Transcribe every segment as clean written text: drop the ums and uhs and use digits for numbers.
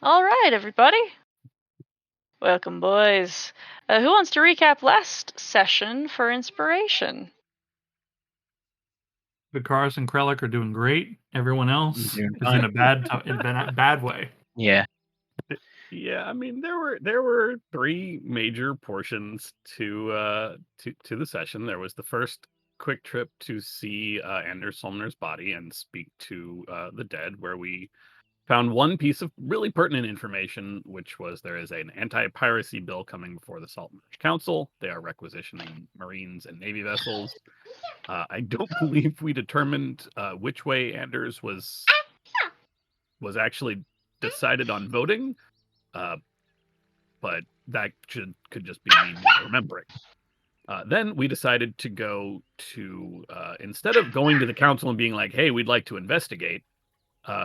All right, everybody. Welcome, boys. Who wants to recap last session for inspiration? Vikaris and Krellick are doing great. Everyone else is Doing in fine. a bad way. Yeah. Yeah, I mean there were three major portions to the session. There was the first quick trip to see Anders Solmner's body and speak to the dead, where we found one piece of really pertinent information, which was there is an anti-piracy bill coming before the Salt Marsh Council. They are requisitioning Marines and Navy vessels. I don't believe we determined which way Anders was actually decided on voting. But that could just be me not remembering. Then we decided to go to instead of going to the council and being like, "Hey, we'd like to investigate,"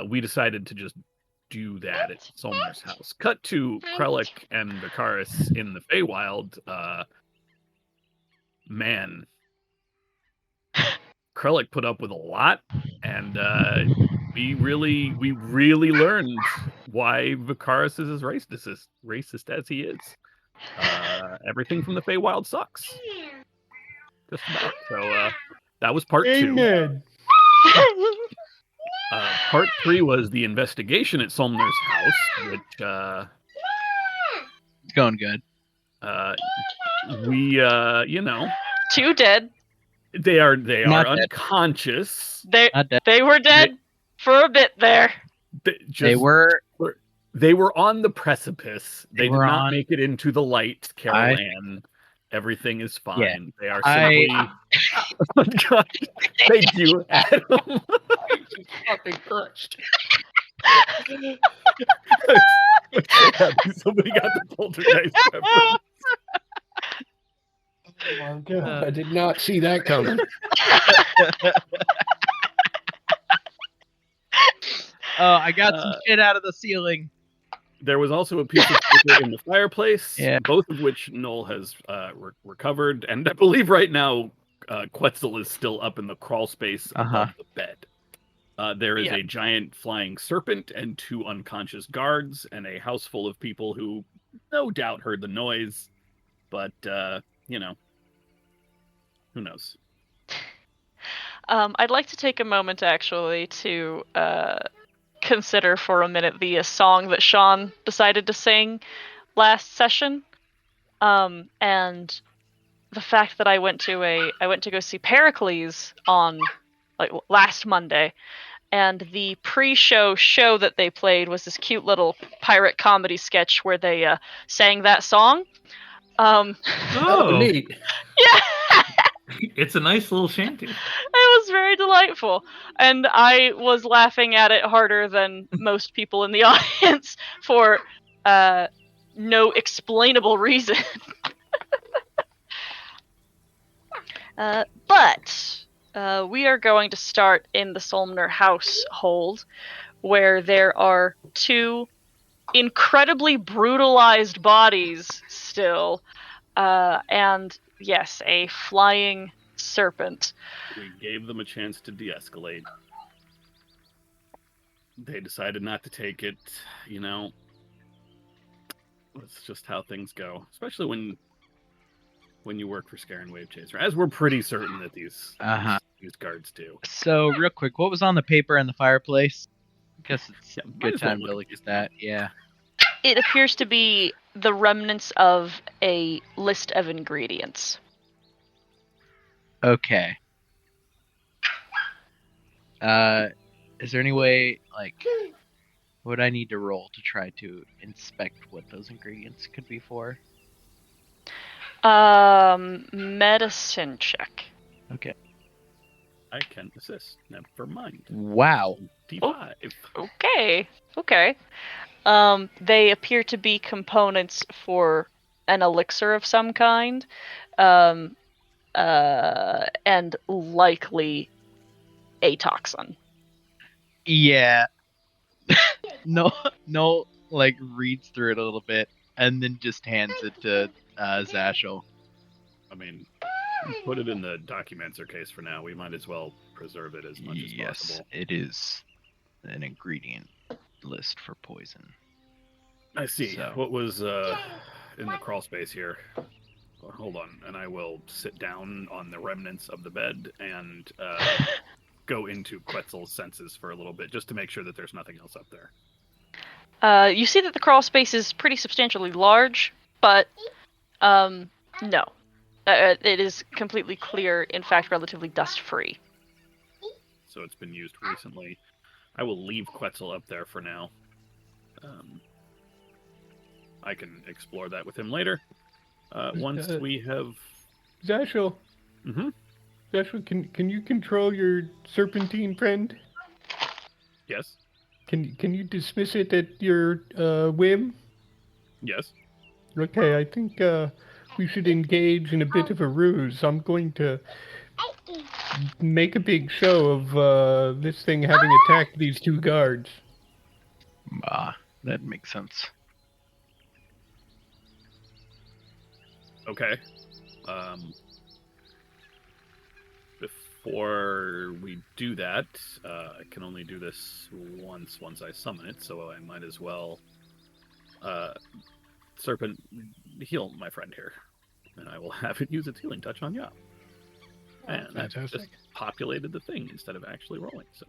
we decided to just do that at Solmer's house. Cut to Krellick and Vikaris in the Feywild. Man, Krellick put up with a lot, and we really learned why Vikaris is as racist as he is. Everything from the Feywild sucks. Just about. So that was part 2. Part 3 was the investigation at Solmner's house, which It's going good. we 2 dead. they are Not dead. unconscious. Not dead. They were dead for a bit there. They were on the precipice. They did not on- make it into the light, Carol Ann. Everything is fine. Yeah. They are simply. Oh, God. Thank you, Adam. Fucking crushed. I'm so happy somebody got the poltergeist reference. Oh my God, I did not see that coming. Oh, I got some shit out of the ceiling. There was also a piece of paper in the fireplace, Yeah. both of which Noel has recovered, and I believe right now Quetzal is still up in the crawl space above the bed. There is a giant flying serpent and 2 unconscious guards and a house full of people who no doubt heard the noise, but who knows? I'd like to take a moment actually to consider for a minute the song that Sean decided to sing last session, and the fact that I went to go see Pericles on last Monday, and the pre-show show that they played was this cute little pirate comedy sketch where they sang that song. Oh, neat. Yeah. It's a nice little shanty. It was very delightful, and I was laughing at it harder than most people in the audience for no explainable reason. But we are going to start in the Solmner household, where there are 2 incredibly brutalized bodies still, and yes, a flying serpent. We gave them a chance to de-escalate. They decided not to take it. That's just how things go, especially when you work for Scare and Wave Chaser, as we're pretty certain that these guards do. So, real quick, what was on the paper in the fireplace? I guess it's a might good as well time to look at that. Yeah. It appears to be the remnants of a list of ingredients. Okay. Is there any way, would I need to roll to try to inspect what those ingredients could be for? Medicine check. Okay. I can assist. Never mind. Wow. D5. Okay. They appear to be components for an elixir of some kind, and likely a toxin. Yeah. No, reads through it a little bit and then just hands it to Zashel. I mean, put it in the documenter case for now. We might as well preserve it as much as possible. Yes, it is an ingredient list for poison. I see. So- What was in the crawl space here? Well, hold on, and I will sit down on the remnants of the bed and go into Quetzal's senses for a little bit, just to make sure that there's nothing else up there. You see that the crawl space is pretty substantially large, but no. It is completely clear, in fact, relatively dust-free. So it's been used recently. I will leave Quetzal up there for now. I can explore that with him later. Once we have... Zashel, Mm-hmm. Zashel, can you control your serpentine friend? Yes. Can you dismiss it at your whim? Yes. Okay, I think we should engage in a bit of a ruse. I'm going to make a big show of this thing having attacked these two guards. That makes sense. Okay. Before we do that, I can only do this once I summon it, so I might as well Serpent heal my friend here. And I will have it use its healing touch on Yop. And that just Fantastic. populated the thing instead of actually rolling, so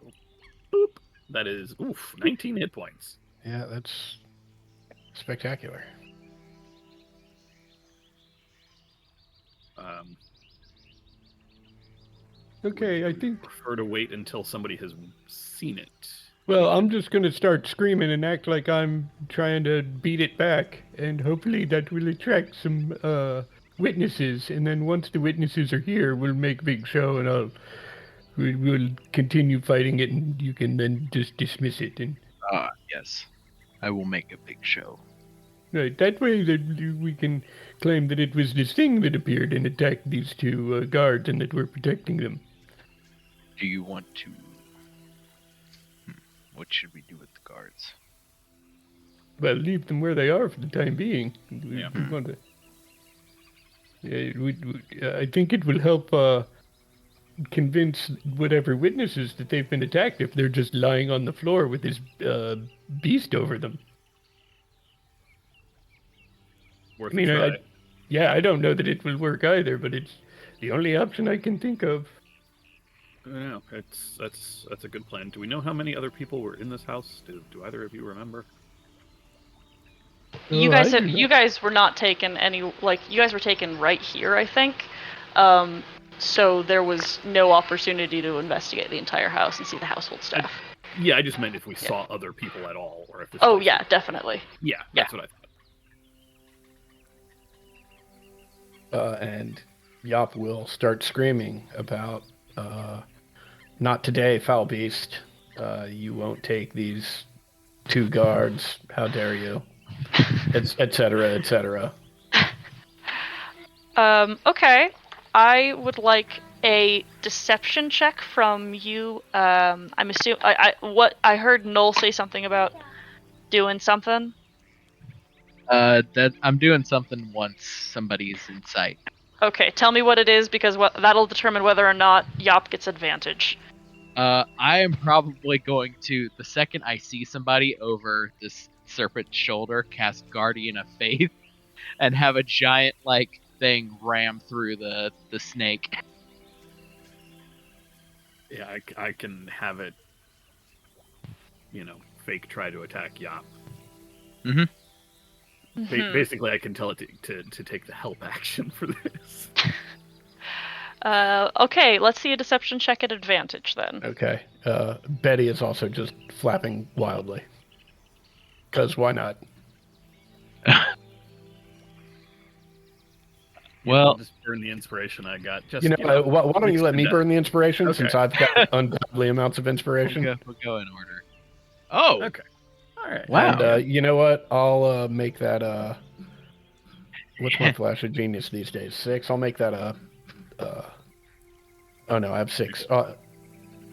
boop. That is 19 hit points. Yeah, that's spectacular. Okay, I think. Prefer to wait until somebody has seen it. Well, I'm just going to start screaming and act like I'm trying to beat it back, and hopefully that will attract some witnesses. And then once the witnesses are here, we'll make a big show, and we'll continue fighting it, and you can then just dismiss it. And Yes. I will make a big show. right, that way that we can claim that it was this thing that appeared and attacked these two guards, and that we're protecting them. Do you want to... What should we do with the guards? Well, leave them where they are for the time being. Yeah. We want to. Yeah, I think it will help convince whatever witnesses that they've been attacked if they're just lying on the floor with this beast over them. Worth I mean, a try. I don't know that it will work either, but it's the only option I can think of. No, that's a good plan. Do we know how many other people were in this house? Do either of you remember? You Oh, guys I do you not. guys were not taken any, you guys were taken right here, I think. So there was no opportunity to investigate the entire house and see the household staff. Yeah, I just meant if we saw other people at all, or if this Oh place- yeah, definitely. Yeah, that's what I thought. And Yop will start screaming about, not today, foul beast. You won't take these two guards. How dare you? Et cetera, et cetera. Okay. I would like a deception check from you. I'm assuming I heard Noel say something about doing something. That I'm doing something once somebody's in sight. Okay, tell me what it is, because that'll determine whether or not Yop gets advantage. I am probably going to, the second I see somebody over this serpent's shoulder, cast Guardian of Faith, and have a giant, thing ram through the snake. Yeah, I can have it, fake try to attack Yop. Mhm. Basically, I can tell it to take the help action for this. Okay, let's see a deception check at advantage then. Okay. Betty is also just flapping wildly. Because why not? Well, I'll just burn the inspiration I got. Just Why don't you let me mix it burn the inspiration Okay. since I've got ungodly amounts of inspiration? we'll go in order. Oh, Okay. All right. wow. And you know what? I'll make that what's my flash of genius these days? 6. I'll make that oh no, I have 6.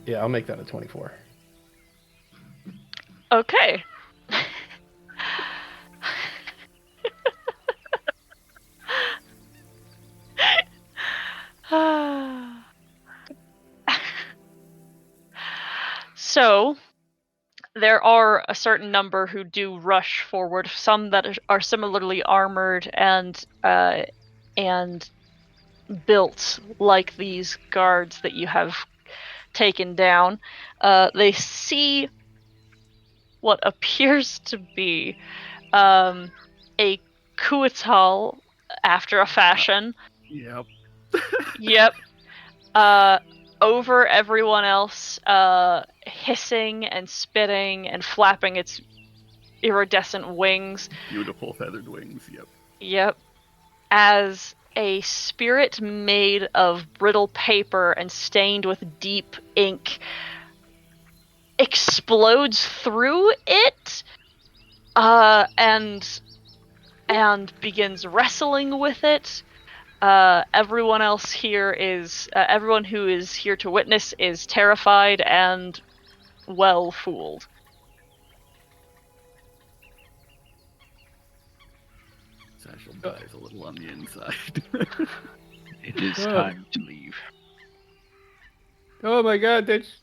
Yeah, I'll make that a 24. Okay. So, there are a certain number who do rush forward. Some that are similarly armored and built like these guards that you have taken down. They see what appears to be a Kuatal after a fashion. Yep. Yep. Over everyone else, hissing and spitting and flapping its iridescent wings. Beautiful feathered wings. Yep. Yep. As a spirit made of brittle paper and stained with deep ink explodes through it, and begins wrestling with it. Everyone else here is everyone who is here to witness is terrified and well fooled. Satchel dies a little on the inside. It is time to leave. Oh my God, that's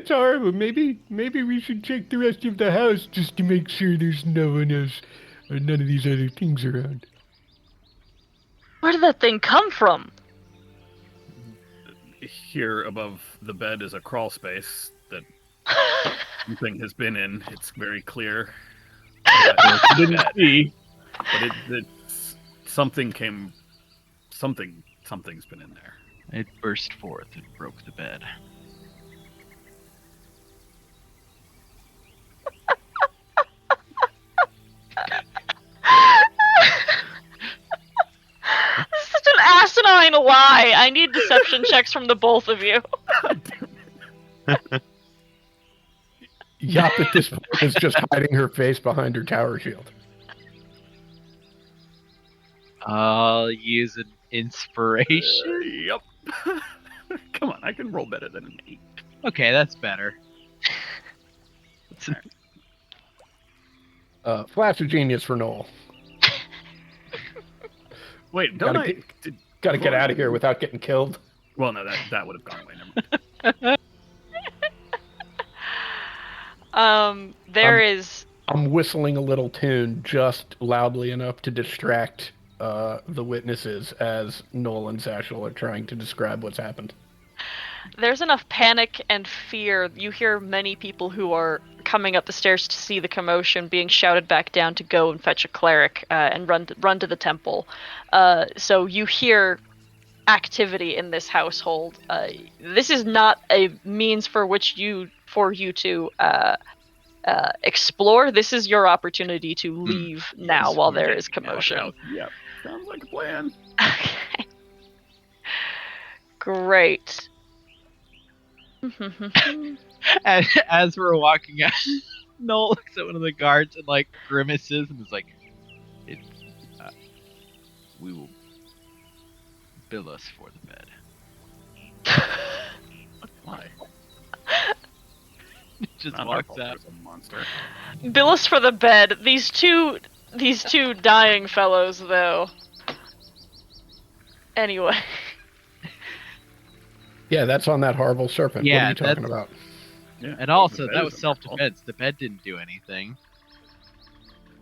horrible. Maybe we should check the rest of the house just to make sure there's no one else or none of these other things around. Where did that thing come from? Here above the bed is a crawl space that something has been in. It's very clear. You didn't see, but something's been in there. It burst forth and broke the bed. This is such an asinine lie. I need deception checks from the both of you. Yap at this point is just hiding her face behind her tower shield. I'll use an inspiration. Yep. Come on, I can roll better than an 8. Okay, that's better. Flash of genius for Noel. Wait, Gotta get out of here without getting killed. Well, no, that would have gone away. Never mind. There is. I'm whistling a little tune just loudly enough to distract the witnesses as Noel and Satchel are trying to describe what's happened. There's enough panic and fear. You hear many people who are coming up the stairs to see the commotion being shouted back down to go and fetch a cleric and run to the temple. So you hear activity in this household. This is not a means for you to explore. This is your opportunity to leave now while there is commotion. Yep, sounds like a plan. Okay. Great. As we're walking out, Noel looks at one of the guards and like grimaces and is like, "We will bill us for the bed." Why? Just Not walks our fault out. there's a monster. Bill us for the bed. These two dying fellows, though. Anyway. Yeah, that's on that horrible serpent. Yeah, what are you talking about? Yeah. And also, The bed that is was a self-defense. The bed didn't do anything.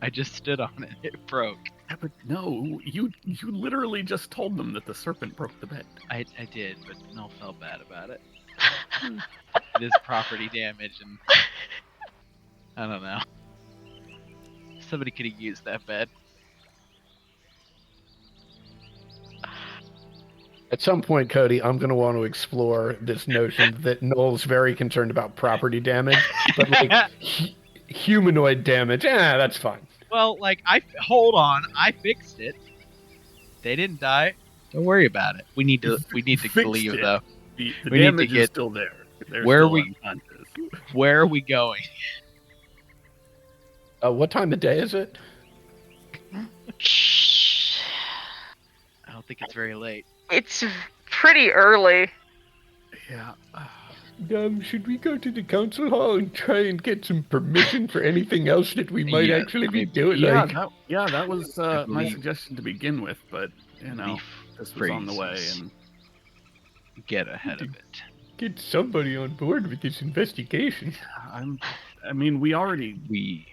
I just stood on it. It broke. Yeah, but no, you literally just told them that the serpent broke the bed. I did, but Noel felt bad about it. It is property damage, and I don't know. Somebody could have used that bed. At some point, Cody, I'm going to want to explore this notion that Noel's very concerned about property damage, but like humanoid damage, that's fine. Well, like, hold on, I fixed it. They didn't die. Don't worry about it. We need to Fixed leave it. though. The We need to damage is get- still there. They're Where still we- unconscious. Where are we going? What time of day is it? Shh. I don't think it's very late. It's pretty early. Yeah. Should we go to the council hall and try and get some permission for anything else that we might Yeah, actually be maybe. doing? Yeah, Like, that was my believe- suggestion to begin with, but you know, this was on the way, phrases. and Get ahead of it. get somebody on board with this investigation. I mean, we already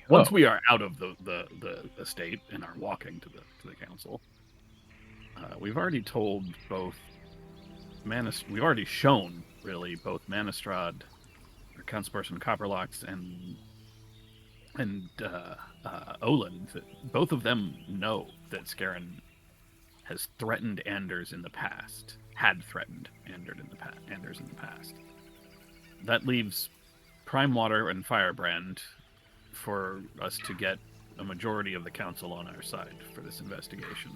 once we are out of the estate and are walking to the council, we've already told both we've already shown really both Manistrad, or Councilperson Copperlocks, and Olin that both of them know that Scarron has threatened Anders in the past. Had threatened Anders in the past. That leaves Primewater and Firebrand for us to get a majority of the council on our side for this investigation.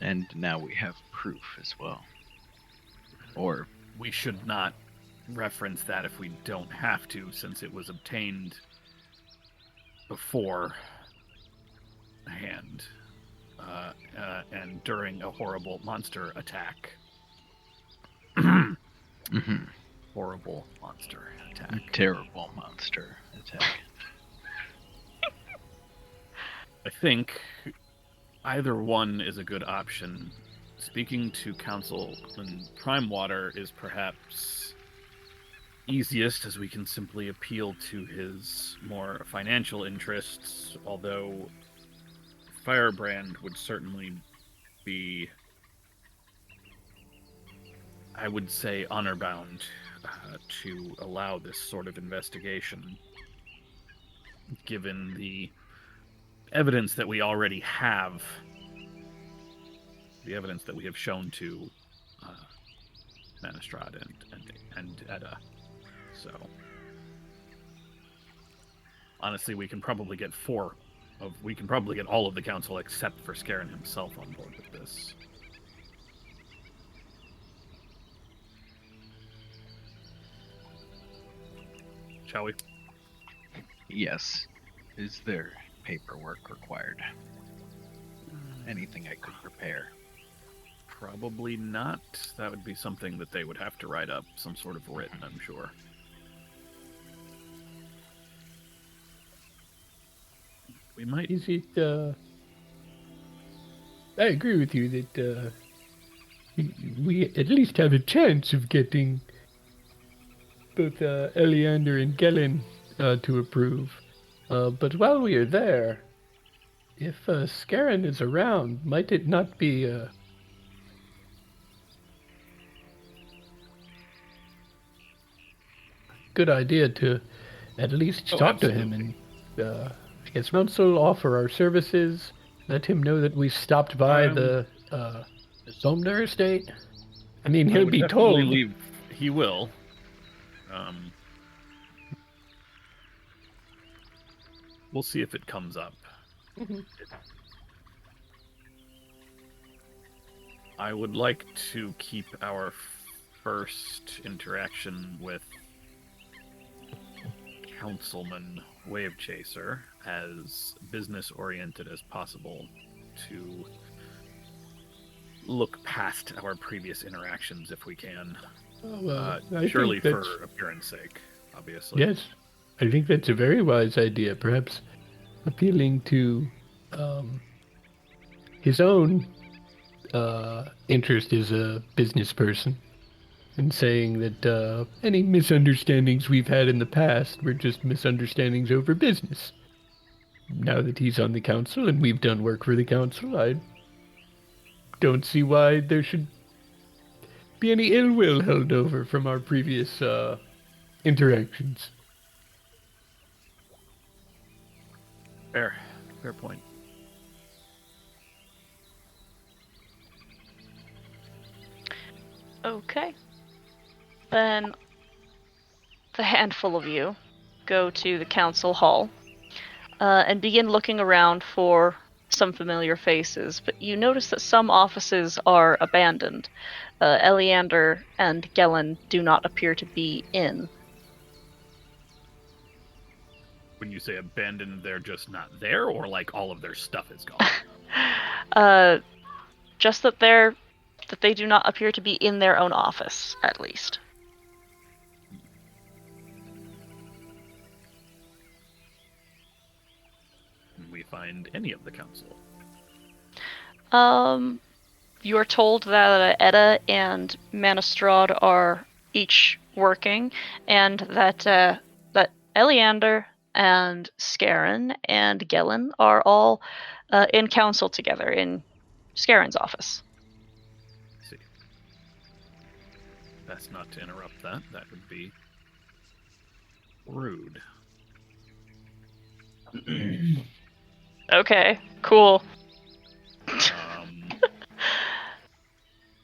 And now we have proof as well. Or we should not reference that if we don't have to, since it was obtained beforehand and during a horrible monster attack. mm-hmm. Horrible monster attack. Terrible monster attack. I think either one is a good option. Speaking to Councilman Primewater is perhaps easiest, as we can simply appeal to his more financial interests, although Firebrand would certainly be, I would say, honor-bound to allow this sort of investigation, given the evidence that we already have, the evidence that we have shown to Manistrad and Edda. So, honestly, we can probably get all of the council except for Scarron himself on board with this. Shall we? Yes. Is there paperwork required? Anything I could prepare? Probably not. That would be something that they would have to write up, some sort of written, I'm sure. We might... Is it, I agree with you that, we at least have a chance of getting both, Eleander and Gellin, to approve. But while we are there, if, Scarron is around, might it not be, a good idea to at least talk to him and, I guess council, offer our services, let him know that we stopped by the Somner estate? I mean, he'll be told. He will. We'll see if it comes up. Mm-hmm. I would like to keep our first interaction with Councilman Wavechaser as business-oriented as possible, to look past our previous interactions if we can. Surely for appearance sake, obviously. Yes, I think that's a very wise idea. Perhaps appealing to his own interest as a business person, and saying that any misunderstandings we've had in the past were just misunderstandings over business. Now that he's on the council and we've done work for the council, I don't see why there should be any ill will held over from our previous interactions. Fair point. Okay. Then the handful of you go to the council hall and begin looking around for some familiar faces, but you notice that some offices are abandoned. Eleander and Gellin do not appear to be in. When you say abandoned, they're just not there, or like all of their stuff is gone? Just that they do not appear to be in their own office, at least. Can we find any of the council? You are told that Edda and Manistrad are each working, and that Eleander and Scarron and Gellin are all in council together in Scarron's office. See. Best not to interrupt that. That would be rude. Okay, cool.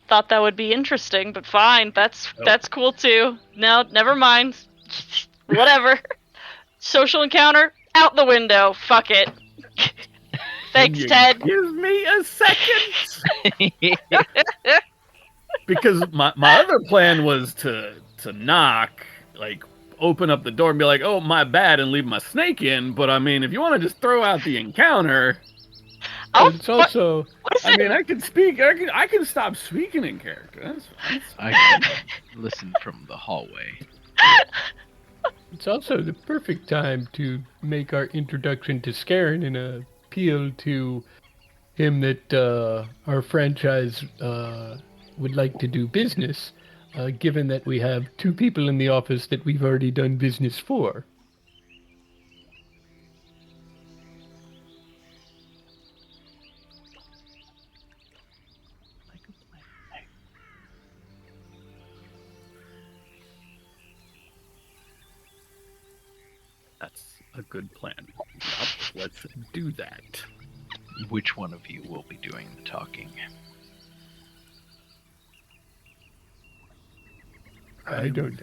Thought that would be interesting, but fine. That's cool too. No, never mind. Whatever. Social encounter out the window. Fuck it. Thanks, Ted. Give me a second. Because my other plan was to knock, like open up the door and be like, "Oh, my bad," and leave my snake in. But I mean, if you want to just throw out the encounter, it's also. I mean, I can speak. I can stop speaking in character. That's I can listen from the hallway. It's also the perfect time to make our introduction to Scarron and appeal to him that our franchise would like to do business, given that we have 2 people in the office that we've already done business for. That's a good plan. Yep, let's do that. Which one of you will be doing the talking? I don't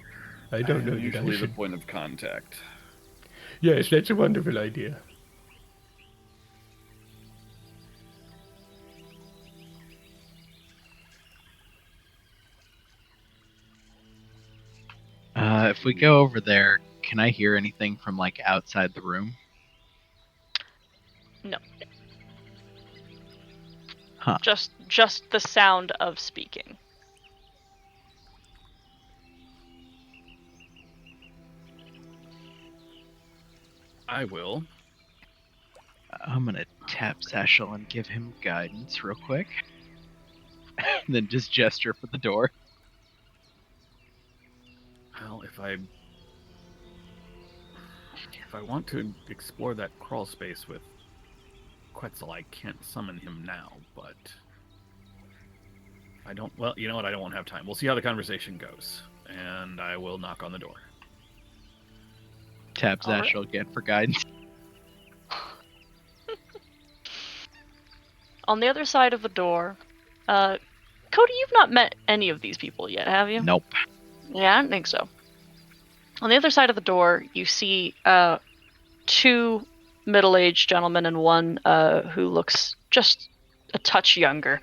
know. Usually the point of contact. Yes, that's a wonderful idea. If we go over there, can I hear anything from like outside the room? No. Huh. Just the sound of speaking. I will. I'm gonna tap Satchel and give him guidance real quick. And then just gesture for the door. Well, if I want to explore that crawl space with Quetzal, I can't summon him now, but I don't. Well, you know what? I won't have time. We'll see how the conversation goes, and I will knock on the door. Tap All right. Satchel again for guidance. On the other side of the door, Cody, you've not met any of these people yet, have you? Nope. Yeah, I don't think so. On the other side of the door, you see 2 middle-aged gentlemen and one who looks just a touch younger.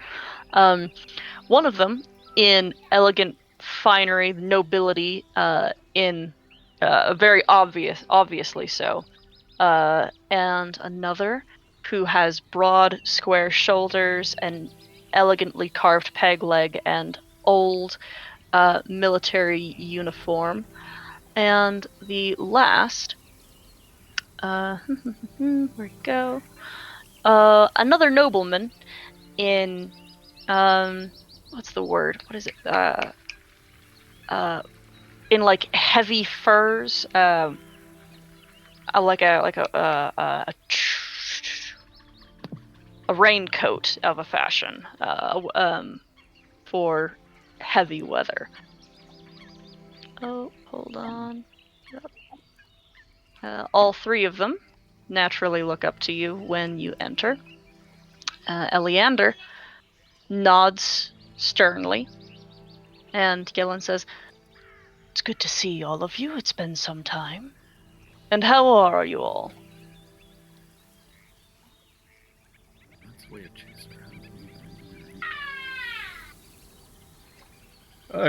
One of them in elegant finery, nobility, in very obviously so, and another who has broad, square shoulders and elegantly carved peg leg and old military uniform. And the last, where'd it go? Another nobleman in, what's the word? What is it? In like heavy furs, like a raincoat of a fashion, for heavy weather. Oh, hold on. All 3 of them naturally look up to you when you enter. Eleander nods sternly, and Gellin says, "It's good to see all of you. It's been some time. And how are you all?" That's way of chasing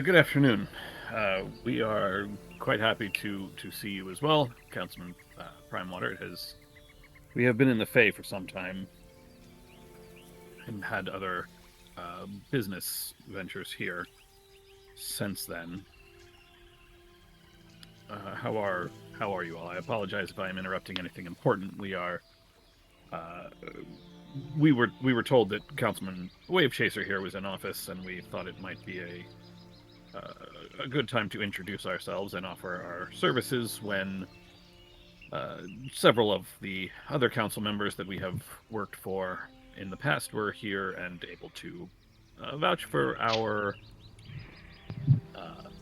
Good afternoon. We are quite happy to see you as well, Councilman Primewater. We have been in the Fae for some time and had other business ventures here since then. How are you all? I apologize if I am interrupting anything important. We were told that Councilman Wave Chaser here was in office, and we thought it might be a good time to introduce ourselves and offer our services when Several of the other council members that we have worked for in the past were here and able to vouch for our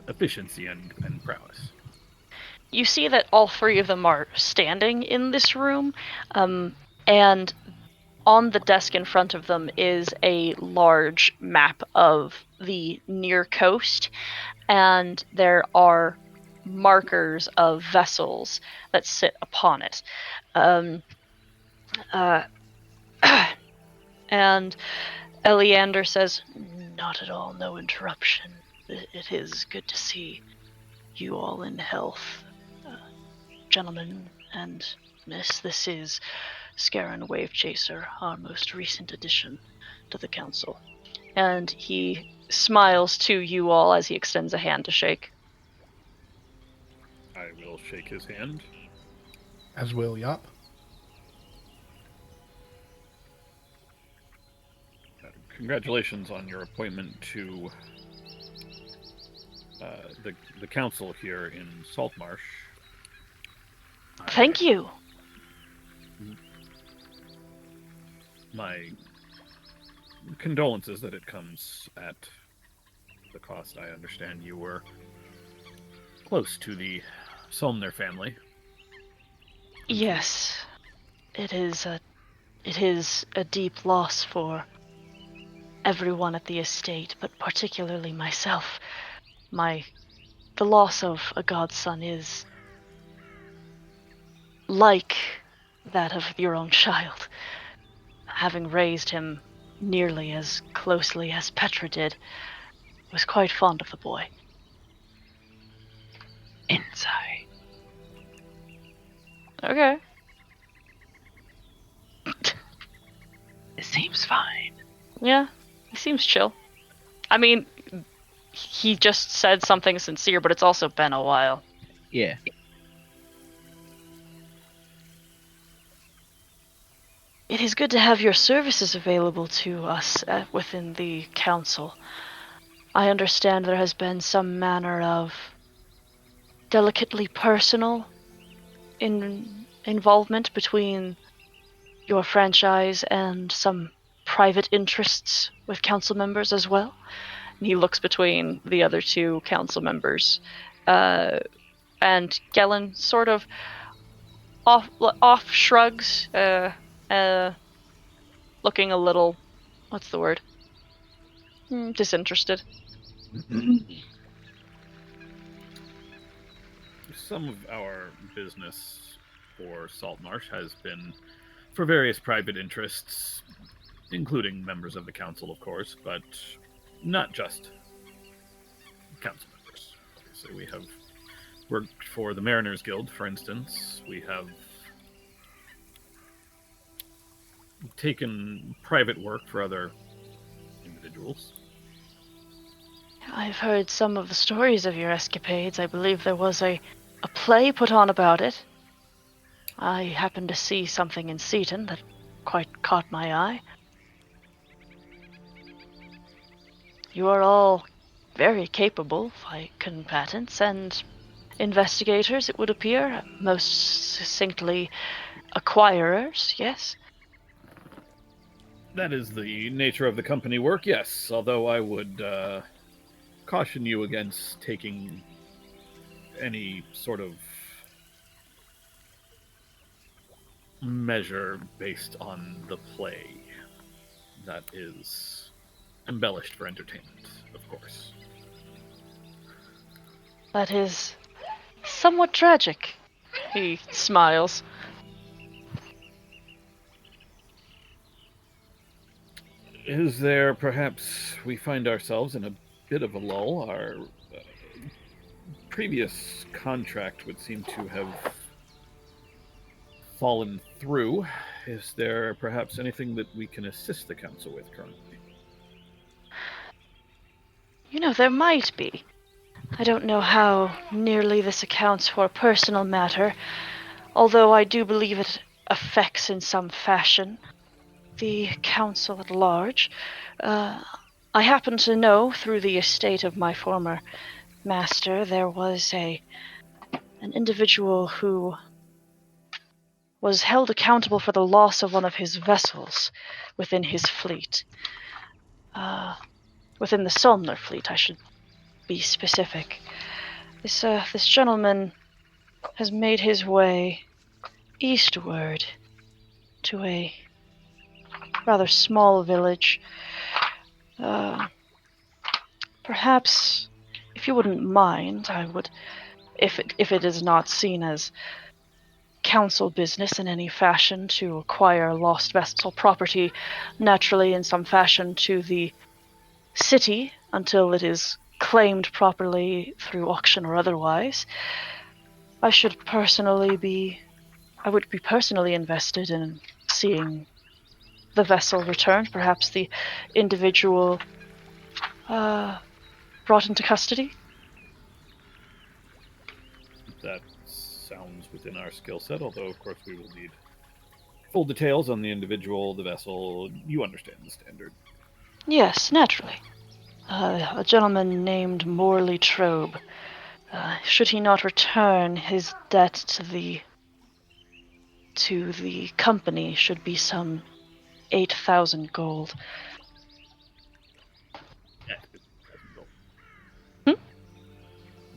efficiency and prowess. You see that all three of them are standing in this room, and on the desk in front of them is a large map of the near coast, and there are markers of vessels that sit upon it. And Eleander says, "Not at all, no interruption. It is good to see you all in health. Gentlemen and miss, this is Scaran Wavechaser, our most recent addition to the council." And he smiles to you all as he extends a hand to shake. I will shake his hand. As will Yop. Congratulations on your appointment to the council here in Saltmarsh. Thank you. My condolences that it comes at the cost. I understand you were close to the Solmner family. Yes, it is a deep loss for everyone at the estate, but particularly myself. The loss of a godson is like that of your own child. Having raised him nearly as closely as Petra did, was quite fond of the boy. Inside. Okay. It seems fine. Yeah, he seems chill. I mean, he just said something sincere, but it's also been a while. Yeah. It is good to have your services available to us within the council. I understand there has been some manner of delicately personal involvement between your franchise and some private interests with council members as well. And he looks between the other two council members. And Gellin sort of off shrugs, looking a little, what's the word? Disinterested. Some of our business for Saltmarsh has been for various private interests, including members of the council, of course, but not just council members. So we have worked for the Mariners Guild, for instance. We have taken private work for other individuals. I've heard some of the stories of your escapades. I believe there was a play put on about it. I happened to see something in Seaton that quite caught my eye. You are all very capable combatants and investigators, it would appear. Most succinctly, acquirers, yes? That is the nature of the company work, yes. Although I would caution you against taking any sort of measure based on the play. That is embellished for entertainment, of course. That is somewhat tragic. He smiles. Is there perhaps we find ourselves in a bit of a lull? Our previous contract would seem to have fallen through. Is there perhaps anything that we can assist the council with currently? You know, there might be. I don't know how nearly this accounts for a personal matter, although I do believe it affects in some fashion the council at large. I happen to know through the estate of my former master there was an individual who was held accountable for the loss of one of his vessels within his fleet. Within the Solmner fleet, I should be specific. This gentleman has made his way eastward to a rather small village. Perhaps, if you wouldn't mind, I would, if it is not seen as council business in any fashion to acquire lost vessel property, naturally in some fashion to the city until it is claimed properly through auction or otherwise. I would be personally invested in seeing the vessel returned, perhaps the individual brought into custody. That sounds within our skill set, although of course we will need full details on the individual, the vessel. You understand the standard. Yes, naturally. A gentleman named Morley Trobe. Should he not return, his debt to the company should be some 8,000 gold.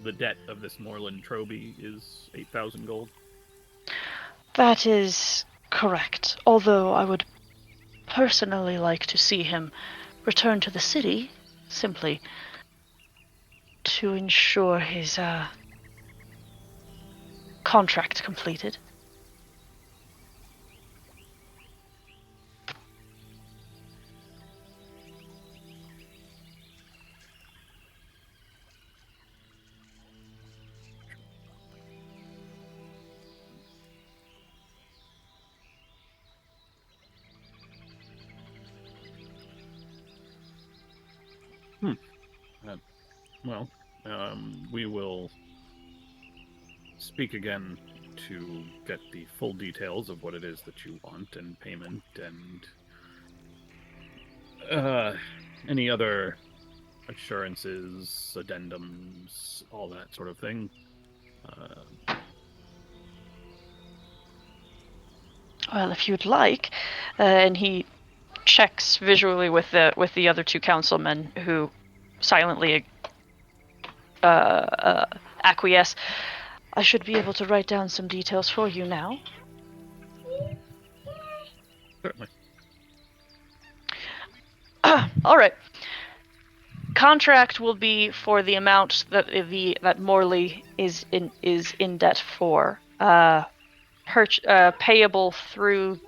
The debt of this Morland Trobe is 8,000 gold. That is correct, although I would personally like to see him return to the city, simply to ensure his contract completed. We will speak again to get the full details of what it is that you want and payment and any other assurances, addendums, all that sort of thing. Well, if you'd like, and he checks visually with the other two councilmen who silently acquiesce. I should be able to write down some details for you now. Certainly. All right. Contract will be for the amount that Morley is in debt for. Payable through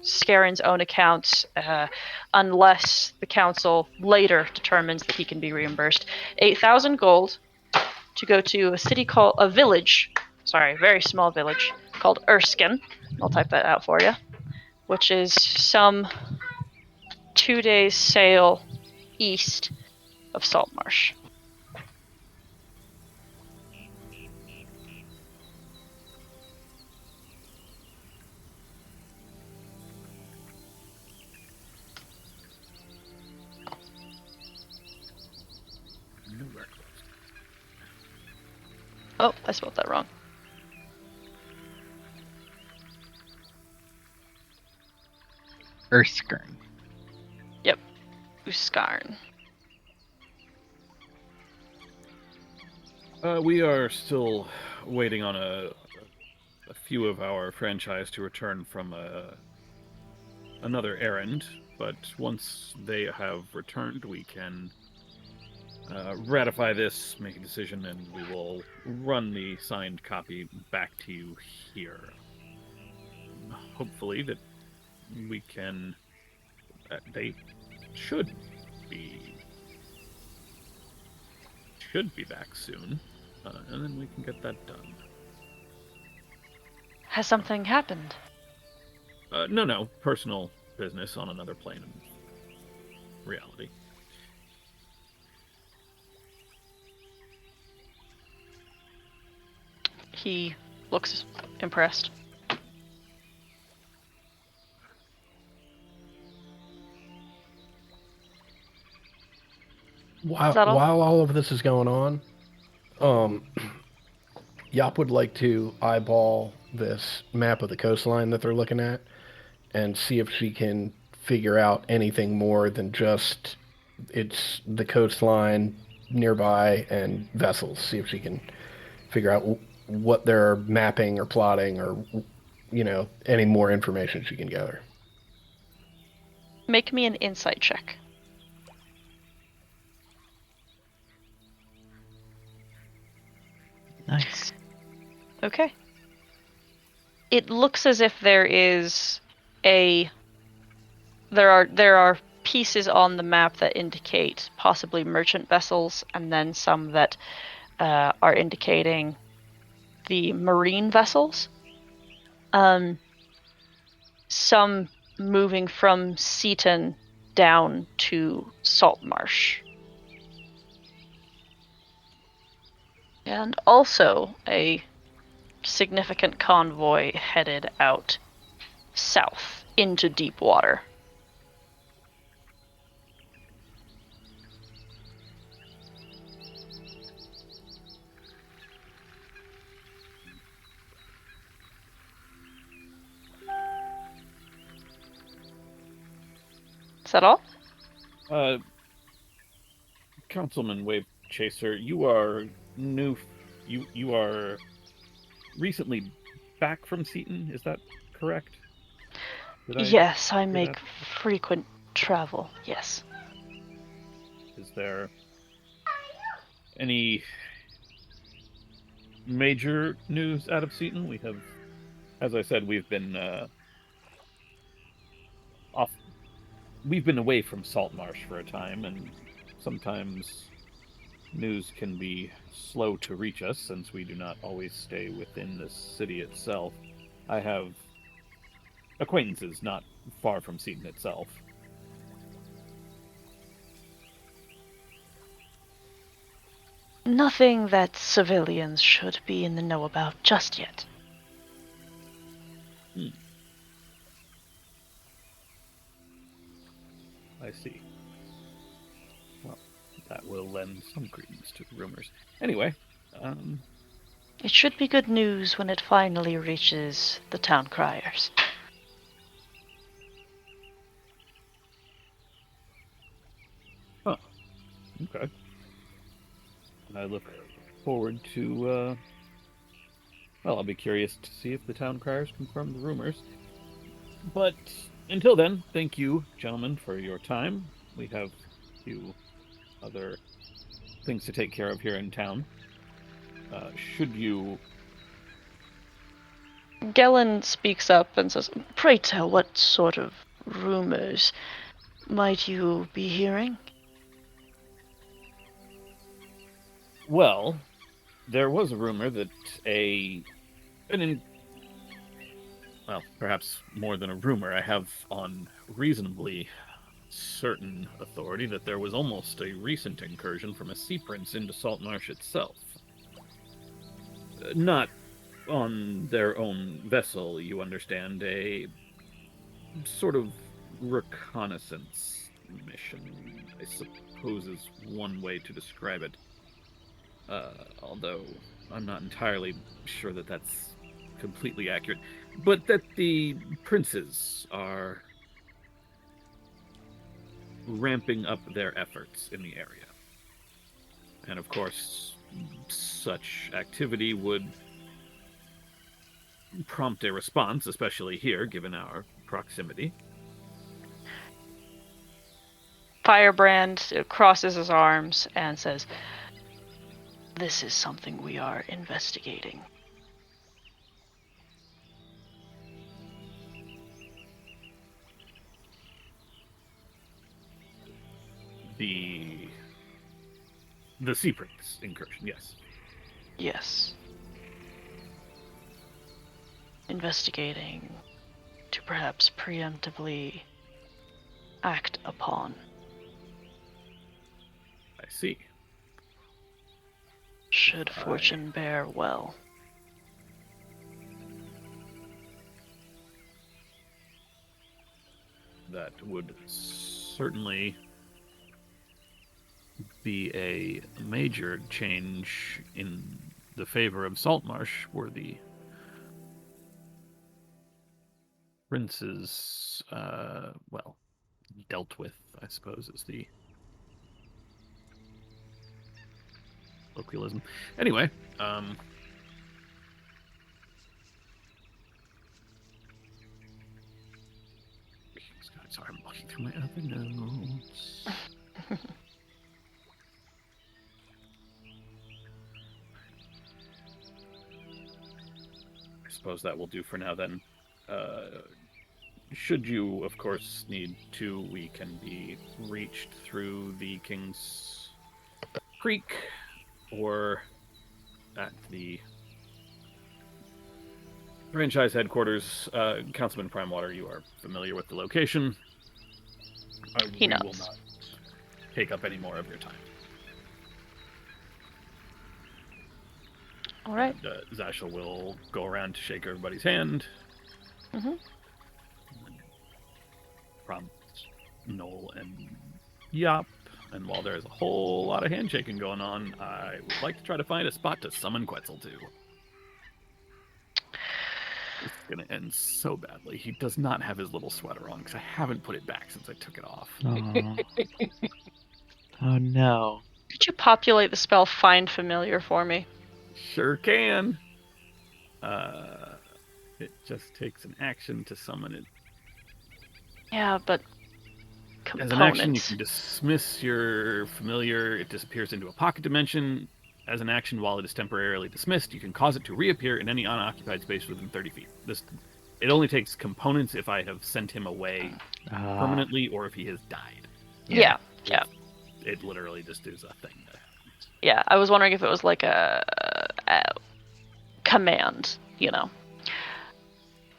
Scarin's own accounts, unless the council later determines that he can be reimbursed. 8,000 gold to go to a very small village called Erskine. I'll type that out for you, which is some 2 days sail east of Saltmarsh. Oh, I spelled that wrong. Erskine. Yep. Uskarn. We are still waiting on a few of our franchise to return from another errand, but once they have returned, we can ratify this, make a decision, and we will run the signed copy back to you here. Hopefully that we can... they should be back soon, and then we can get that done. Has something happened? No. Personal business on another plane of reality. He looks impressed. While all of this is going on, Yop would like to eyeball this map of the coastline that they're looking at and see if she can figure out anything more than just it's the coastline nearby and vessels. See if she can figure out what they're mapping or plotting or, any more information she can gather. Make me an insight check. Nice. Okay. It looks as if there are pieces on the map that indicate possibly merchant vessels, and then some that are indicating the marine vessels. Some moving from Seaton down to Saltmarsh. And also a significant convoy headed out south into deep water. Is that all? Councilman Wave Chaser, you are new. You are recently back from Seaton. Is that correct? Yes, I make frequent travel. Yes. Is there any major news out of Seaton? We have, as I said, we've been off. We've been away from Saltmarsh for a time, and sometimes news can be slow to reach us since we do not always stay within the city itself. I have acquaintances not far from Seaton itself. Nothing that civilians should be in the know about just yet. I see. Well, that will lend some credence to the rumors. Anyway, It should be good news when it finally reaches the town criers. Huh. Okay. I look forward to, well, I'll be curious to see if the town criers confirm the rumors. But until then, thank you, gentlemen, for your time. We have a few other things to take care of here in town. Should you... Gellin speaks up and says, "Pray tell, what sort of rumors might you be hearing?" Well, there was a rumor that well, perhaps more than a rumor, I have on reasonably certain authority that there was almost a recent incursion from a sea prince into Saltmarsh itself. Not on their own vessel, you understand, a sort of reconnaissance mission, I suppose is one way to describe it. Although I'm not entirely sure that that's completely accurate. But that the princes are ramping up their efforts in the area. And of course, such activity would prompt a response, especially here, given our proximity. Firebrand crosses his arms and says, "This is something we are investigating." The Sea Prince incursion, yes. Yes. Investigating to perhaps preemptively act upon. I see. Should fortune bear well. That would certainly be a major change in the favor of Saltmarsh were the prince's, well, dealt with, I suppose, is the colloquialism. Anyway, sorry, I'm looking through my other notes. I suppose that will do for now then. Should you, of course, need to, we can be reached through the King's Creek or at the franchise headquarters. Councilman Primewater, you are familiar with the location. He knows. We will not take up any more of your time. All right. Zashel will go around to shake everybody's hand. Mm-hmm. Prompt Noel and Yop. And while there's a whole lot of handshaking going on, I would like to try to find a spot to summon Quetzal to. It's going to end so badly. He does not have his little sweater on because I haven't put it back since I took it off. Oh, oh no. Could you populate the spell Find Familiar for me? Sure can. It just takes an action to summon it. Yeah, but As an action, you components. can dismiss your familiar. It disappears into a pocket dimension. As an action, while it is temporarily dismissed, you can cause it to reappear in any unoccupied space within 30 feet. It only takes components if I have sent him away permanently or if he has died. Yeah. It literally just is a thing. Yeah, I was wondering if it was like a command, you know.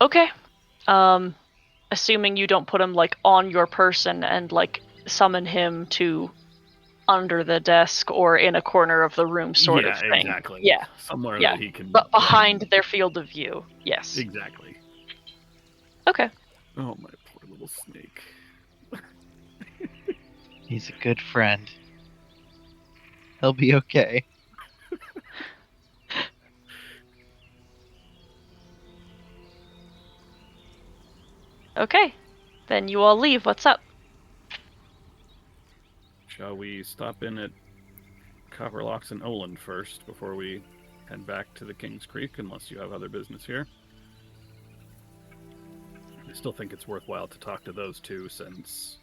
Okay. Assuming you don't put him like on your person and like summon him to under the desk or in a corner of the room sort of thing. Exactly. Yeah. Somewhere Yeah. that he can... But behind their field of view. Yes. Exactly. Okay. Oh, my poor little snake. He's a good friend. He'll be okay. Okay. Then you all leave. What's up? Shall we stop in at Copperlocks and Oland first before we head back to the King's Creek, unless you have other business here? I still think it's worthwhile to talk to those two, since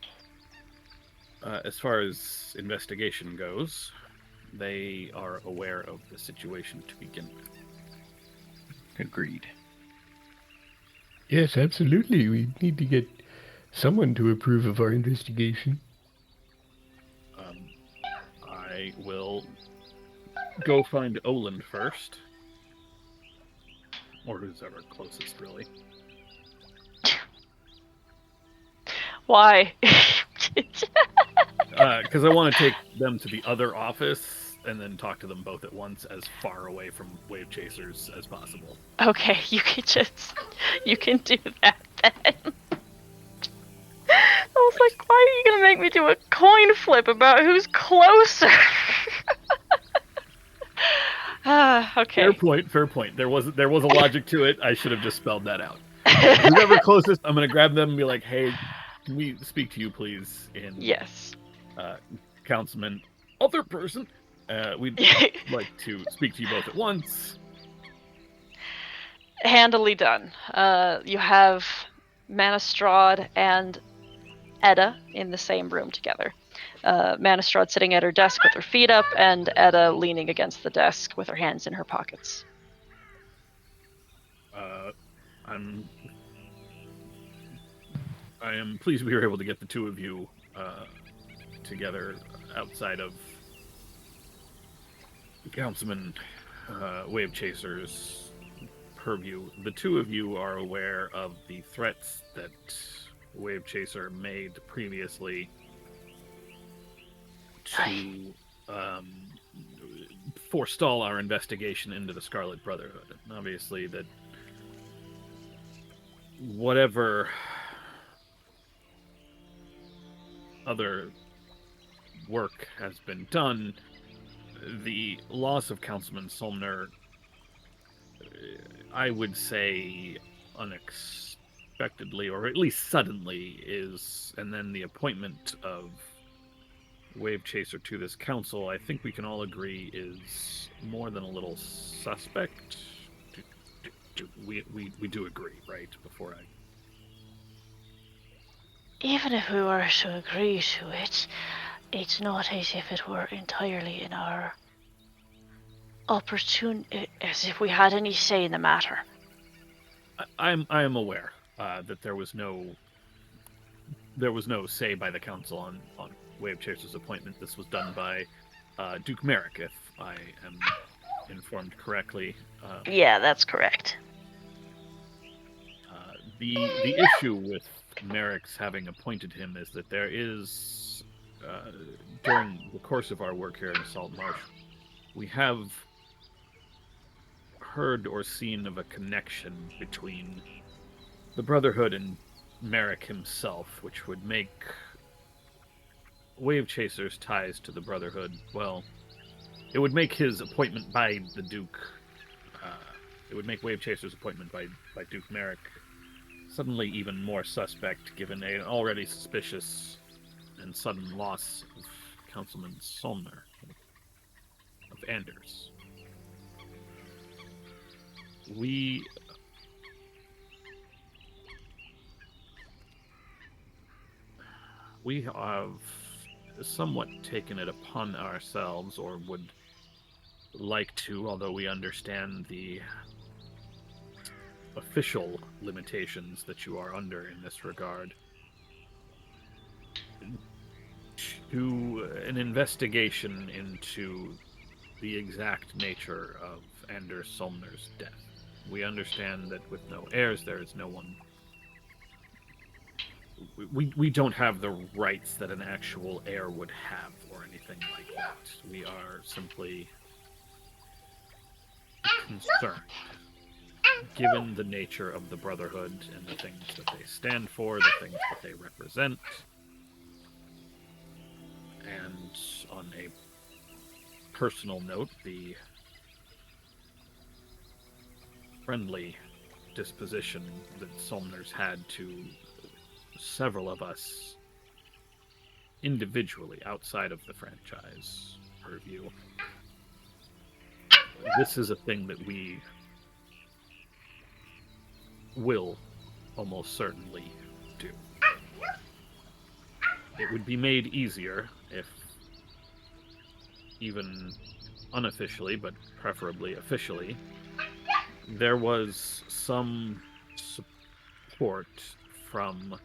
as far as investigation goes, they are aware of the situation to begin with. Agreed. Yes, absolutely. We need to get someone to approve of our investigation. I will go find Oland first. Or who's ever closest, really. Why? Because I want to take them to the other office and then talk to them both at once, as far away from Wave Chasers as possible. Okay, you can do that then. I was like, why are you gonna make me do a coin flip about who's closer? Okay. Fair point. There was a logic to it. I should have just spelled that out. Whoever closest, I'm gonna grab them and be like, hey, can we speak to you, please? And Yes. Councilman, other person, we'd like to speak to you both at once. Handily done. You have Manistrad and Edda in the same room together. Manistrad sitting at her desk with her feet up, and Edda leaning against the desk with her hands in her pockets. I am pleased we were able to get the two of you together outside of Councilman Wave Chaser's purview. The two of you are aware of the threats that Wave Chaser made previously to forestall our investigation into the Scarlet Brotherhood. And obviously that whatever other work has been done, the loss of Councilman Solmner I would say unexpectedly, or at least suddenly, and then the appointment of Wave Chaser to this council, I think we can all agree is more than a little suspect. We do agree, right? Before I... Even if we were to agree to it, it's not as if it were entirely in our opportunity, as if we had any say in the matter. I am aware that there was no say by the council on Wave Chaser's appointment. This was done by Duke Merrick, if I am informed correctly. Yeah, that's correct. The issue with Merrick's having appointed him is that there is, during the course of our work here in Saltmarsh, we have heard or seen of a connection between the Brotherhood and Merrick himself, which would make Wave Chaser's ties to the Brotherhood, well, it would make his appointment by the Duke, it would make Wave Chaser's appointment by Duke Merrick suddenly even more suspect, given an already suspicious and sudden loss of Councilman Solmner, of Anders. We have somewhat taken it upon ourselves, or would like to, although we understand the official limitations that you are under in this regard, to an investigation into the exact nature of Anders Solmner's death. We understand that with no heirs, there is no one. We don't have the rights that an actual heir would have, or anything like that. We are simply concerned, given the nature of the Brotherhood and the things that they stand for, the things that they represent, and on a personal note, the friendly disposition that Solmner's had to several of us individually outside of the franchise purview. This is a thing that we will almost certainly do. It would be made easier if, even unofficially, but preferably officially, there was some support from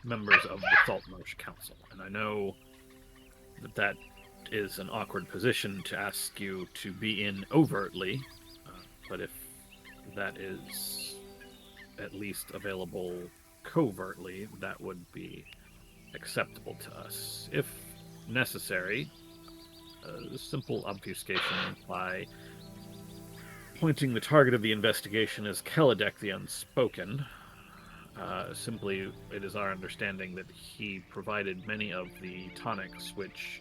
members of the Saltmarsh Council. And I know that that is an awkward position to ask you to be in overtly, but if that is at least available covertly, that would be acceptable to us. If necessary, simple obfuscation by pointing the target of the investigation as Kelladek the Unspoken. Simply, it is our understanding that he provided many of the tonics which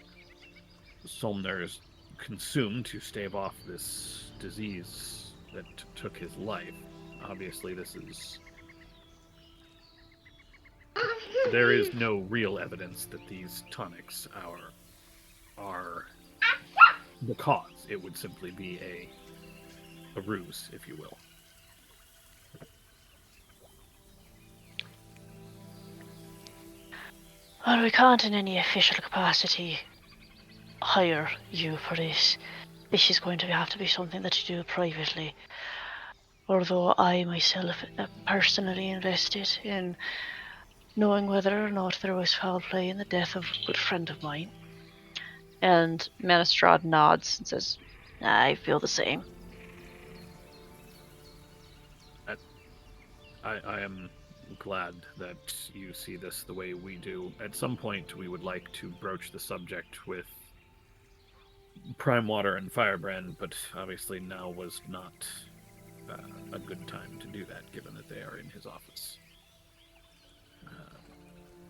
Solmner's consumed to stave off this disease that took his life. Obviously, there is no real evidence that these tonics are the cause. It would simply be a ruse, if you will. Well, we can't in any official capacity hire you for this. This is going to have to be something that you do privately. Although I myself am personally invested in knowing whether or not there was foul play in the death of a good friend of mine. And Manistrad nods and says, I feel the same. I am glad that you see this the way we do. At some point, we would like to broach the subject with Prime Water and Firebrand, but obviously now was not a good time to do that, given that they are in his office.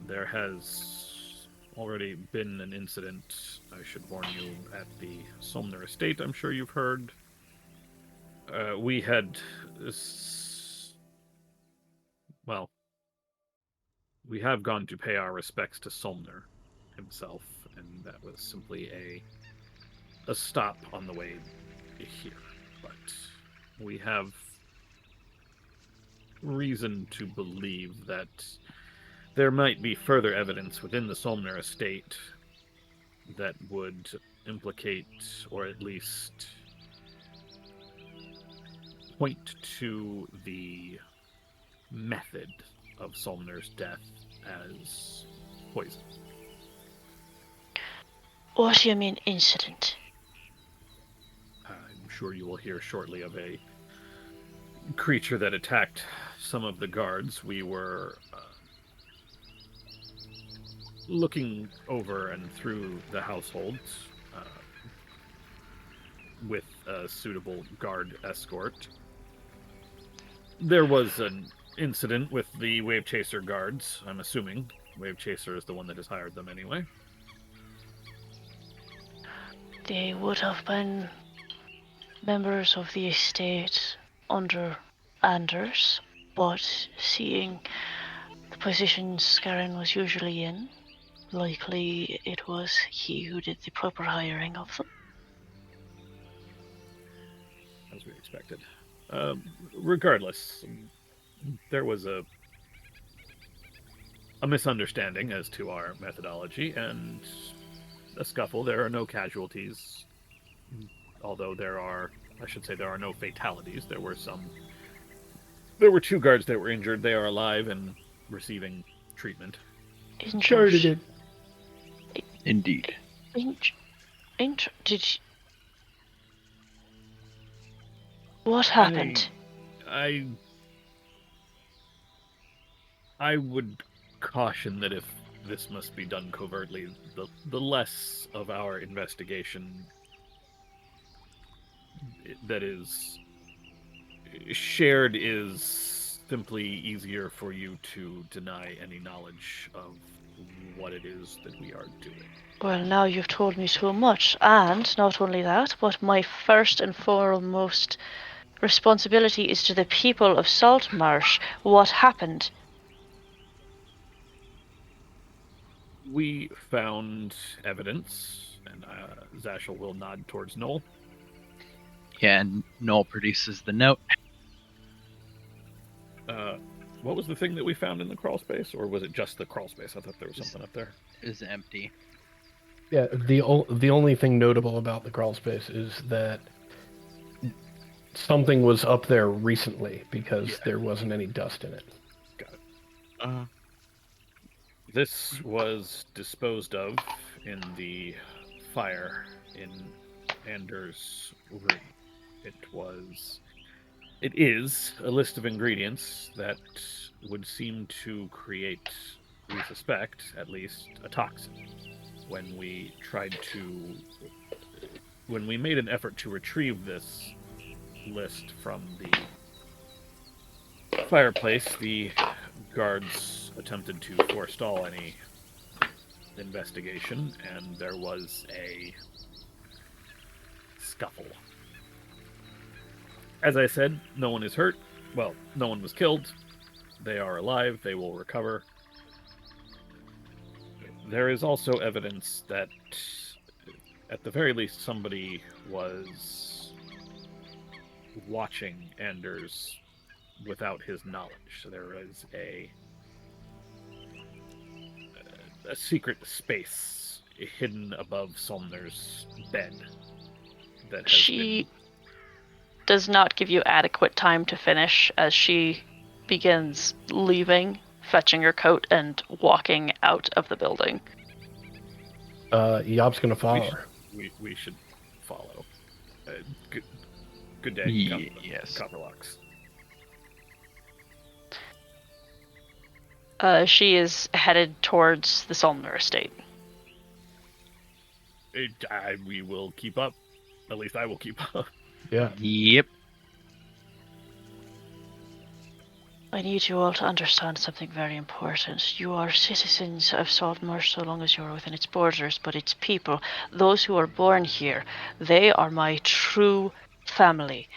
There has already been an incident, I should warn you, at the Solmner estate, I'm sure you've heard. We had... Well, we have gone to pay our respects to Solmner himself, and that was simply a stop on the way here. But we have reason to believe that there might be further evidence within the Solmner estate that would implicate, or at least point to the method of Solmner's death as poison. What do you mean, incident? I'm sure you will hear shortly of a creature that attacked some of the guards. We were looking over and through the households with a suitable guard escort. There was an incident with the Wave Chaser guards, I'm assuming. Wave Chaser is the one that has hired them anyway. They would have been members of the estate under Anders, but seeing the position Scarron was usually in, likely it was he who did the proper hiring of them. As we expected. Regardless, there was a misunderstanding as to our methodology and a scuffle. There are no casualties, although there are no fatalities. There were 2 guards that were injured. They are alive and receiving treatment. Charted it. Indeed. What happened? I would caution that if this must be done covertly, the less of our investigation that is shared is simply easier for you to deny any knowledge of what it is that we are doing. Well, now you've told me so much, and not only that, but my first and foremost responsibility is to the people of Saltmarsh. What happened? We found evidence, and Zashel will nod towards Noel. Yeah, and Noel produces the note. What was the thing that we found in the crawl space, or was it just the crawl space? I thought there was something up there. Is empty. Yeah, the only thing notable about the crawl space is that something was up there recently because there wasn't any dust in it. Got it. This was disposed of in the fire in Anders' room. It is a list of ingredients that would seem to create, we suspect, at least a toxin. When we made an effort to retrieve this list from the fireplace, the guards attempted to forestall any investigation, and there was a scuffle. As I said, no one is hurt. Well, no one was killed. They are alive. They will recover. There is also evidence that, at the very least, somebody was watching Anders without his knowledge. So there is a secret space hidden above Solmner's bed that has does not give you adequate time to finish as she begins leaving, fetching her coat, and walking out of the building. Yob's gonna follow her. We should follow. Good day, Yes. Copperlocks. She is headed towards the Solmner estate. We will keep up. At least I will keep up. Yeah. Yep. I need you all to understand something very important. You are citizens of Saltmarsh so long as you are within its borders, but its people, those who are born here, they are my true family.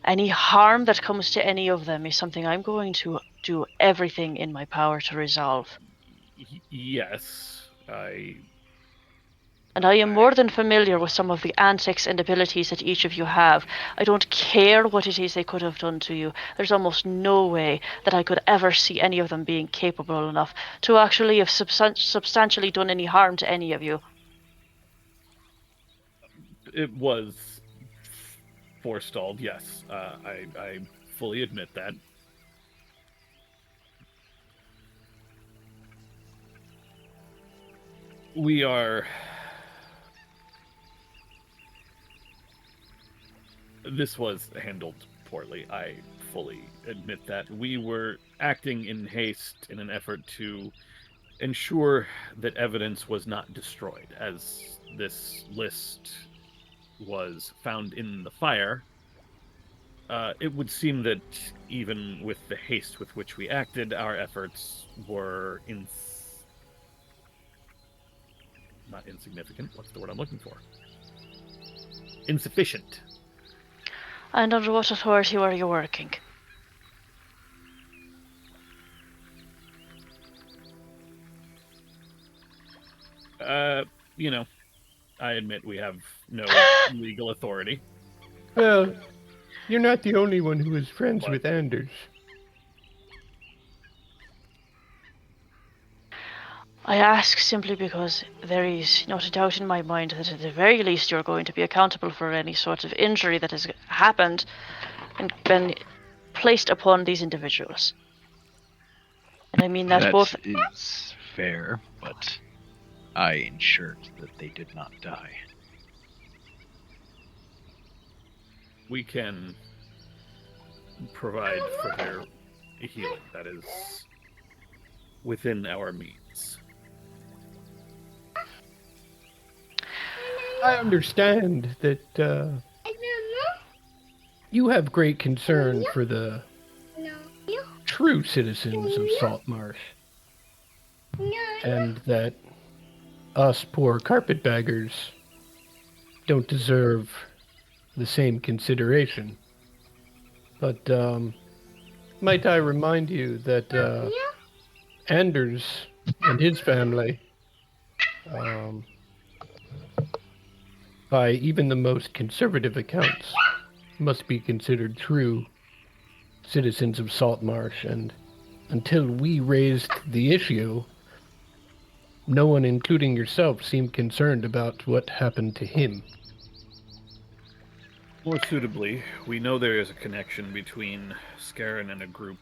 Any harm that comes to any of them is something I'm going to do everything in my power to resolve. Yes, And I am more than familiar with some of the antics and abilities that each of you have. I don't care what it is they could have done to you. There's almost no way that I could ever see any of them being capable enough to actually have substantially done any harm to any of you. It was forestalled, yes. I fully admit that. We are... This was handled poorly. I fully admit that. We were acting in haste in an effort to ensure that evidence was not destroyed, as this list was found in the fire. It would seem that even with the haste with which we acted, our efforts were not insignificant. What's the word I'm looking for? Insufficient. And under what authority were you working? You know, I admit we have no legal authority. Well, you're not the only one who is friends with Anders. I ask simply because there is not a doubt in my mind that at the very least you're going to be accountable for any sort of injury that has happened and been placed upon these individuals. And I mean that both... is fair, but I ensured that they did not die. We can provide for their healing. That is within our means. I understand that you have great concern for the true citizens of Saltmarsh, and that us poor carpetbaggers don't deserve the same consideration. But might I remind you that Anders and his family, by even the most conservative accounts, must be considered true citizens of Saltmarsh, and until we raised the issue, no one, including yourself, seemed concerned about what happened to him. More suitably, we know there is a connection between Scarron and a group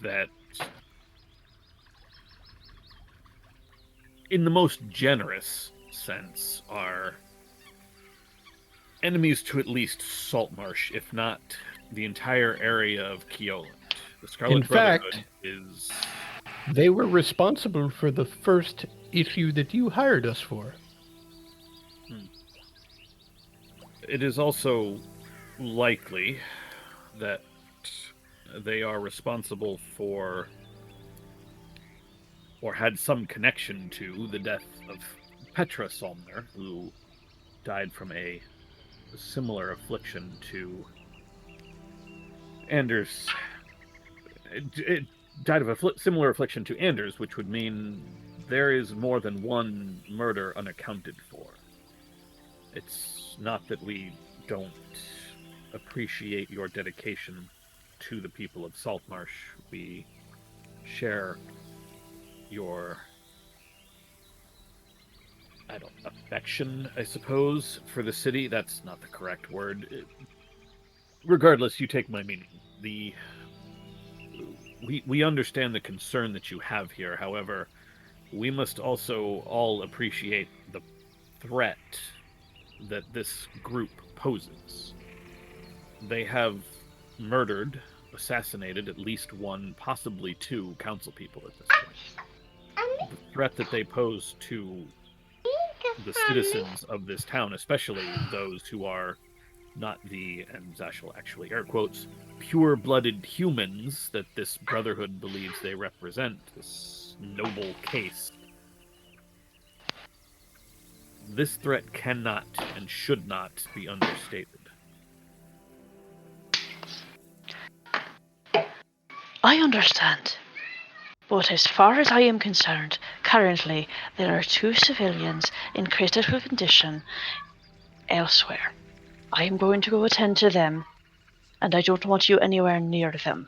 that, in the most generous sense, are enemies to at least Saltmarsh, if not the entire area of Keoland. The Scarlet Brotherhood is... They were responsible for the first issue that you hired us for. It is also likely that they are responsible for, or had some connection to, the death of Petra Solmner, who died from a similar affliction to Anders. It died of a similar affliction to Anders, which would mean there is more than one murder unaccounted for. It's not that we don't appreciate your dedication to the people of Saltmarsh. We share your, affection, I suppose, for the city. That's not the correct word. Regardless, you take my meaning. We understand the concern that you have here. However, we must also all appreciate the threat that this group poses. They have murdered, assassinated at least one, possibly two council people at this point. The threat that they pose to the citizens of this town, especially those who are not the, and Zashel actually air quotes, pure-blooded humans that this brotherhood believes they represent, this noble case. This threat cannot and should not be understated. I understand. But as far as I am concerned, currently there are 2 civilians in critical condition elsewhere. I am going to go attend to them, and I don't want you anywhere near them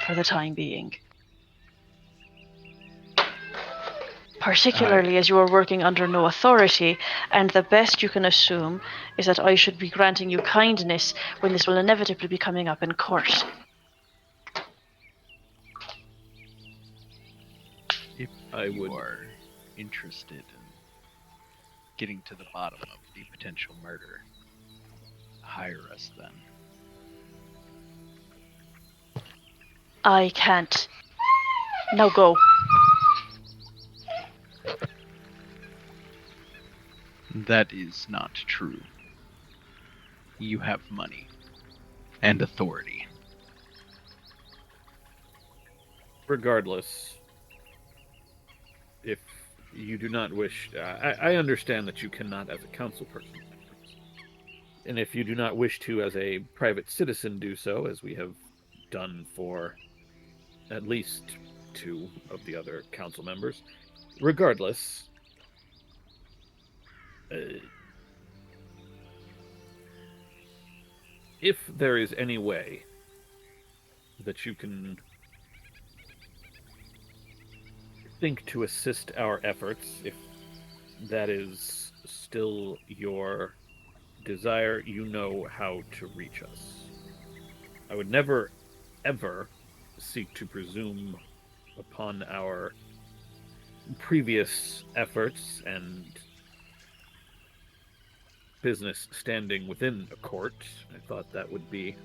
for the time being. Particularly as you are working under no authority, and the best you can assume is that I should be granting you kindness when this will inevitably be coming up in court. If you are interested in getting to the bottom of the potential murder, hire us then. I can't. Now go. That is not true. You have money and authority. Regardless, if you do not wish, I understand that you cannot as a council person, and if you do not wish to as a private citizen do so, as we have done for at least 2 of the other council members, regardless, if there is any way that you can think to assist our efforts, if that is still your desire, you know how to reach us. I would never, ever seek to presume upon our previous efforts and business standing within a court. I thought that would be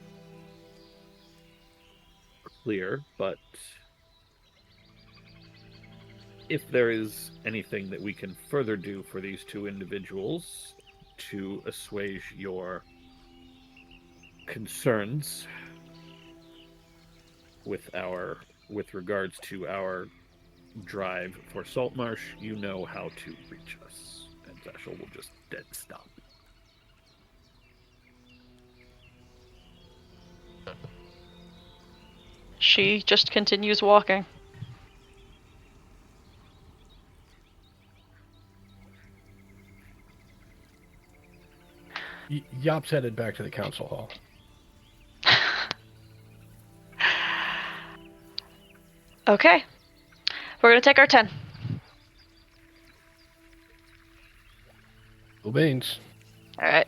clear, but if there is anything that we can further do for these 2 individuals to assuage your concerns with regards to our drive for Saltmarsh, you know how to reach us. And Zashel will just dead stop. She just continues walking. Yop's headed back to the council hall. Okay. We're gonna take our 10. Cool beans. Alright.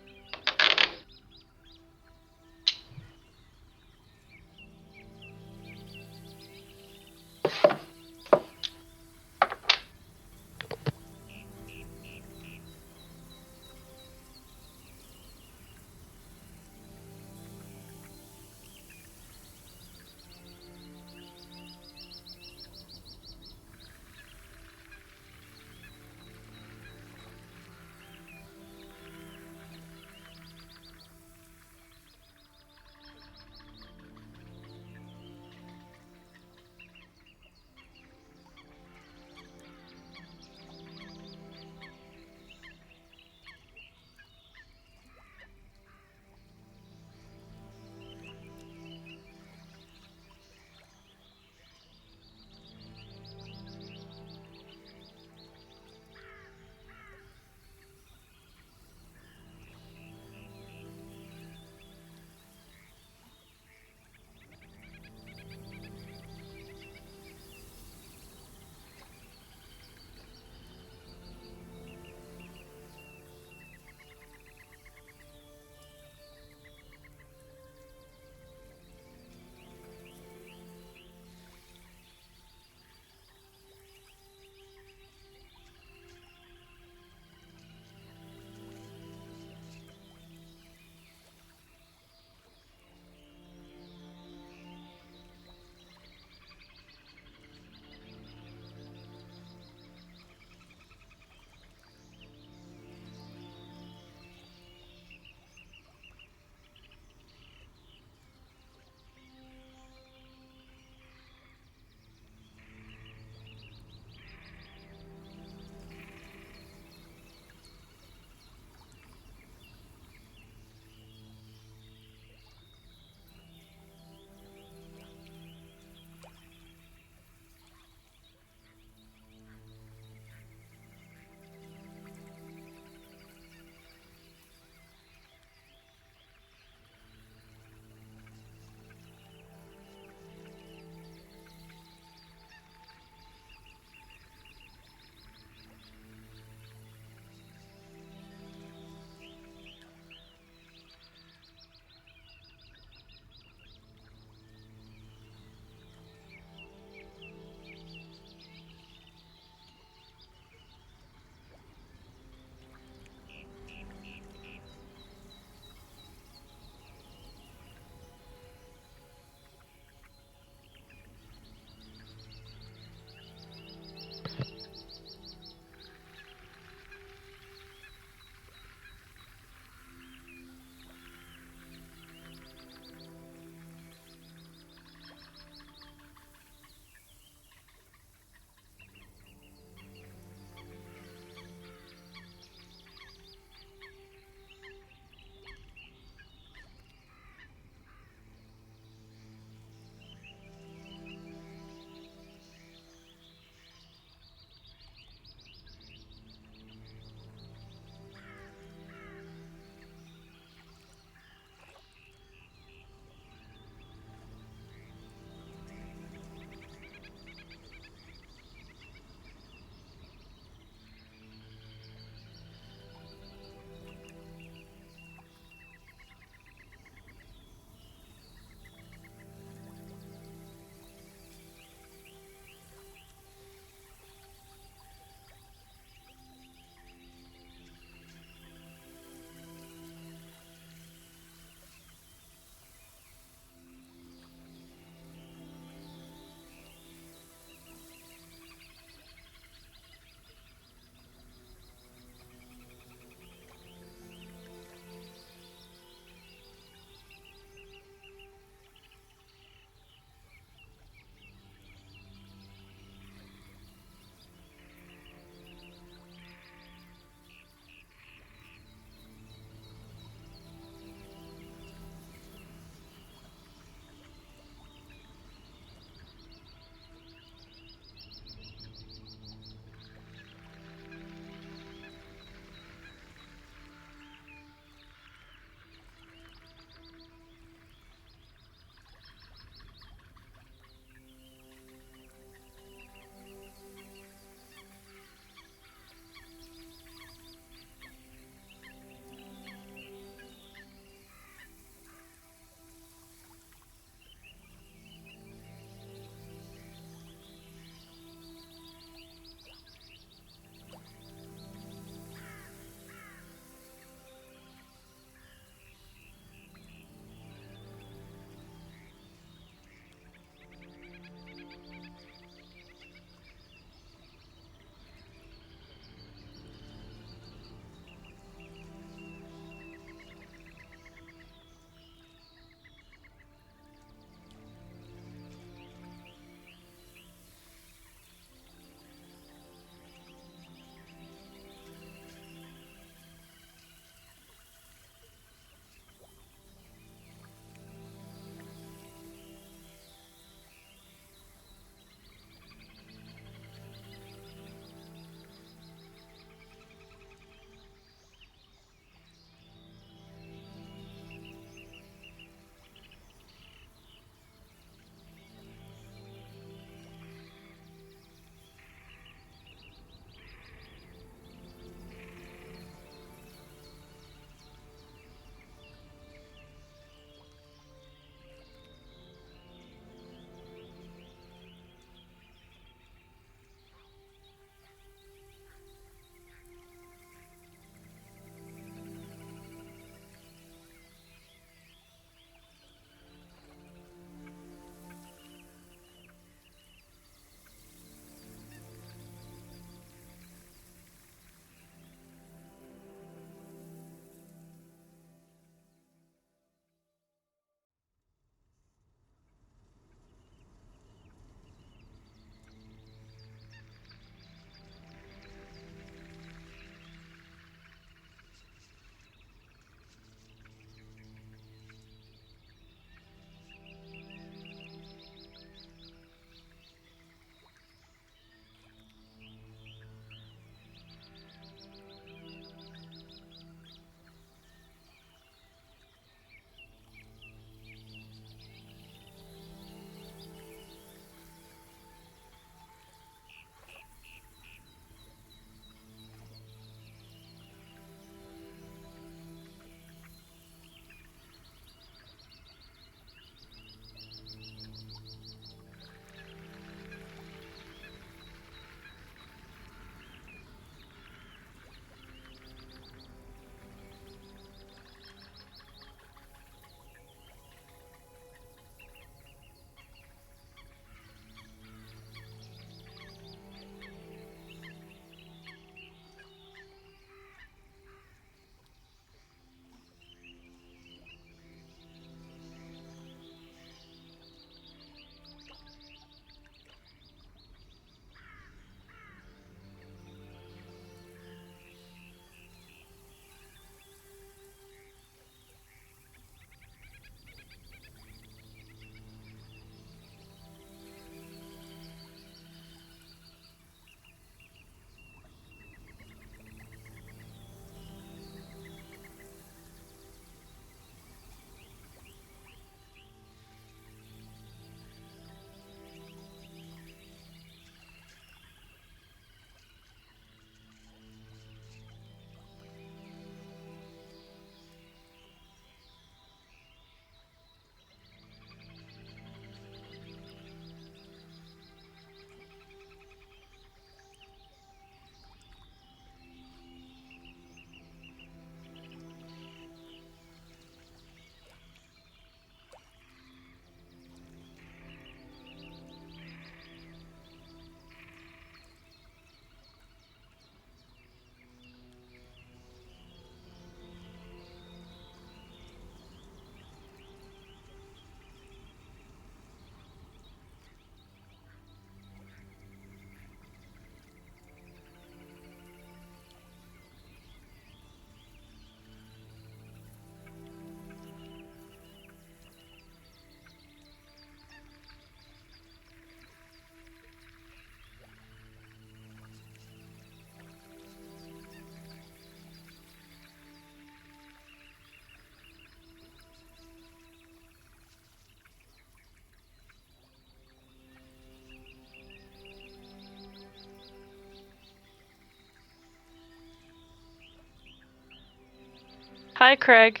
Hi, Craig.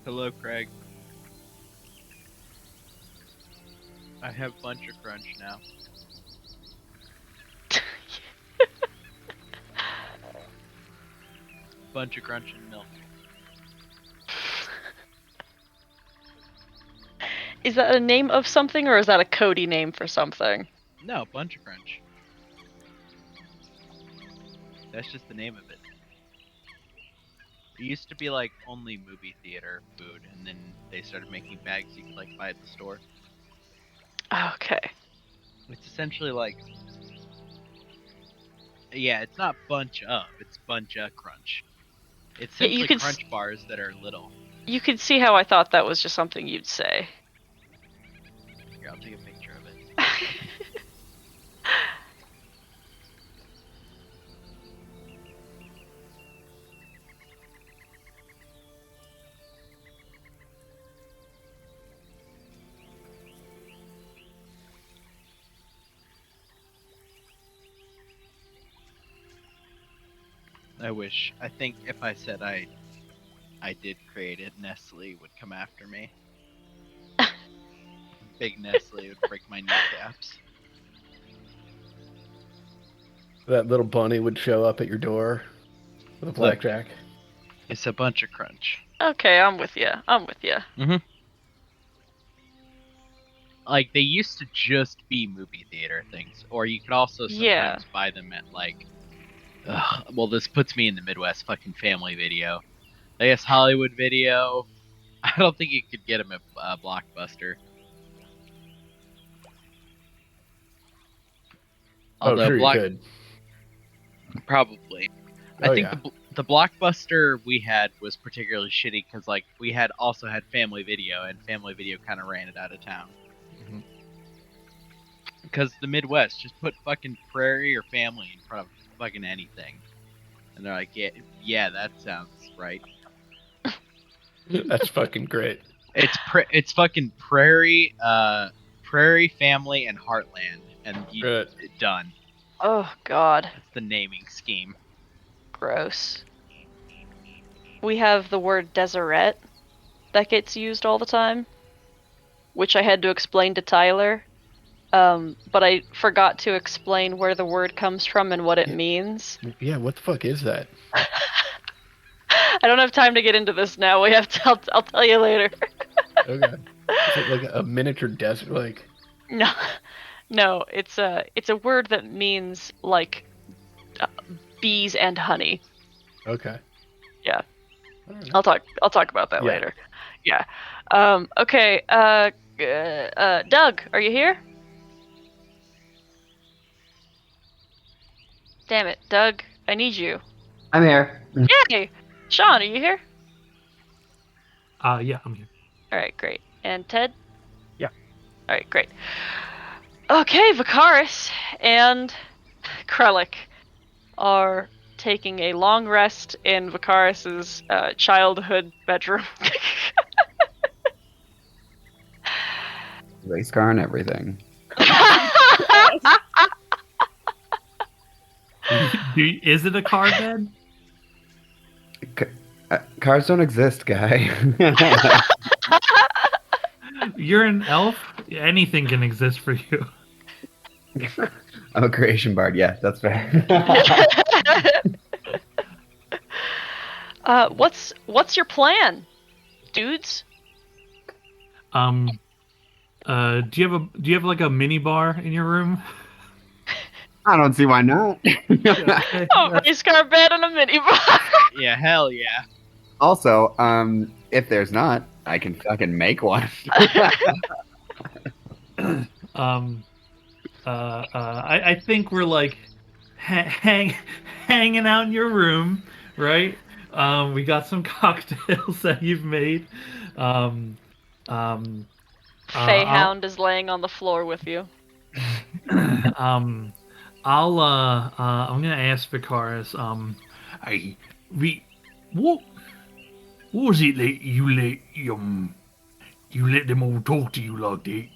Hello, Craig. I have Bunch of Crunch now. Bunch of Crunch and milk. Is that a name of something, or is that a Cody name for something? No, Bunch of Crunch. That's just the name of it. It used to be like only movie theater food, and then they started making bags you could like buy at the store. Okay. It's essentially like, yeah, it's not bunch of, it's bunch of crunch. It's Yeah, you simply can crunch bars that are little. You can see how I thought that was just something you'd say. Here, I'll take a picture of it. I think if I said I did create it, Nestle would come after me. Big Nestle would break my kneecaps. That little bunny would show up at your door with a blackjack. It's a bunch of crunch. Okay, I'm with you. Like, they used to just be movie theater things, or you could also sometimes buy them at, like, well, this puts me in the Midwest, fucking Family Video. I guess Hollywood Video. I don't think you could get them at Blockbuster. Although sure you could. Probably. I think the Blockbuster we had was particularly shitty because, like, we also had Family Video, and Family Video kind of ran it out of town. Because the Midwest, just put fucking Prairie or Family in front of fucking anything, and they're like, yeah, that sounds right. That's fucking great. It's fucking Prairie, Family, and Heartland, and done. Oh God. That's the naming scheme. Gross. We have the word Deseret that gets used all the time, which I had to explain to Tyler. But I forgot to explain where the word comes from and what it means. Yeah, what the fuck is that? I don't have time to get into this now. We have to. I'll tell you later. Okay. Is it like a miniature desert? Like No. It's a word that means like bees and honey. Okay. Yeah. Right. I'll talk about that later. Yeah. Okay. Doug, are you here? Damn it, Doug, I need you. I'm here. Yay! Sean, are you here? Yeah, I'm here. Alright, great. And Ted? Yeah. Alright, great. Okay, Vakaris and Krellick are taking a long rest in Vakaris's childhood bedroom. Race car and everything. Is it a car bed? Cars don't exist, guy. You're an elf? Anything can exist for you. I'm a creation bard, yeah, that's fair. What's your plan, dudes? Do you have like a mini bar in your room? I don't see why not. A race car bed and a mini bar. Yeah, hell yeah. Also, if there's not, I can fucking make one. I think we're like hanging out in your room, right? We got some cocktails that you've made. Feyhound is laying on the floor with you. I'm gonna ask Vakaris. What was it that you let them all talk to you like that?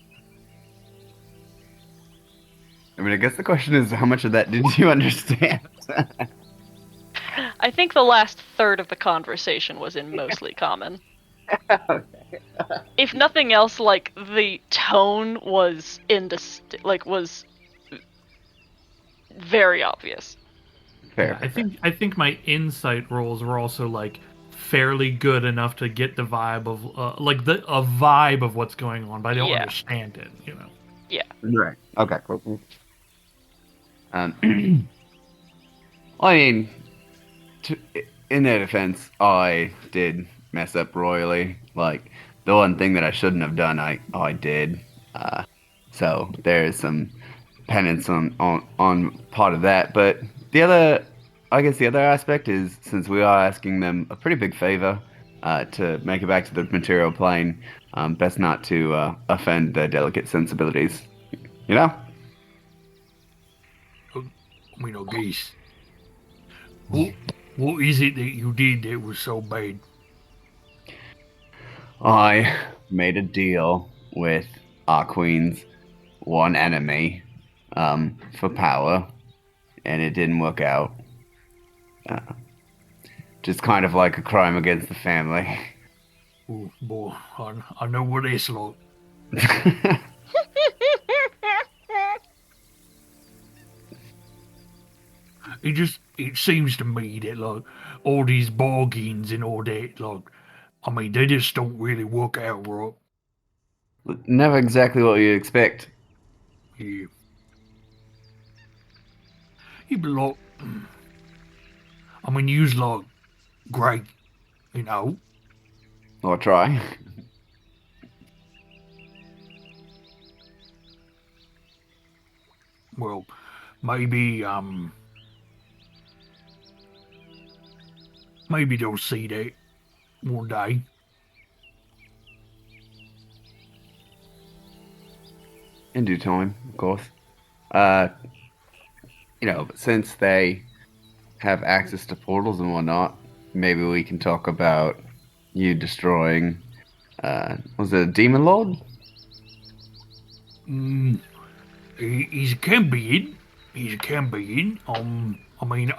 I mean, I guess the question is, how much of that did you understand? I think the last third of the conversation was in mostly common. If nothing else, like the tone was was very obvious. Fair. I think my insight rolls were also like fairly good enough to get the vibe of a vibe of what's going on, but I don't Yeah. understand it. You know. Right. Okay. Cool. I mean, in their defense, I did mess up royally. Like, the one thing that I shouldn't have done, I did. So there's some penance on part of that. But the other aspect is, since we are asking them a pretty big favor to make it back to the material plane, best not to offend their delicate sensibilities. You know? I mean, I guess. What is it that you did that was so bad? I made a deal with our queen's one enemy for power, and it didn't work out. Just kind of like a crime against the family. Oh, boy, I know what it's like. It seems to me that, like, all these bargains and all that, like, I mean, they just don't really work out right. Never exactly what you expect. Yeah. Yeah, but, like, I mean, you's, like, great, you know? Or try. Well, maybe they'll see that one day. In due time, of course. But since they have access to portals and whatnot, maybe we can talk about you destroying, was it a demon lord? He's a Cambion. I mean,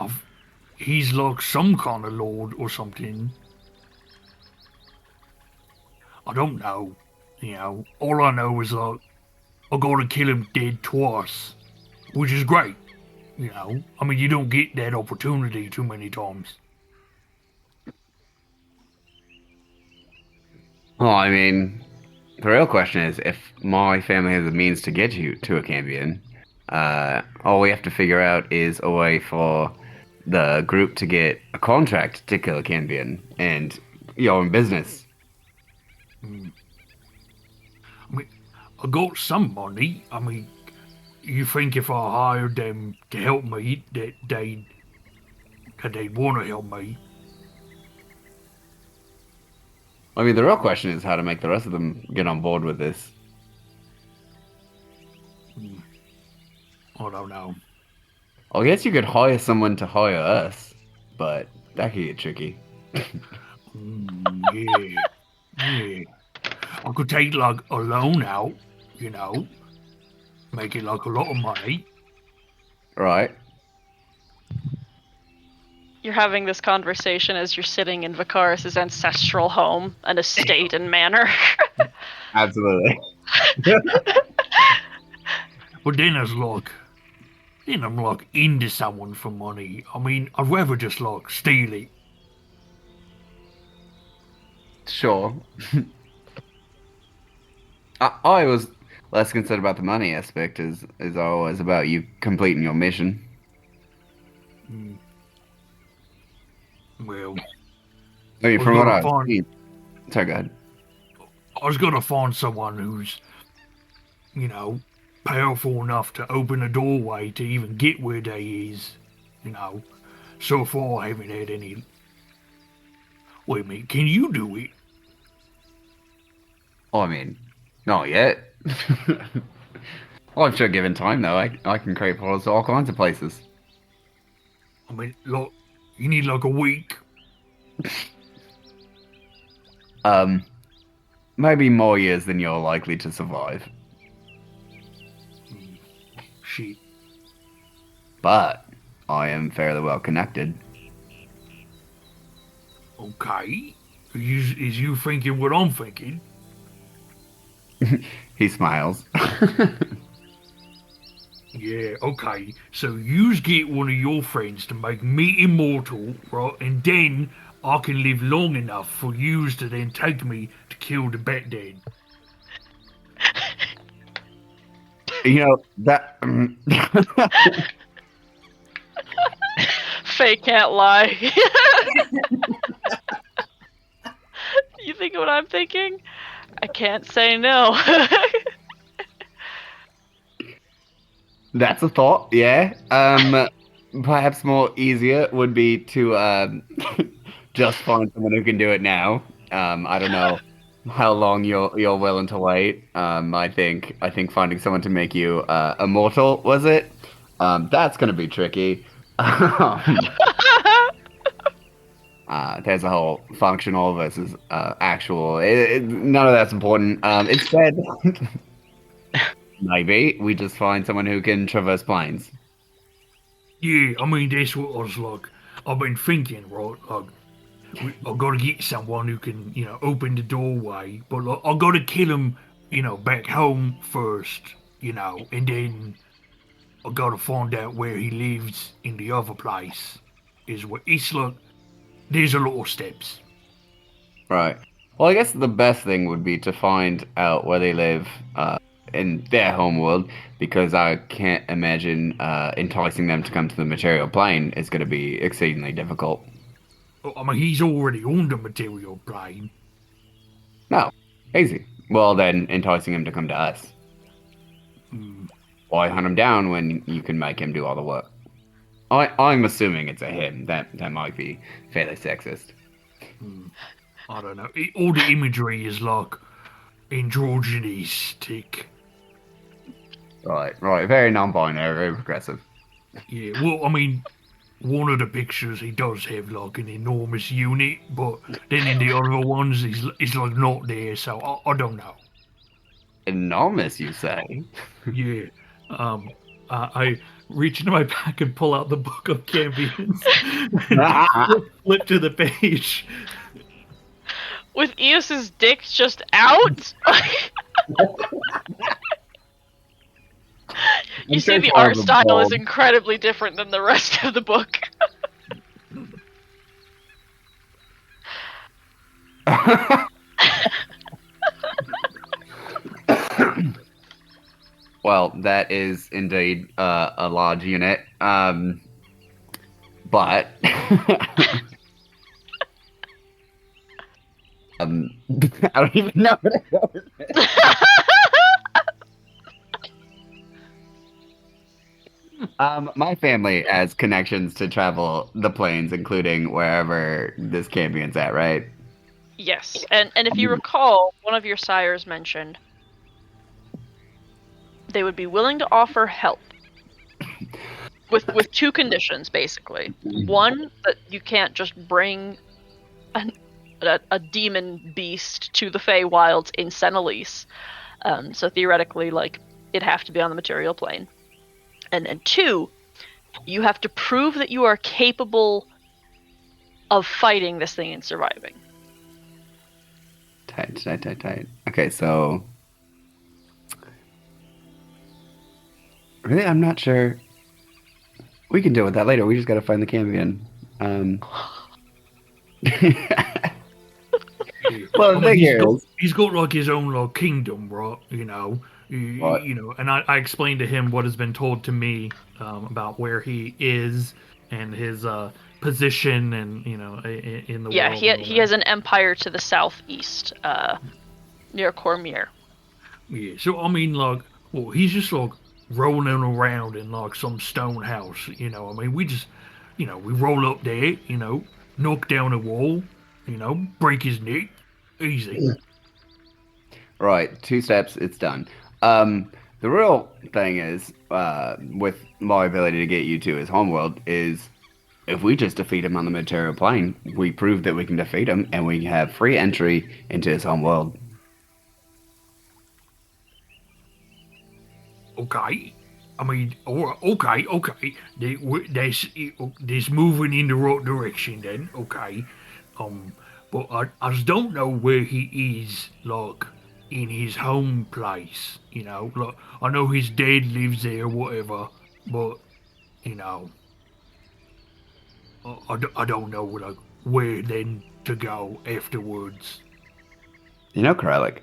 he's like some kind of lord or something. I don't know. You know, all I know is, like, I gotta kill him dead twice, which is great. You know, I mean, you don't get that opportunity too many times. Well, I mean, the real question is, if my family has the means to get you to a Cambion, all we have to figure out is a way for the group to get a contract to kill a Cambion, and you're in business. I mean, I got some money. I mean, you think if I hired them to help me, that they'd want to help me? I mean, the real question is how to make the rest of them get on board with this. I don't know. I guess you could hire someone to hire us, but that could get tricky. Yeah. I could take, like, a loan out, you know, make it like a lot of money. Right. You're having this conversation as you're sitting in Vicaris' ancestral home, an estate and manor. Absolutely. But then I'm like into someone for money. I mean, I'd rather just, like, steal it. Sure. I was less concerned about the money aspect as I was about you completing your mission. Well, I mean, Well, from what you're I've fine. seen. Sorry, go ahead. I was gonna find someone who's, you know, powerful enough to open a doorway to even get where they is. You know, so far I haven't had any. Wait a minute, can you do it? Oh, I mean, not yet. Well, I'm sure given time, though, I can create portals to all kinds of places. I mean, look, you need like a week. Maybe more years than you're likely to survive. Shit. But I am fairly well connected. Okay. Is you thinking what I'm thinking? He smiles. Yeah, okay. So yous get one of your friends to make me immortal, right? And then I can live long enough for yous to then take me to kill the Bat Dad. You know, that... Faye can't lie. You think what I'm thinking? I can't say no. That's a thought, yeah. Perhaps more easier would be to just find someone who can do it now. I don't know how long you're willing to wait. I think finding someone to make you immortal, was it? That's gonna be tricky. There's a whole functional versus actual. None of that's important. Instead, maybe we just find someone who can traverse planes. Yeah, I mean, that's what I was like. I've been thinking, right? Like, I gotta get someone who can, open the doorway, but like, I gotta kill him, back home first, and then I gotta find out where he lives in the other place. It's like, there's a lot of steps. Right. Well, I guess the best thing would be to find out where they live in their homeworld, because I can't imagine enticing them to come to the material plane is going to be exceedingly difficult. I mean, he's already on the material plane. No, easy. Well, then enticing him to come to us. Why hunt him down when you can make him do all the work? I'm assuming it's a him. That might be fairly sexist. I don't know. All the imagery is like androgynistic. Right. Very non-binary, very progressive. Yeah, well, I mean, one of the pictures he does have like an enormous unit, but then in the other ones he's like not there, so I don't know. Enormous, you say? Yeah. I reach into my pack and pull out the book of Cambions. Flip to the page. With Eos's dick just out? You see, the art style is incredibly different than the rest of the book. Well, that is indeed a large unit. But I don't even know what to go with it. My family has connections to travel the planes, including wherever this Campion's at, right? Yes, and if you recall, one of your sires mentioned they would be willing to offer help with two conditions, basically. One, that you can't just bring a demon beast to the Feywilds in Senelise. So theoretically, like, it'd have to be on the material plane. And two, you have to prove that you are capable of fighting this thing and surviving. Tight. Okay, so... Really, I'm not sure. We can deal with that later. We just gotta find the Cambion. Well, the thing is... He's got like his own like kingdom, right? You know, and I explained to him what has been told to me about where he is and his position, and in the world. Yeah, he has an empire to the southeast, near Cormier. Yeah, so I mean, like, well, he's just like rolling around in like some stone house. I mean, we just, we roll up there, knock down a wall, break his neck, easy. Right, 2 steps, it's done. The real thing is, with my ability to get you to his homeworld, is if we just defeat him on the material plane, we prove that we can defeat him, and we have free entry into his home world. Okay. I mean, okay. That's moving in the right direction then. Okay. But I just don't know where he is, like, in his home place. You know, like I know his dad lives there, whatever. But you know, I don't know like where then to go afterwards. You know, Kralik,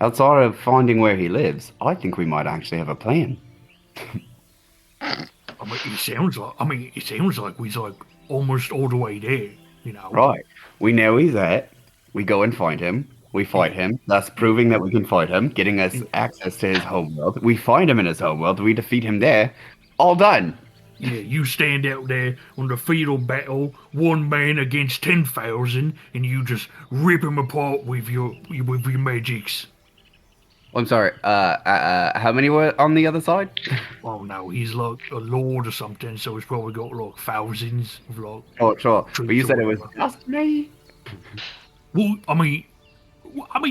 outside of finding where he lives, I think we might actually have a plan. I mean, it sounds like we's like almost all the way there. You know. Right. We know he's at. We go and find him. We fight him. That's proving that we can fight him, getting us access to his homeworld. We find him in his homeworld. We defeat him there. All done. Yeah, you stand out there on the field of battle, one man against 10,000, and you just rip him apart with your magics. I'm sorry. How many were on the other side? Oh no, he's like a lord or something, so he's probably got like thousands of like. Oh, sure. But you troops said or it was whatever. just me. Well, I mean,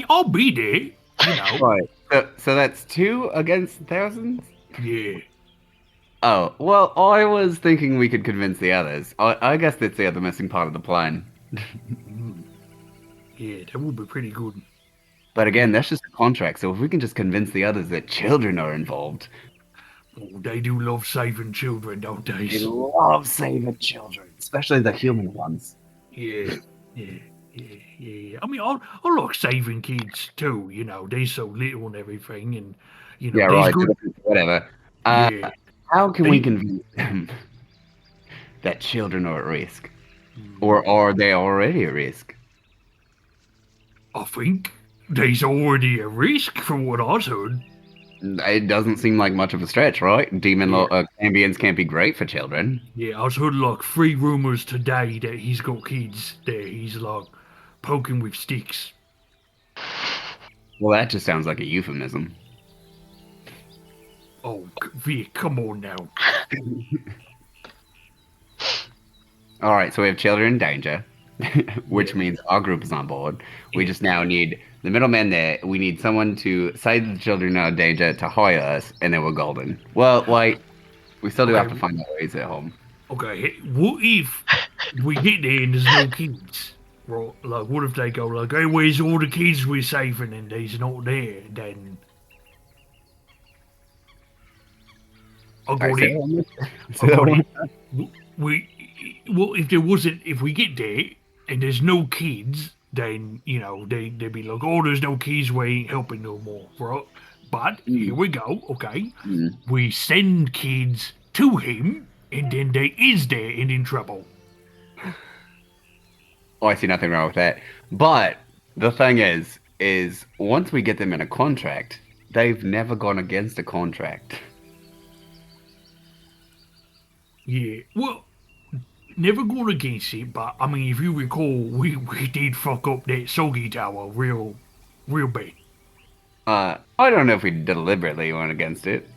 I'll be there. You know. Right. So that's 2 against thousands? Yeah. Oh, well, I was thinking we could convince the others. I guess that's the other missing part of the plan. Yeah, that would be pretty good. But again, that's just a contract, so if we can just convince the others that children are involved. Oh, they do love saving children, don't they? They love saving children, especially the human ones. Yeah. I mean, I like saving kids too. You know, they're so little and everything, and you know, Yeah, they's right. good. Whatever. Yeah. How can we They- convince them that children are at risk? Or are they already at risk? I think there's already a risk from what I've heard. It doesn't seem like much of a stretch, right? Ambience can't be great for children. Yeah, I've heard like 3 rumors today that he's got kids there. He's like poking with sticks. Well, that just sounds like a euphemism. Oh, Vic, come on now. All right, so we have children in danger, which means our group is on board. We just now need the middleman there. We need someone to say that the children are in danger to hire us, and then we're golden. Well, wait, we still do have to find out where he's at home. Okay, what if we get there and there's no kids? Right, like, what if they go like, hey, where's all the kids we're saving and he's not there? Then I got Alright, it. If we get there and there's no kids, then, you know, they'd be like, oh, there's no kids, we ain't helping no more, right? But here we go, okay? We send kids to him, and then they is there and in trouble. Oh, I see nothing wrong with that. But the thing is once we get them in a contract, they've never gone against a contract. Yeah, well, never gone against it, but I mean, if you recall, we did fuck up that Soggy Tower real bad. I don't know if we deliberately went against it.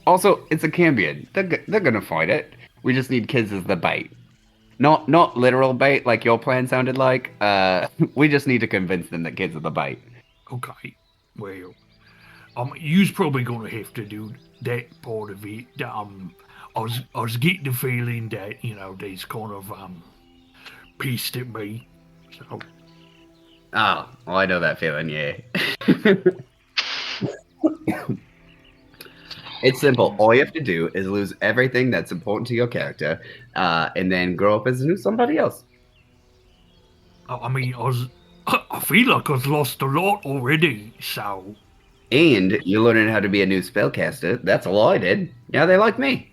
Also, it's a Cambion. They're gonna fight it. We just need kids as the bait. Not literal bait like your plan sounded like. We just need to convince them that kids are the bait. Okay, well, you's probably gonna have to do that part of it. I was getting the feeling that, you know, they's kind of pissed at me. So Oh, well, I know that feeling, yeah. It's simple. All you have to do is lose everything that's important to your character, and then grow up as a new somebody else. I mean, I feel like I've lost a lot already. So And you're learning how to be a new spellcaster. That's all I did. Now they like me.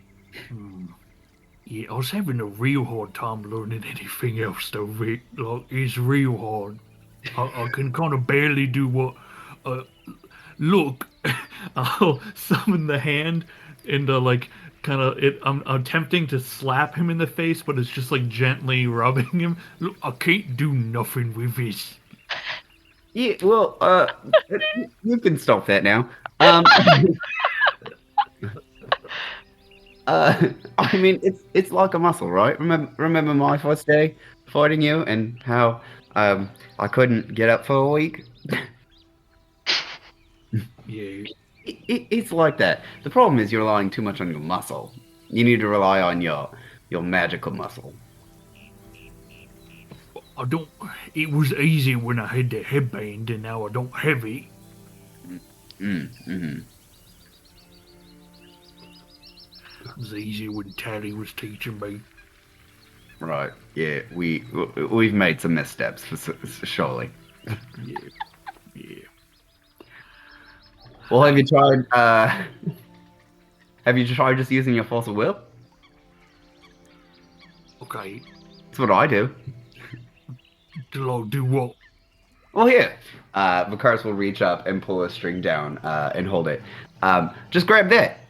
yeah, I was having a real hard time learning anything else though, Vic. Like, it's real hard. I can kind of barely do what. Look, I'll summon the hand and like kind of it. I'm attempting to slap him in the face, but it's just like gently rubbing him. Look, I can't do nothing with this. Yeah, well, you can stop that now. I mean, it's like a muscle, right? Remember my first day fighting you and how I couldn't get up for a week. Yeah. It's like that. The problem is you're relying too much on your muscle. You need to rely on your magical muscle. I don't. It was easy when I had the headband, and now I don't have it. Mm-hmm. It was easy when Tally was teaching me. Right. Yeah. We've made some missteps, surely. Yeah. Yeah. Well, have you tried? Have you tried just using your force of will? Okay. That's what I do. Do what? Well, here. Vicaris will reach up and pull a string down and hold it. Just grab that.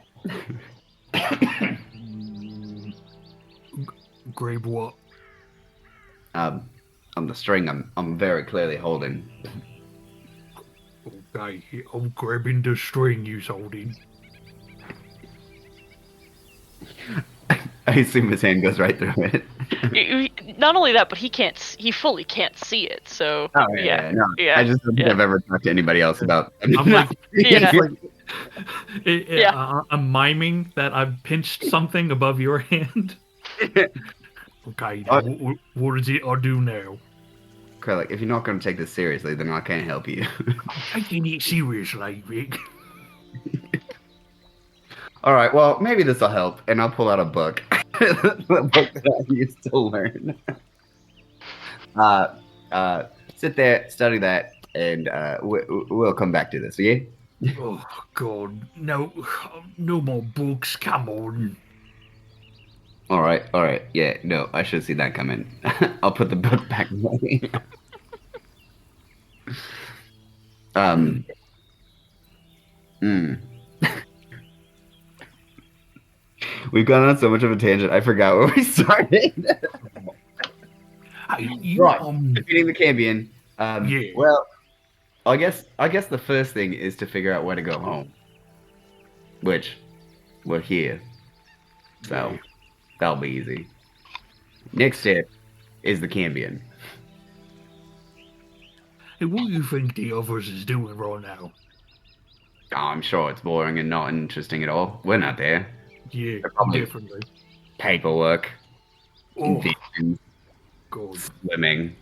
Grab what? On the string I'm very clearly holding. Okay, I'm grabbing the string you's holding. I assume his hand goes right through it. Not only that, but he fully can't see it. So Oh no. yeah. I just don't think I've ever talked to anybody else about. I'm like, Yeah. I'm miming that I've pinched something above your hand. Okay, what is it I do now? Krellick, if you're not going to take this seriously, then I can't help you. I'm taking it seriously, Rick. All right, well, maybe this will help, and I'll pull out a book. The book that I used to learn. Sit there, study that, and we'll come back to this, yeah? Oh, God. No more books. Come on. All right. Yeah, no, I should see that coming. I'll put the book back away. We've gone on so much of a tangent, I forgot where we started. Right. Defeating the Cambion. Yeah. Well, I guess the first thing is to figure out where to go home. Which, we're here. So, that'll be easy. Next step is the Cambion. Hey, what do you think the others is doing right now? Oh, I'm sure it's boring and not interesting at all. We're not there. Yeah, Probably definitely. paperwork, Oh, inventions, God. swimming.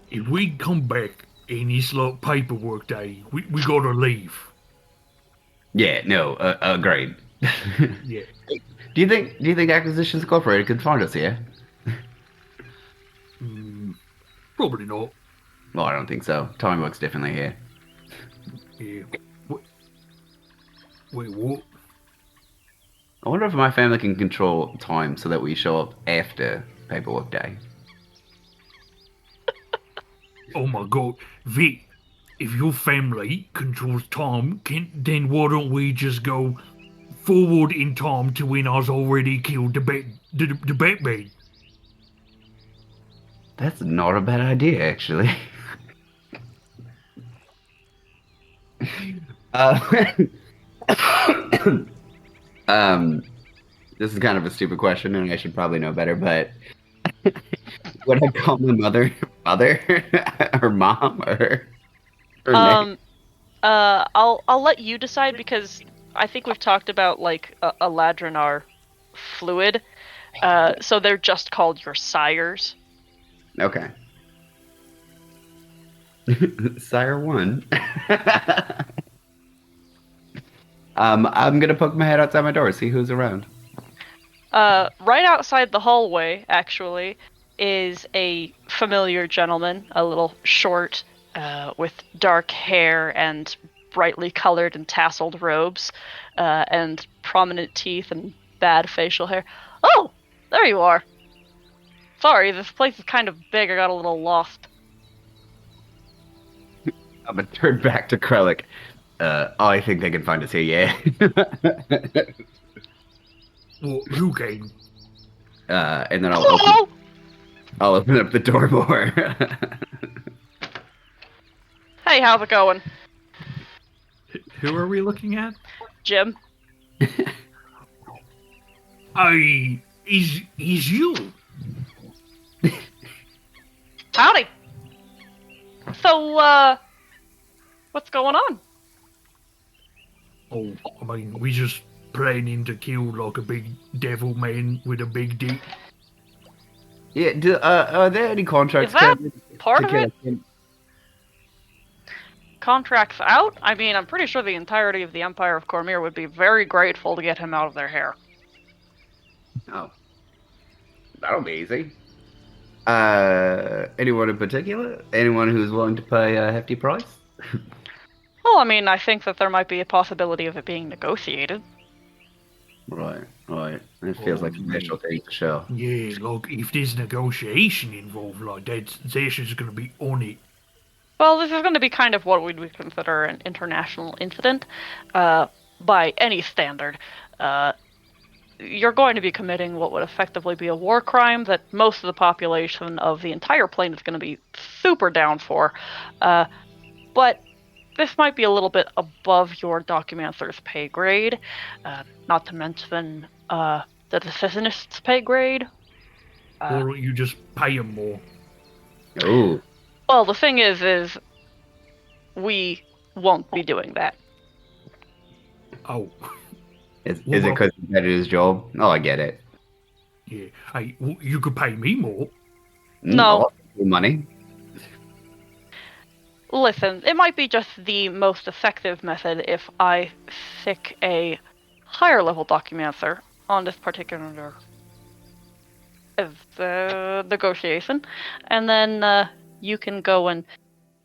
If we come back and it's like paperwork day, we gotta leave. Yeah, no, agreed. Yeah. Do you think Acquisitions Incorporated can find us here? Probably not. Well, I don't think so. Time works differently here. Yeah. Wait, what? I wonder if my family can control time so that we show up after paperwork day. Oh my God, Vic, if your family controls time, then why don't we just go forward in time to when I was already killed the Batman? That's not a bad idea, actually. This is kind of a stupid question, and I should probably know better, but would I call my mother, or mom, or name? I'll let you decide because I think we've talked about like a Ladrinar fluid, so they're just called your sires. Okay. Sire 1. I'm gonna poke my head outside my door, see who's around. Right outside the hallway, actually, is a familiar gentleman, a little short, with dark hair and brightly colored and tasseled robes, and prominent teeth and bad facial hair. Oh, there you are. Sorry, this place is kind of big. I got a little lost. I'm gonna turn back to Krellick. I think they can find us here, yeah. Well, who came? And then I'll Hello? open up the door more. Hey, how's it going? Who are we looking at? Jim? Is you? Howdy. So, what's going on? Oh, I mean, we just planning to kill like a big devil man with a big dick. Yeah, are there any contracts? Is that covered part to of kill it? him? Contracts out? I mean, I'm pretty sure the entirety of the Empire of Cormyr would be very grateful to get him out of their hair. Oh, that'll be easy. Anyone in particular? Anyone who's willing to pay a hefty price? Well, I mean, I think that there might be a possibility of it being negotiated. Right. It feels like a special thing for sure. Yeah, like if there's negotiation involved, like Zasha's gonna be on it. Well, this is going to be kind of what we would consider an international incident, by any standard. You're going to be committing what would effectively be a war crime that most of the population of the entire plane is going to be super down for. But this might be a little bit above your documenter's pay grade, not to mention the decisionist's pay grade. Or you just pay them more. Ooh. Well, the thing is we won't be doing that. Oh, Is it because he's better at his job? Oh, I get it. yeah. Hey, you could pay me more. No. Money. Listen, it might be just the most effective method if I stick a higher level documenter on this particular negotiation, and then you can go and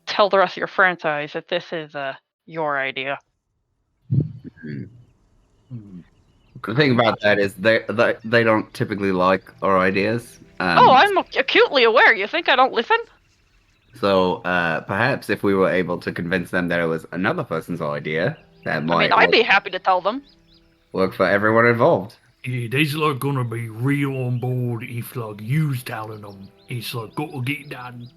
tell the rest of your franchise that this is your idea. The thing about that is they don't typically like our ideas. Oh, I'm acutely aware. You think I don't listen? So perhaps if we were able to convince them that it was another person's idea, that I might mean, I'd be happy to tell them. work for everyone involved. Yeah, they's like gonna be real on board if like you's telling them it's like gotta get done.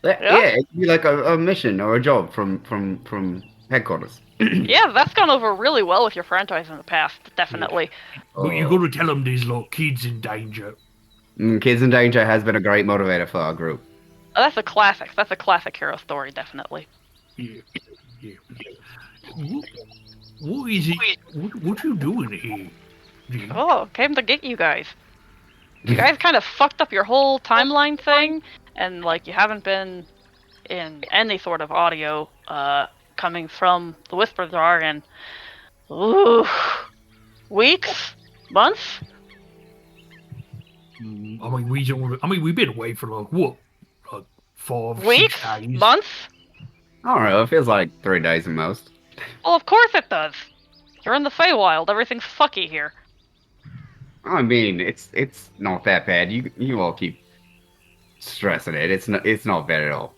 Yeah, it'd be like a mission or a job from headquarters. Yeah, that's gone over really well with your franchise in the past, definitely. But you gotta tell them there's like kids in danger. Kids in Danger has been a great motivator for our group. That's a classic. That's a classic hero story, definitely. Yeah. What is it? What you doing here? Jim? Oh, came to get you guys. You guys kind of fucked up your whole timeline thing, and like you haven't been in any sort of audio coming from the Whisper Jar in weeks, months. I mean, we've been away for like what, like 5, Weeks, 6 days. months. I don't know. It feels like 3 days at most. Well, of course it does. You're in the Feywild. Everything's fucky here. I mean, it's not that bad. You all keep stressing it. It's not bad at all.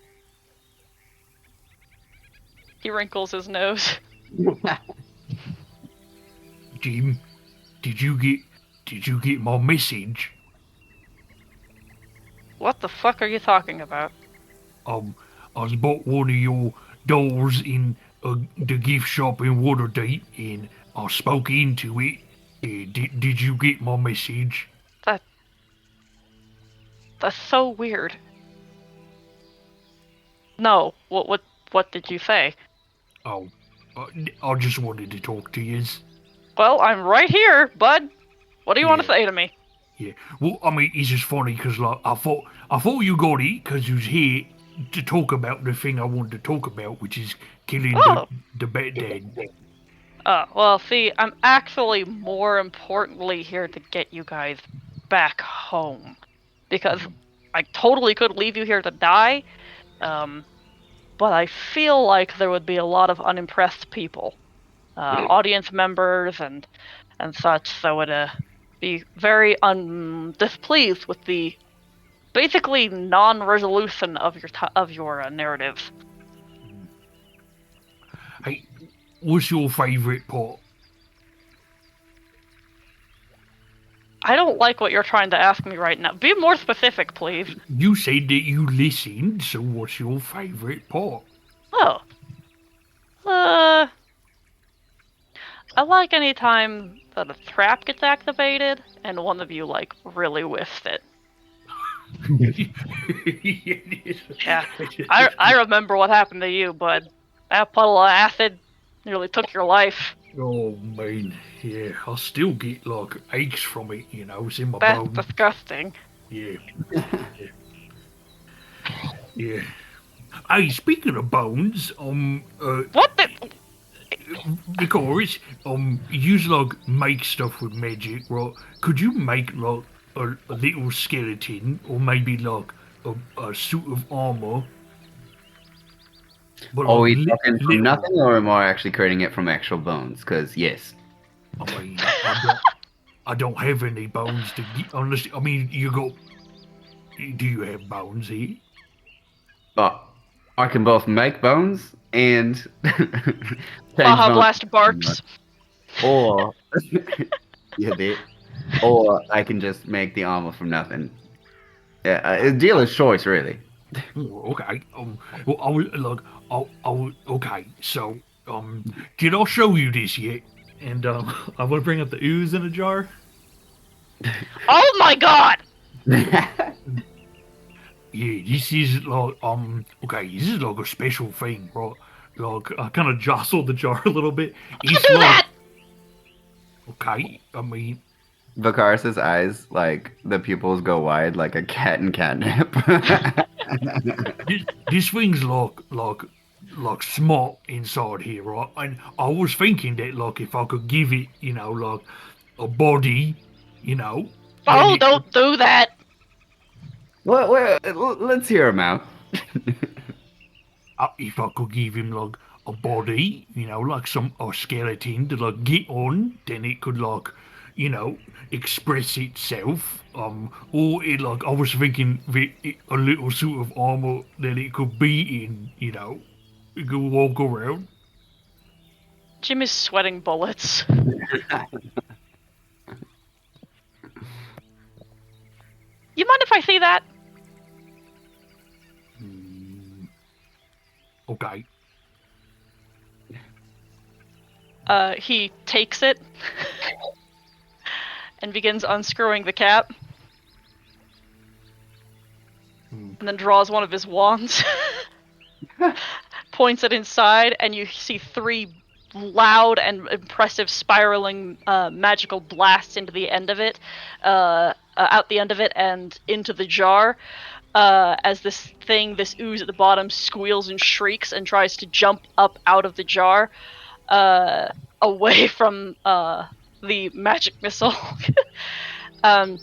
He wrinkles his nose. Jim, did you get my message? What the fuck are you talking about? I bought one of your dolls in the gift shop in Waterdeep, and I spoke into it. Did you get my message? That's so weird. No. What did you say? Oh, I just wanted to talk to you. Well, I'm right here, bud. What do you want to say to me? Yeah. Well, I mean, it's just funny because like I thought you got it because you was here to talk about the thing I wanted to talk about, which is killing the Bat Dad. Well, see, I'm actually more importantly here to get you guys back home. Because I totally could leave you here to die, but I feel like there would be a lot of unimpressed people. Audience members and such, so would be very displeased with the basically non-resolution of your narratives. Hey, what's your favorite part? I don't like what you're trying to ask me right now. Be more specific, please. You said that you listened, so what's your favorite part? Oh. I like any time that a trap gets activated, and one of you, like, really whiffed it. Yeah, I remember what happened to you, bud. That puddle of acid nearly took your life. Oh man, yeah, I still get like aches from it, you know, it's in my That's bone. disgusting. Yeah. Yeah. Hey, speaking of bones, What the? because you like make stuff with magic, right? Could you make like a little skeleton, or maybe like a suit of armor? But, Are we like, talking from little- nothing, or am I actually creating it from actual bones? Because yes. I mean, I don't have any bones to get. Honestly, I mean, you got. Do you have bones here? But I can both make bones and change Baja bones. Blast barks. Or yeah, that. Or I can just make the armor from nothing. Yeah, it's dealer's choice, really. Okay. Well, I was like, okay. So, did I show you this yet? And I want to bring up the ooze in a jar. Oh my god! Yeah, this is like okay, this is like a special thing, right? Like I kind of jostled the jar a little bit. You do that! Okay, I mean, Vicaris's eyes, like the pupils go wide like a cat in catnip. this thing's like smart inside here, right? And I was thinking that like if I could give it, you know, like a body, you know. Oh, don't do that! well, let's hear him out. If I could give him like a body, you know, like a skeleton to like get on, then it could like, you know, express itself. Or it like I was thinking a little suit of armor that it could be in, you know, it could walk around. Jim is sweating bullets. You mind if I see that? Okay. He takes it and begins unscrewing the cap. And then draws one of his wands, points it inside, and you see 3 loud and impressive spiraling magical blasts into the end of it, out the end of it and into the jar. As this ooze at the bottom squeals and shrieks and tries to jump up out of the jar, away from the magic missile. And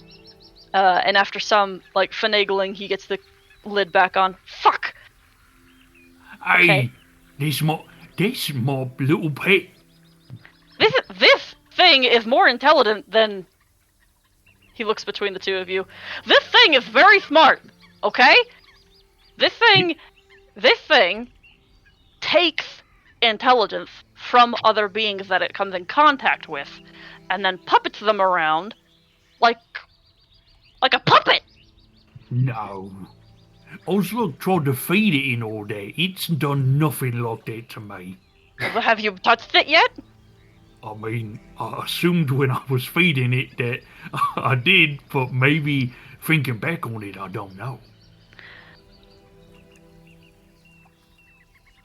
after some like finagling, he gets the lid back on. Fuck. Hey, Okay. this my little pet. This thing is more intelligent than. He looks between the two of you. This thing is very smart. Okay? This thing takes intelligence from other beings that it comes in contact with, and then puppets them around like a puppet. No. I was like trying to feed it in all day. It's done nothing like that to me. Have you touched it yet? I mean, I assumed when I was feeding it that I did, but maybe thinking back on it, I don't know.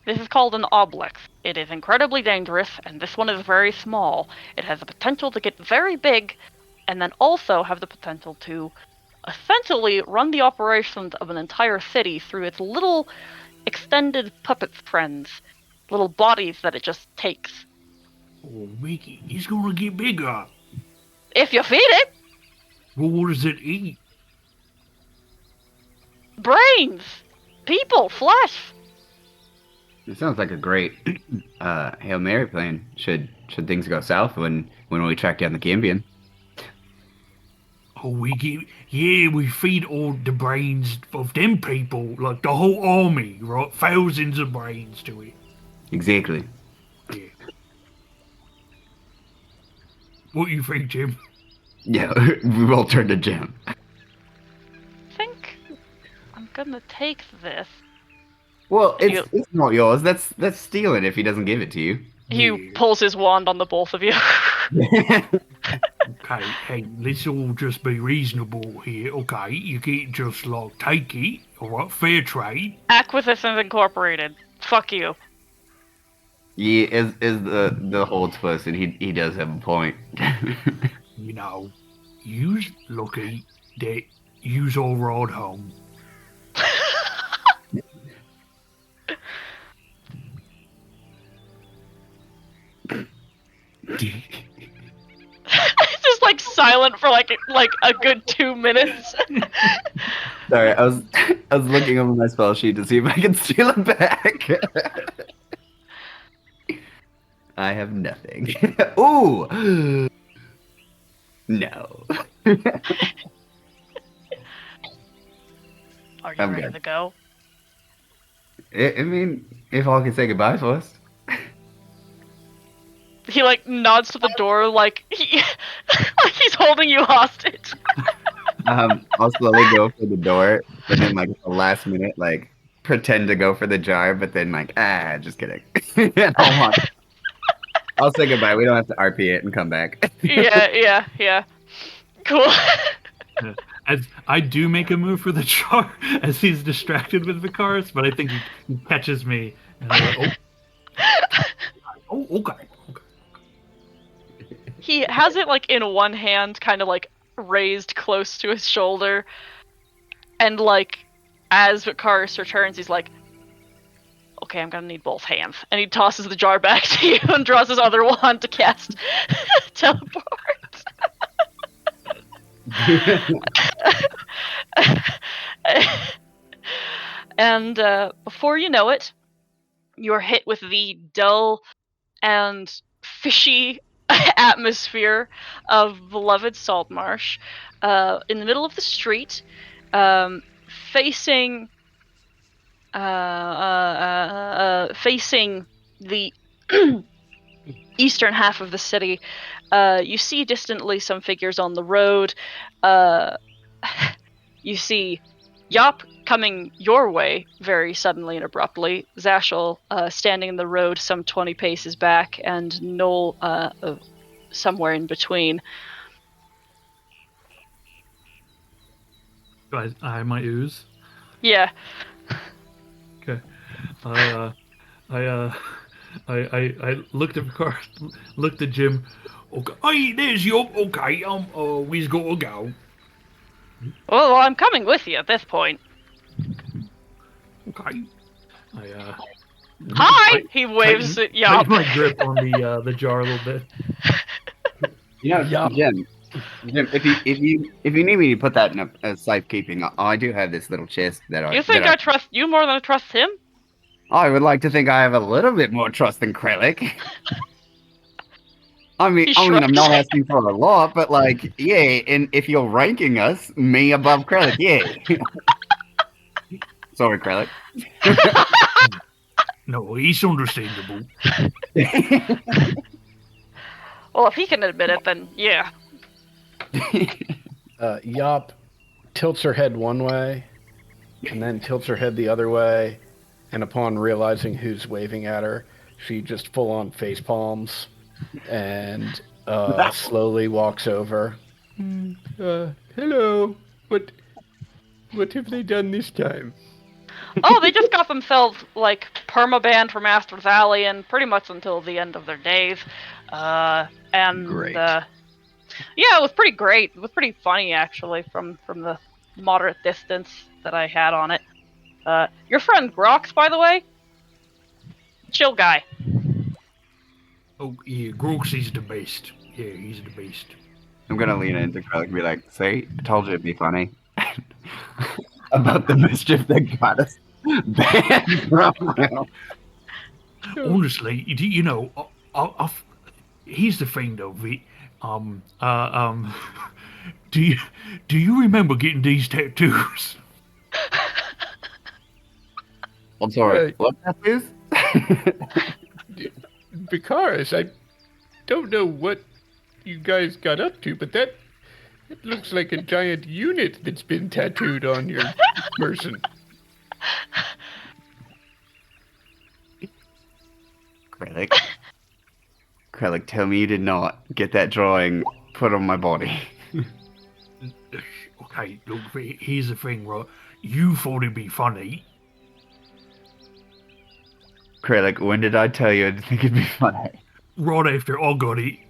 This is called an obelix. It is incredibly dangerous, and this one is very small. It has the potential to get very big, and then also have the potential to essentially run the operations of an entire city through its little extended puppet friends, little bodies that it just takes. Oh, Mickey, it's gonna get bigger. If you feed it, Well, what does it eat? brains, people, flesh. It sounds like a great Hail Mary plan. Should things go south when we track down the Gambian. Oh, we feed all the brains of them people, like the whole army, right? Thousands of brains to it. Exactly. Yeah. What do you think, Jim? Yeah, we all turn to Jim. I think I'm gonna take this. Well, You- it's not yours. That's stealing if he doesn't give it to you. He Yeah. pulls his wand on the both of you. Okay, hey, let's all just be reasonable here. Okay, you can't just like take it, alright? Fair trade. Aquithus Incorporated. Fuck you. Yeah, is the holds person. He does have a point. You know, you's lucky that you's all right home. It's just like silent for like a good 2 minutes. Sorry, I was looking over my spell sheet to see if I can steal it back. I have nothing. Ooh. No. Are you I'm ready good. to go? I mean, if all can say goodbye first. He like nods to the door like like he's holding you hostage. I'll slowly go for the door, but then like at the last minute, like pretend to go for the jar, but then like just kidding. I'll say goodbye. We don't have to RP it and come back. Yeah. Cool. As I do make a move for the jar as he's distracted with Vicaris, but I think he catches me. And I'm like, oh, okay. He has it like in one hand, kind of like raised close to his shoulder, and like as Vicaris returns, he's like, "Okay, I'm gonna need both hands," and he tosses the jar back to you and draws his other wand to cast teleport. And before you know it, you're hit with the dull and fishy atmosphere of beloved Saltmarsh, in the middle of the street, facing the eastern half of the city. You see distantly some figures on the road. You see Yop coming your way very suddenly and abruptly, Zashel standing in the road some 20 paces back, and Noel somewhere in between. I might ooze. Yeah. Okay. I looked at Vicaris, looked at Jim. Okay, hey, there's Yup. Okay, we's got to go. Well, I'm coming with you at this point. Okay. Hi! He waves at Yop. Tighten my grip on the jar a little bit. You know, Jim, if you need me to put that in a safekeeping, I do have this little chest that I. You think I trust you more than I trust him? I would like to think I have a little bit more trust than Krellick. I'm not asking for a lot, but like, yeah, and if you're ranking us, me above Krellick, yeah. Sorry, Krellick. No, he's understandable. Well, if he can admit it, then yeah. Yop tilts her head one way, and then tilts her head the other way, and upon realizing who's waving at her, she just full-on face palms and slowly walks over. Hello. What have they done this time? Oh, they just got themselves, like, permabanned from Astor's Alley and pretty much until the end of their days. Great. Yeah, it was pretty great. It was pretty funny, actually, from the moderate distance that I had on it. Your friend Grox, by the way? Chill guy. Oh, yeah, Groxy's the best. Yeah, he's the best. I'm gonna lean into Krellick and be like, "See, I told you it'd be funny." About the mischief that got us banned from now. Honestly, you know, here's the thing though, Vic. Do you remember getting these tattoos? I'm sorry. Right. What tattoos? Vicaris, I don't know what you guys got up to, but it looks like a giant unit that's been tattooed on your person. Krellick, Krellick, tell me you did not get that drawing put on my body. Okay, look, here's the thing, right? You thought it'd be funny. Krellick, when did I tell you I didn't think it'd be funny? Right after I got it.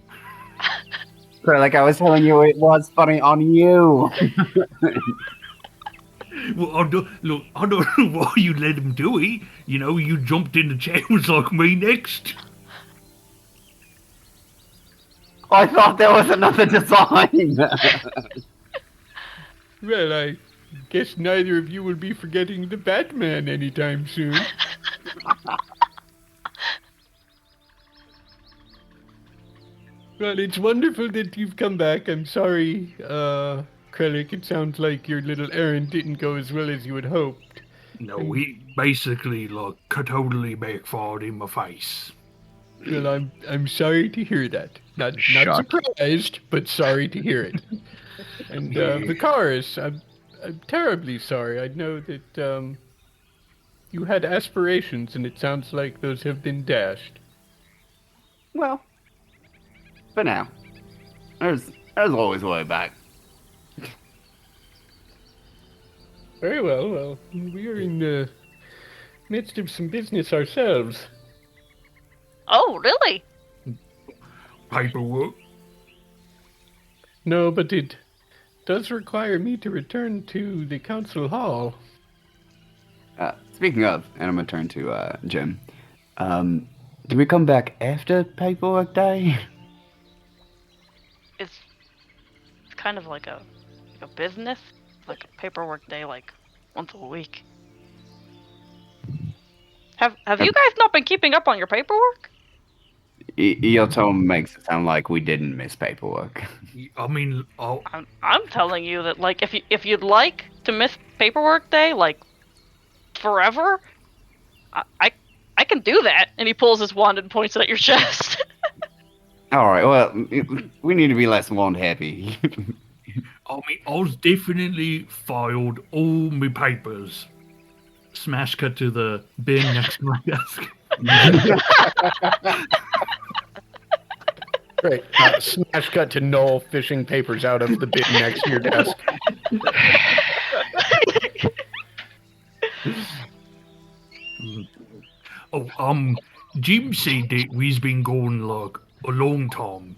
Krellick, I was telling you it was funny on you. Well, I don't know why you let him do it. You know, you jumped in the chair and was like, me next. I thought there was another design. Well, I guess neither of you will be forgetting the Batman anytime soon. Well, it's wonderful that you've come back. I'm sorry, Krellick, it sounds like your little errand didn't go as well as you had hoped. No, he basically, like, totally backfired in my face. Well, I'm sorry to hear that. Not Shocking. surprised, but sorry to hear it. And Vicaris, I'm terribly sorry. I know that you had aspirations, and it sounds like those have been dashed. Well, for now. There's always a way back. Very well. Well, we are in the midst of some business ourselves. Oh, really? Paperwork. No, but it does require me to return to the council hall. Speaking of, and I'm gonna turn to Jim. Do we come back after paperwork day? It's kind of like a business, like a paperwork day, like once a week. Have you guys not been keeping up on your paperwork? Your tone makes it sound like we didn't miss paperwork. I mean, I'm telling you that, like, if you'd like to miss paperwork day, like, forever, I can do that. And he pulls his wand and points it at your chest. Alright, well, we need to be less wand happy. I mean, I was definitely filed all my papers. Smash cut to the bin next to my desk. Great. Smash cut to Noel fishing papers out of the bin next to your desk. Oh, Jim said that we've been going like a long time.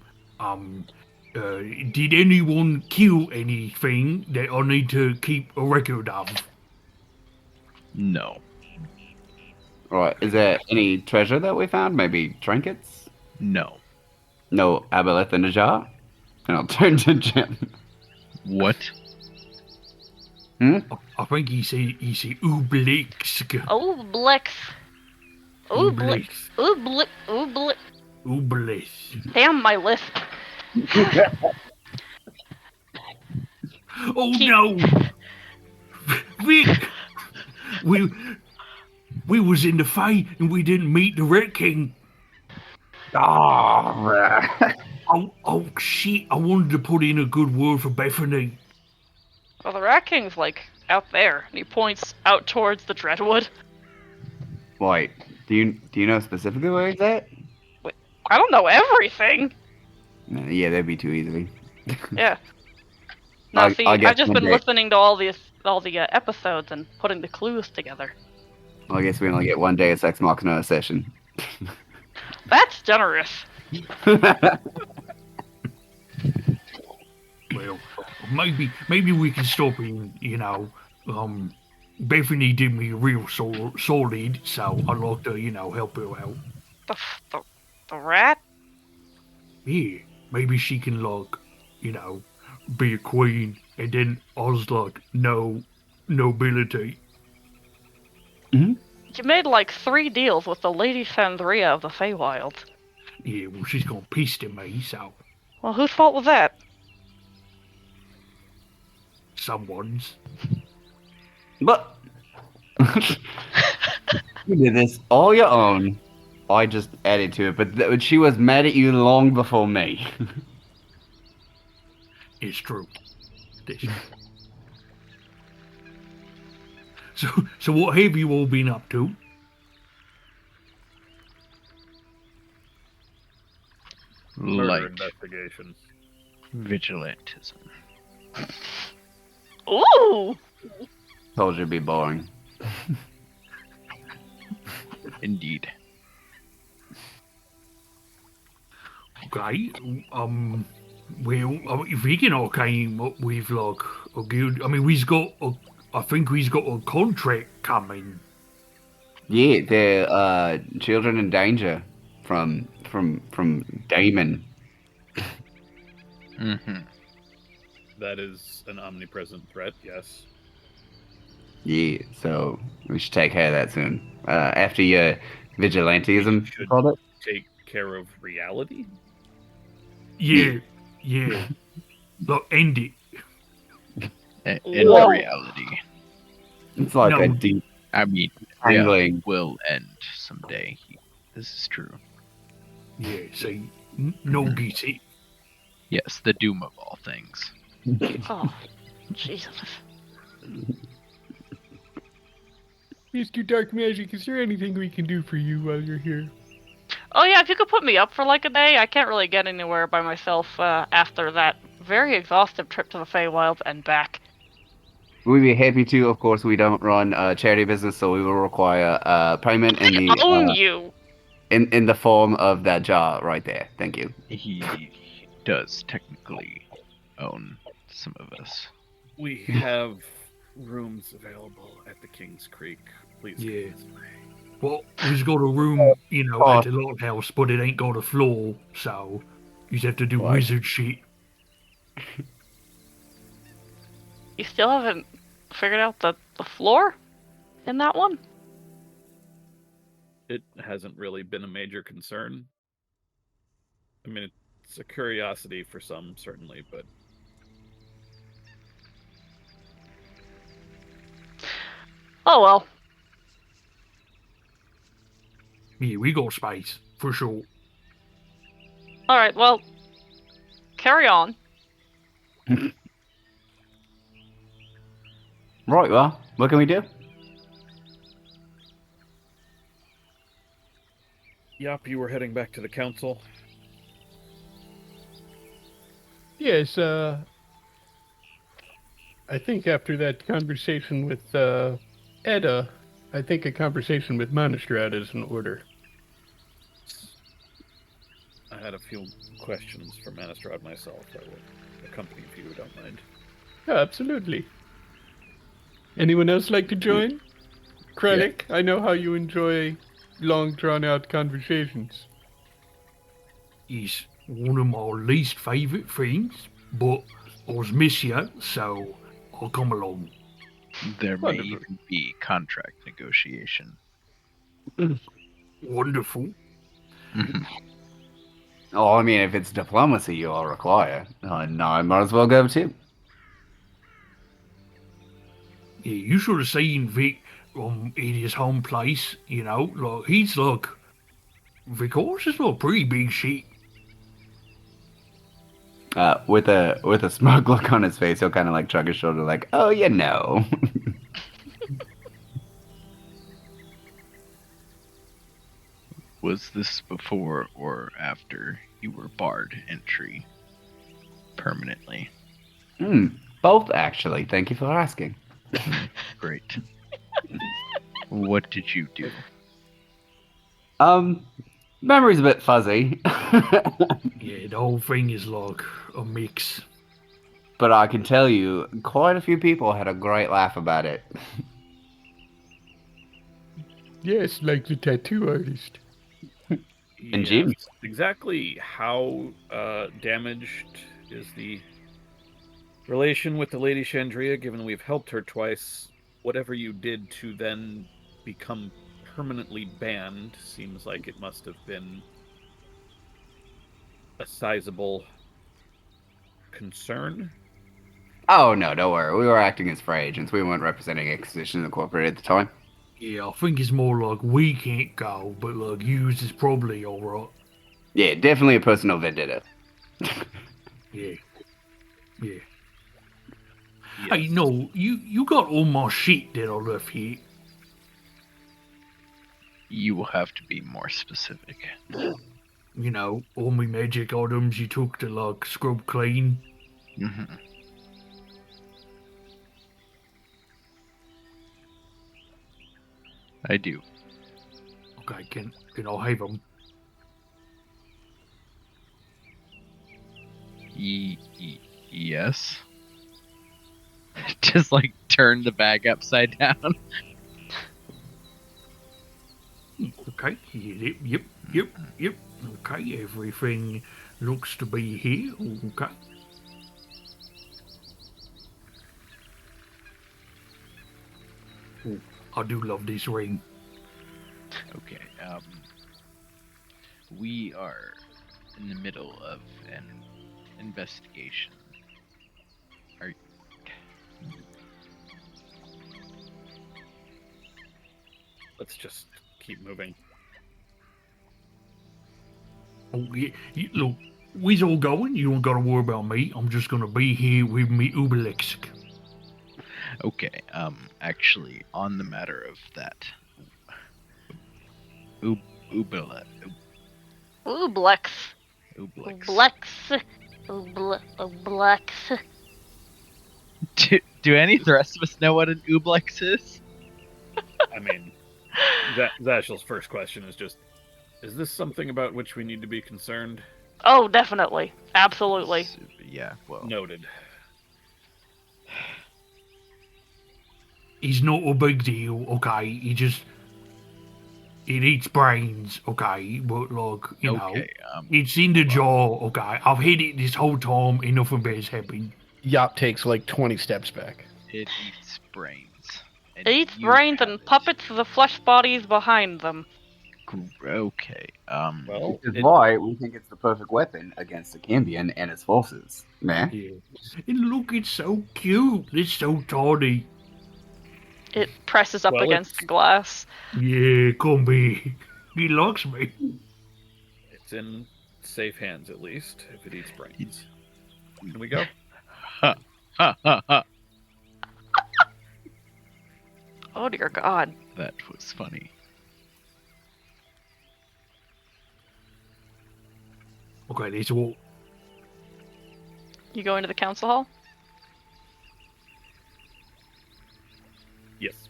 Did anyone kill anything that I need to keep a record of? No. Right, is there any treasure that we found? Maybe trinkets? No. No aboleth in a jar? And I'll turn to Jim. What? I think he said Ooblex. Ooblex. Ooblex. Ooblex. Ooblex. Ooblex. Damn my list. Oh no! Vic! We was in the fight and we didn't meet the Red King. Oh shit, I wanted to put in a good word for Bethany. Well, the Rat King's, like, out there. And he points out towards the Dreadwood. Wait, do you know specifically where he's at? Wait, I don't know everything. Yeah, that'd be too easy. Yeah. No, see, I'll get I've just one been day. listening to all the episodes and putting the clues together. Well, I guess we only get one day of Sex Machina session. That's generous. Well, maybe we can stop him, you know. Bethany did me real solid, so I'd like to, you know, help her out. The rat? Yeah, maybe she can, like, you know, be a queen, and then I was like, no nobility. You made like 3 deals with the Lady Fandria of the Feywild. Yeah, well, she's gonna piss to me, so Well, whose fault was that? someone's. But you did this all your own. I just added to it, but she was mad at you long before me. It's true. So what have you all been up to? Murder Light investigation. vigilantism. Ooh! Told you it'd be boring. Indeed. Okay. Well, if we can all came up with like a guild, I mean, I think we've got a contract coming. Yeah, they're children in danger from Damon. Mm-hmm. That is an omnipresent threat, yes. Yeah, so we should take care of that soon. After your vigilantism, Should- called it. Take care of reality? Yeah. Like, end it. In Whoa. reality, It's like a No. deep I mean, angling. yeah, will end someday. This is true. Yeah, see, no get it. Yes, the doom of all things. Oh, Jesus. Mr. Dark Magic, is there anything we can do for you while you're here? Oh yeah, if you could put me up for like a day, I can't really get anywhere by myself after that very exhaustive trip to the Feywild and back. We'd be happy to. Of course, we don't run a charity business, so we will require payment in I own the you! in the form of that jar right there. Thank you. He does technically own some of us. We have rooms available at the King's Creek. Please come Yeah. this way. Well, we've got a room, at the lighthouse, but it ain't got a floor, so you have to do Why? wizard shit. You still haven't figured out the floor in that one? It hasn't really been a major concern. I mean, it's a curiosity for some, certainly, but Oh well. Yeah, we got space, for sure. Alright, well, carry on. Right, well, what can we do? Yop, you were heading back to the council. Yes, I think after that conversation with Edda, I think a conversation with Monastrad is in order. I had a few questions for Manistrad myself. I will accompany if you don't mind. Yeah, absolutely. Anyone else like to join? Kralik, I know how you enjoy long drawn-out conversations. It's one of my least favourite things, but I was miss you, so I'll come along. There may Wonderful. even be contract negotiation. Wonderful. Oh, I mean, if it's diplomacy you all require, no, I might as well go too. Yeah, you should have seen Vic in his home place, like, he's like, Vic Horse is like pretty big shit. With a smug look on his face, he'll kind of like shrug his shoulder, like, "Oh, you know." Was this before or after you were barred entry permanently? Both actually. Thank you for asking. Great. What did you do? Memory's a bit fuzzy, Yeah, the whole thing is like a mix. but I can tell you, quite a few people had a great laugh about it. Yes, like the tattoo artist. And Jim? Yes. Exactly how damaged is the relation with the Lady Chandria, given we've helped her twice? Whatever you did to then become permanently banned seems like it must have been a sizable concern. Oh no, don't worry. We were acting as free agents. We weren't representing Exposition Incorporated at the time. Yeah, I think it's more like we can't go, but like yours is probably alright. Yeah, definitely a personal vendetta. Yeah. Hey, no, you got all my shit that I left here. You will have to be more specific. all my magic items you took to, like, scrub clean. Mm-hmm. I do. Okay, can I have them? Yes. Just like turn the bag upside down. Okay, yep. Okay, everything looks to be here. Okay. Oh, I do love this ring. Okay. We are in the middle of an investigation. Let's just keep moving. Oh, yeah, look, we's all going. You don't gotta worry about me. I'm just gonna be here with me Obelix. Okay. Actually, on the matter of that, Ublex. Oblex. Do any of the rest of us know what an Ublex is? I mean, Zashel's first question is just, is this something about which we need to be concerned? Oh, definitely. Absolutely. Yeah, well. Noted. He's not a big deal, okay? It eats brains, okay? But, like, you know, it's in the jaw, okay? I've had it this whole time and nothing bad's happened. Yop takes like 20 steps back. It eats brains. It eats brains and puppets the flesh bodies behind them. Okay. Well, Which is why we think it's the perfect weapon against the Cambion and its forces. Man. Yeah. And look, it's so cute. It's so tawny. It presses up Well, against the glass. Yeah, come be. He likes me. It's in safe hands, at least, if it eats brains. Can we go? Ha ha ha. Oh dear God. That was funny. Okay, this will. You go into the council hall? Yes.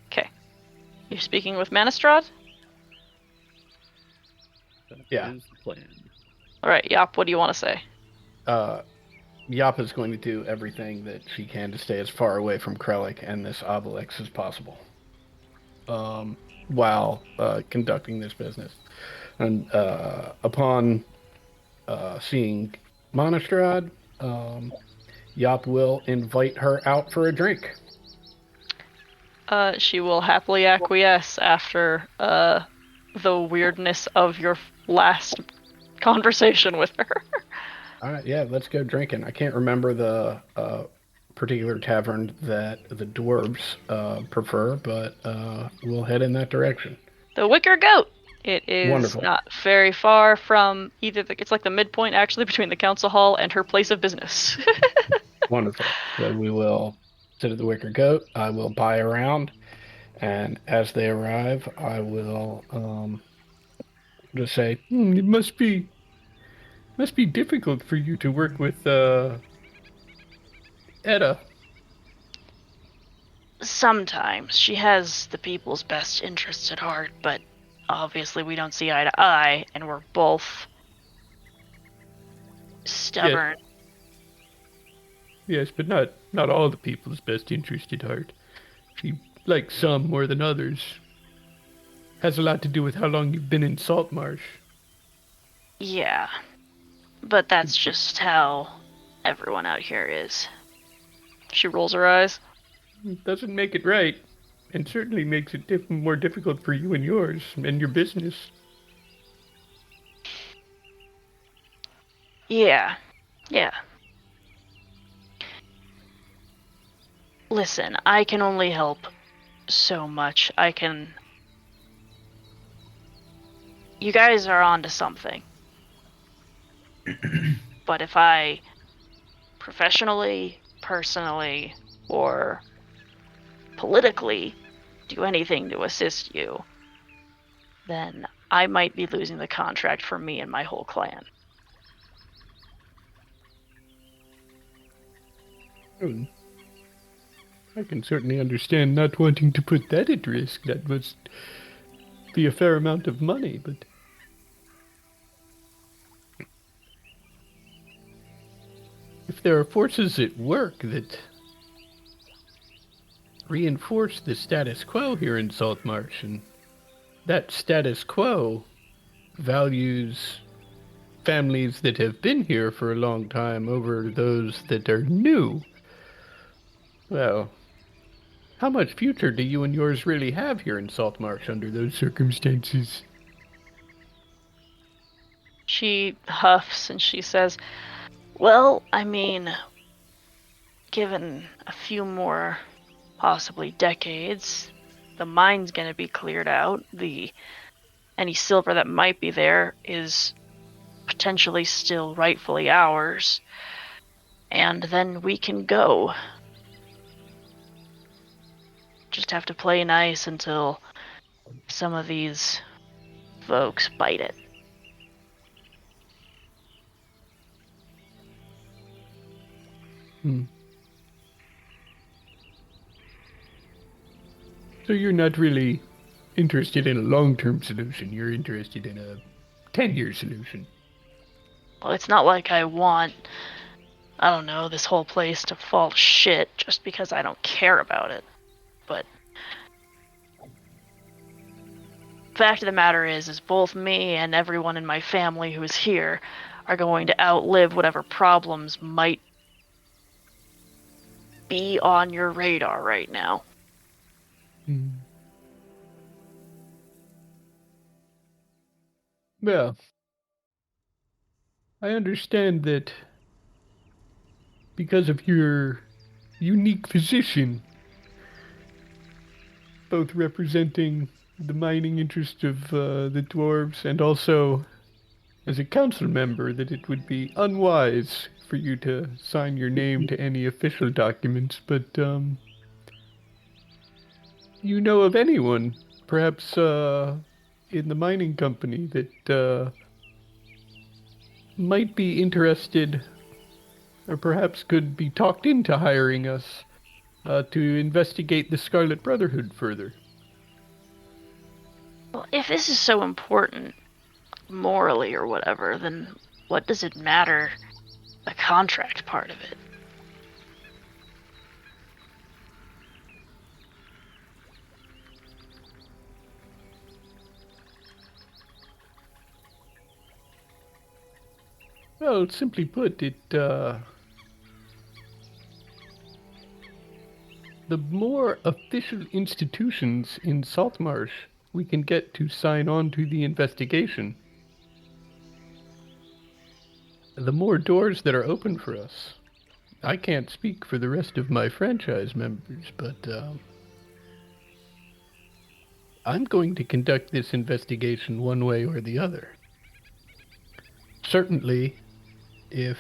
Okay. You're speaking with Manistrad? That Yeah. is the plan. Alright, Yop, what do you want to say? Yop is going to do everything that she can to stay as far away from Krellick and this Obelix as possible, while conducting this business. And upon seeing Monastrad, Yop will invite her out for a drink. She will happily acquiesce after the weirdness of your last conversation with her. All right, yeah, let's go drinking. I can't remember the particular tavern that the dwarves prefer, but we'll head in that direction. The Wicker Goat. It is Wonderful. not very far from either. It's like the midpoint, actually, between the council hall and her place of business. Wonderful. So we will sit at the Wicker Goat. I will buy around, and as they arrive, I will just say, It must be difficult for you to work with Etta. Sometimes she has the people's best interests at heart, but obviously we don't see eye to eye, and we're both stubborn. Yes, but not all the people's best interest at heart. She likes some more than others. Has a lot to do with how long you've been in Saltmarsh. Yeah. But that's just how everyone out here is. She rolls her eyes. It doesn't make it right, and certainly makes it more difficult for you and yours, and your business. Yeah. Listen, I can only help so much. You guys are onto something. But if I professionally, personally, or politically do anything to assist you, then I might be losing the contract for me and my whole clan. I can certainly understand not wanting to put that at risk. That must be a fair amount of money, but... if there are forces at work that reinforce the status quo here in Saltmarsh, and that status quo values families that have been here for a long time over those that are new, well, how much future do you and yours really have here in Saltmarsh under those circumstances? She huffs and she says, well, I mean, given a few more, possibly decades, the mine's gonna be cleared out. Any silver that might be there is potentially still rightfully ours. And then we can go. Just have to play nice until some of these folks bite it. So you're not really interested in a long-term solution. You're interested in a 10-year solution. Well, it's not like I want, I don't know, this whole place to fall to shit just because I don't care about it. But fact of the matter is both me and everyone in my family who is here are going to outlive whatever problems might be on your radar right now. Well, I understand that because of your unique position, both representing the mining interest of the dwarves and also as a council member, that it would be unwise for you to sign your name to any official documents, but you know of anyone, perhaps in the mining company, that might be interested, or perhaps could be talked into hiring us to investigate the Scarlet Brotherhood further. Well, if this is so important, morally or whatever, then what does it matter, the contract part of it? Well, simply put, the more official institutions in Saltmarsh we can get to sign on to the investigation, the more doors that are open for us. I can't speak for the rest of my franchise members, but I'm going to conduct this investigation one way or the other. Certainly, if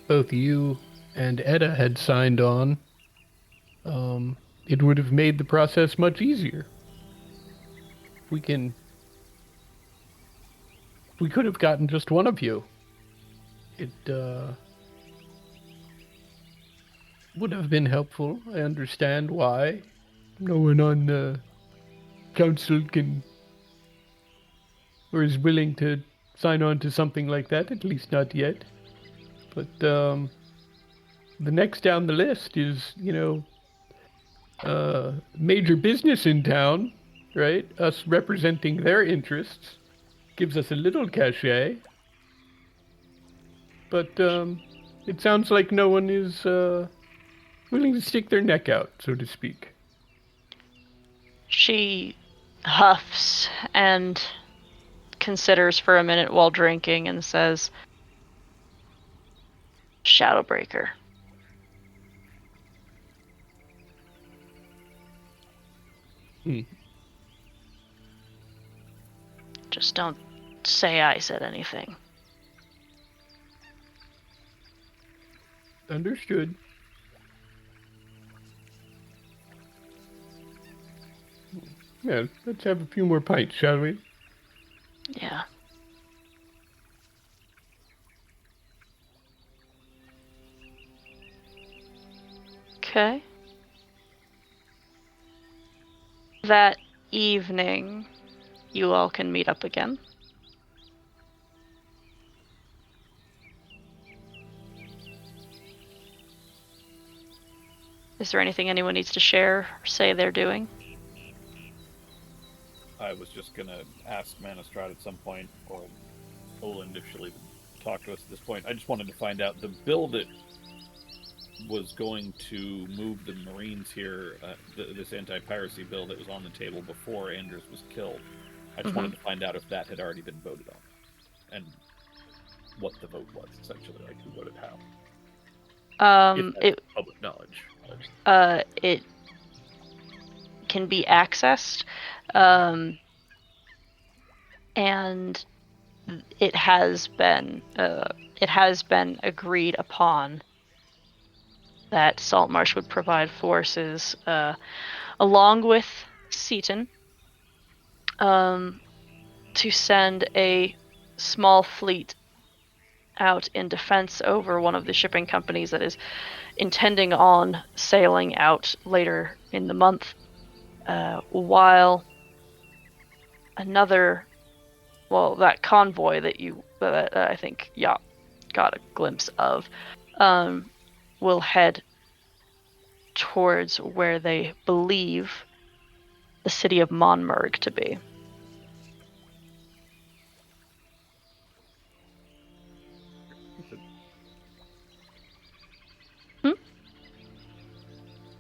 both you and Edda had signed on, it would have made the process much easier. We could have gotten just one of you. It would have been helpful. I understand why no one on the council can or is willing to sign on to something like that, at least not yet. But the next down the list is, major business in town, right? Us representing their interests gives us a little cachet. But it sounds like no one is willing to stick their neck out, so to speak. She huffs and considers for a minute while drinking and says, Shadowbreaker. Just don't say I said anything. Understood. Yeah, let's have a few more pints, shall we? Yeah. Okay. That evening, you all can meet up again. Is there anything anyone needs to share or say they're doing? I was just gonna ask Manistrad at some point, or Poland if she'll even talk to us at this point. I just wanted to find out the bill that was going to move the Marines here, this anti-piracy bill that was on the table before Anders was killed. I just wanted to find out if that had already been voted on, and what the vote was, essentially, like who voted how. If that's public knowledge. It can be accessed, and it has been agreed upon that Saltmarsh would provide forces along with Seaton to send a small fleet out in defense over one of the shipping companies that is intending on sailing out later in the month, while that convoy that I think Yacht got a glimpse of, will head towards where they believe the city of Monmurg to be.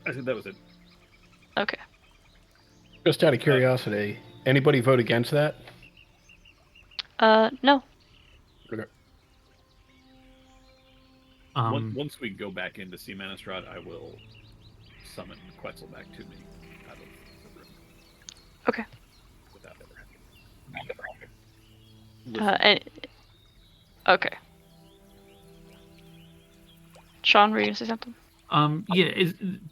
I said that was it. Okay. Just out of curiosity, anybody vote against that? No. Okay. Once we go back in to see Manistrad, I will summon Quetzal back to me out of the room. Okay. Without ever having. Okay. Sean, were you gonna say something? Yeah,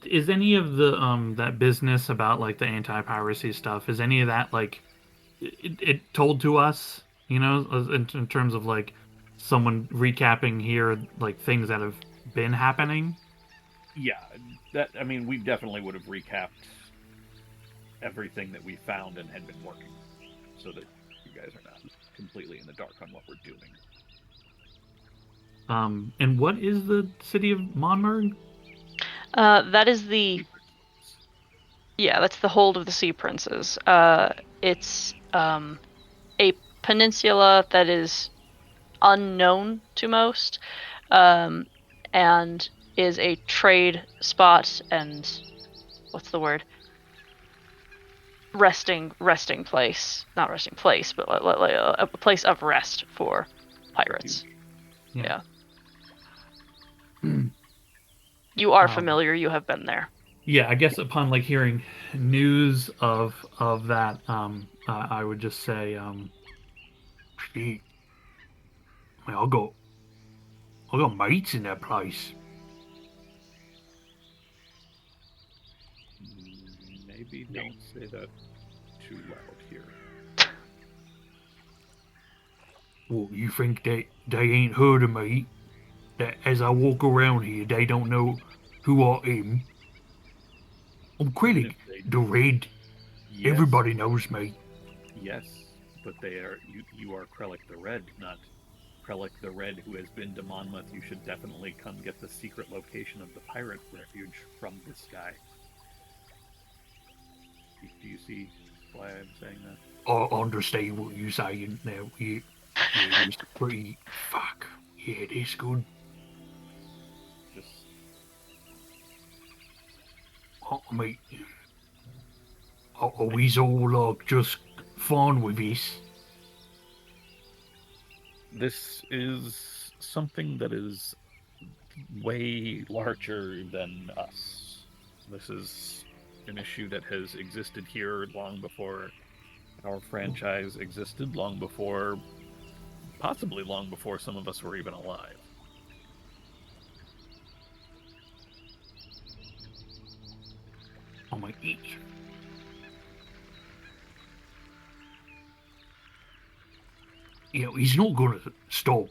is any of the that business about like the anti-piracy stuff, is any of that like it told to us, you know, in terms of like someone recapping here like things that have been happening? Yeah, I mean, we definitely would have recapped everything that we found and had been working, so that you guys are not completely in the dark on what we're doing. And what is the city of Monmurg? That is that's the hold of the Sea Princes. It's a peninsula that is unknown to most, and is a trade spot and resting place, not resting place, but a place of rest for pirates. Yeah. You are familiar. You have been there. Yeah, I guess upon like hearing news of that, I would just say, shit. I got mates in that place. Maybe don't say that too loud here. Well, you think that they ain't heard of me? That as I walk around here, they don't know who I am? I'm Krillic, the Red. Yes. Everybody knows me. Yes, but you are Krellic the Red, not Krellic the Red who has been to Monmouth. You should definitely come get the secret location of the pirate refuge from this guy. Do you see why I'm saying that? I understand what you're saying now. Yeah, it's pretty... Fuck. Yeah, it is good. Just... I mean... Are we all, like, just fine with this? This is something that is way larger than us. This is an issue that has existed here long before our franchise existed, possibly long before some of us were even alive. Oh my gosh. he's not gonna stop,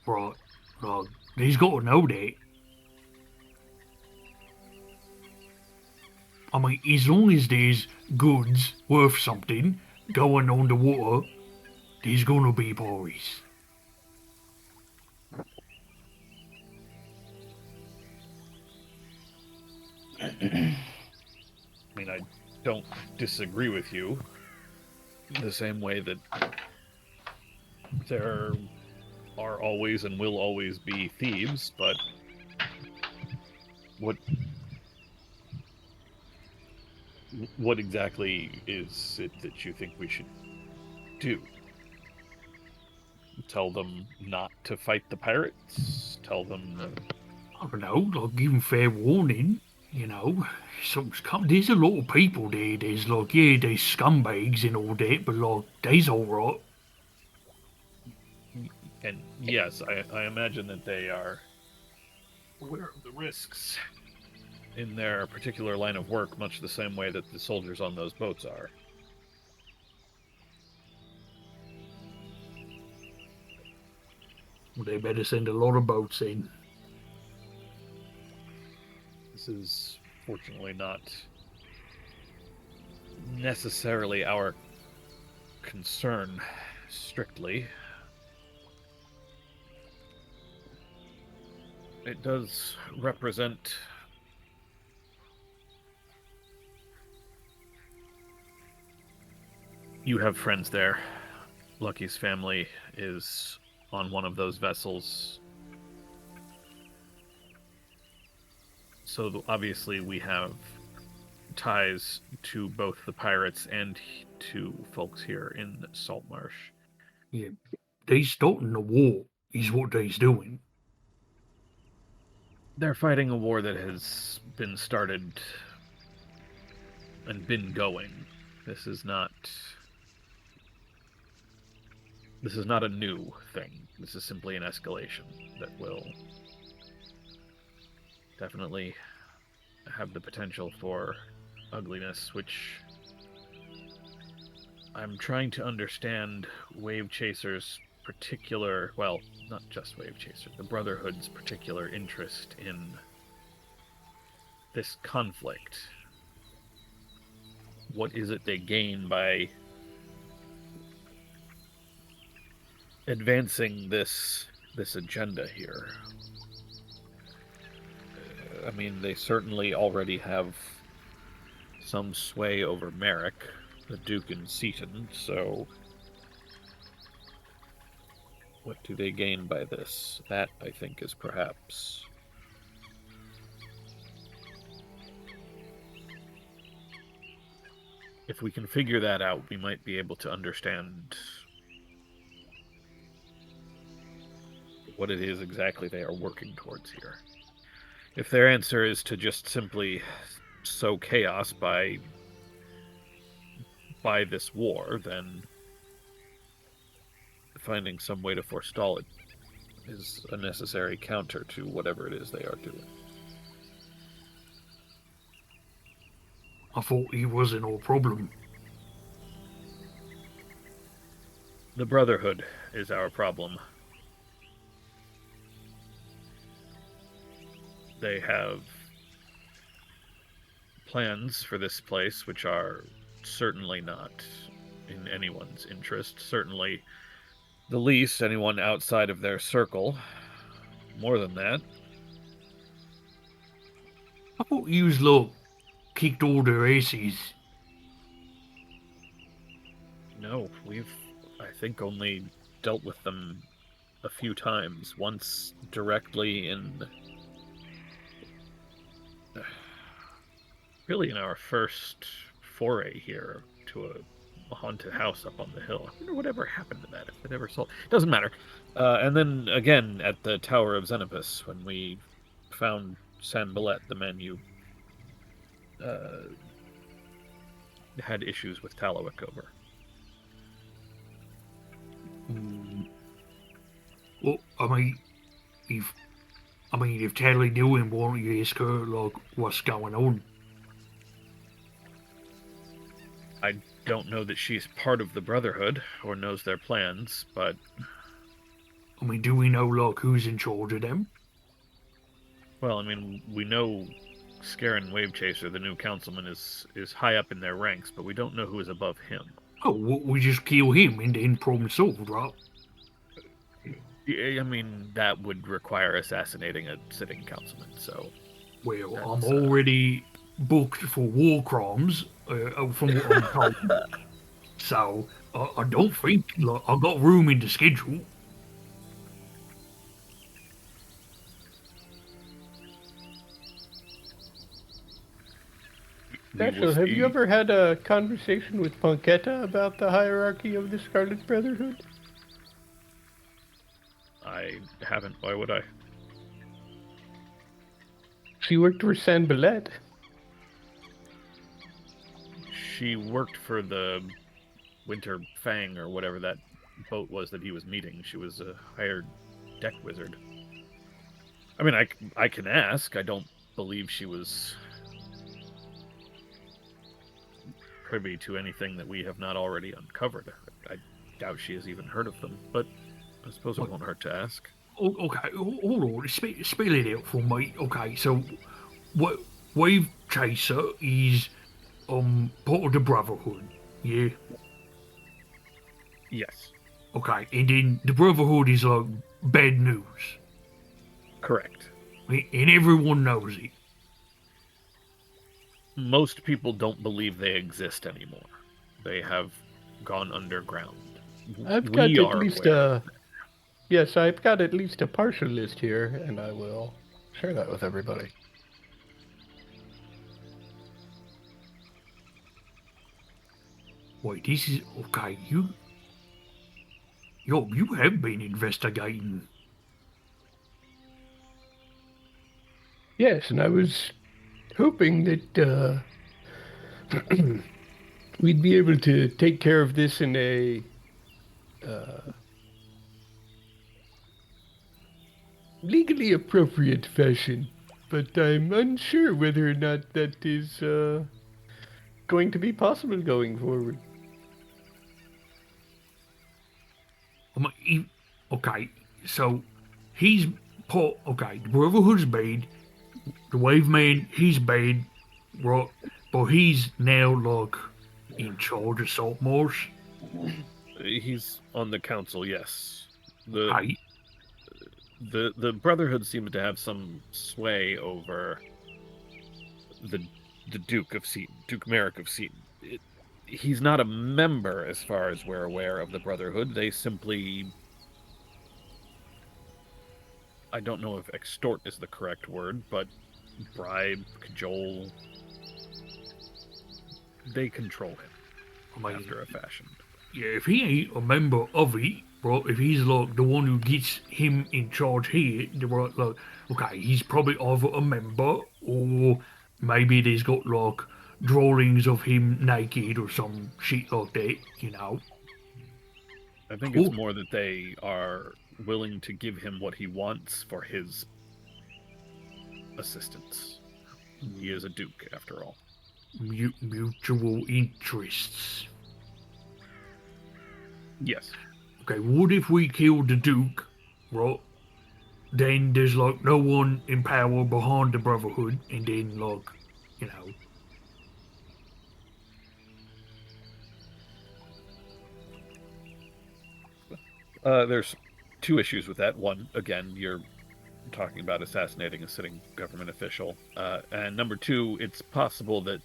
right? Like, he's got to know that. I mean, as long as there's goods worth something going on the water, there's gonna be parties. I mean, I don't disagree with you. The same way that there are always and will always be thieves, but what exactly is it that you think we should do? Tell them not to fight the pirates? Tell them I don't know, like, give them fair warning, Something's come. There's a lot of people there. There's like, yeah, there's scumbags and all that, but like, they's alright. And yes, I imagine that they are aware of the risks in their particular line of work, much the same way that the soldiers on those boats are. Well, they better send a lot of boats in. This is fortunately not necessarily our concern, strictly. It does represent you have friends there. Lucky's family is on one of those vessels. So obviously we have ties to both the pirates and to folks here in Saltmarsh. Yeah, they starting the war is what they's doing. They're fighting a war that has been started and been going. This is not a new thing. This is simply an escalation that will definitely have the potential for ugliness, which I'm trying to understand Wave Chaser's particular, well, not just Wave Chaser, the Brotherhood's particular interest in this conflict. What is it they gain by advancing this agenda here? I mean, they certainly already have some sway over Merrick, the Duke and Seaton, so what do they gain by this? That, I think, is perhaps if we can figure that out, we might be able to understand what it is exactly they are working towards here. If their answer is to just simply sow chaos by this war, then finding some way to forestall it is a necessary counter to whatever it is they are doing. I thought he wasn't our problem. The Brotherhood is our problem. They have plans for this place which are certainly not in anyone's interest. Certainly the least anyone outside of their circle. More than that. I thought you was like kicked all their asses. No, we've, I think, only dealt with them a few times. Once directly in really in our first foray here to a haunted house up on the hill. I wonder whatever happened to that, if it ever sold. Doesn't matter. And then again at the Tower of Xenopus, when we found Sanballat, the man you had issues with Talawick over. Well, I mean, if Tally knew him, why don't you ask her, like, what's going on? don't know that she's part of the Brotherhood or knows their plans, but I mean, do we know, like, who's in charge of them? well, I mean, we know Scarin Wavechaser, the new councilman, is high up in their ranks, but we don't know who is above him. Oh, we just kill him and then problem solved, right? I mean, that would require assassinating a sitting councilman, so... Well, That's, I'm already booked for war crimes, from what I'm told. So, I don't think, like, I got room in the schedule. we will Satchel, have see. you ever had a conversation with Punketta about the hierarchy of the Scarlet Brotherhood? I haven't. Why would I? She worked for San Billet. She worked for the Winter Fang, or whatever that boat was that he was meeting. She was a hired deck wizard. I mean, I can ask. I don't believe she was privy to anything that we have not already uncovered. I doubt she has even heard of them, but I suppose it won't hurt to ask. Okay, hold on, spell it out for me. Okay, so, Wave Chaser is, part of the Brotherhood, yeah? Yes, Okay, and then the Brotherhood is, like, bad news. correct. And everyone knows it. Most people don't believe they exist anymore. They have gone underground. I've got We at are least aware. Yes, I've got at least a partial list here, and I will share that with everybody. Wait, this is, okay, you have been investigating. Yes, and I was hoping that we'd be able to take care of this in a legally appropriate fashion, but I'm unsure whether or not that is going to be possible going forward. Okay, so he's part. Okay, the Brotherhood's bad. The Wave Man, he's bad, right? But he's now like in charge of Saltmarsh. He's on the council, yes. Hey, The Brotherhood seems to have some sway over the Duke of Seaton, Duke Merrick of Seaton. He's not a member, as far as we're aware, of the Brotherhood. They simply... I don't know if extort is the correct word, but bribe, cajole... They control him, after a fashion. yeah, if he ain't a member of it, bro, if he's like the one who gets him in charge here, right, like, okay, he's probably either a member or maybe there's got like drawings of him naked or some shit like that, you know. I think Cool. it's more that they are willing to give him what he wants for his assistance. He is a duke, after all. Mutual interests. Yes. Okay, what if we killed the Duke, right? Then there's like no one in power behind the Brotherhood, and then like, you know. There's two issues with that. One, again, you're talking about assassinating a sitting government official, and number two, it's possible that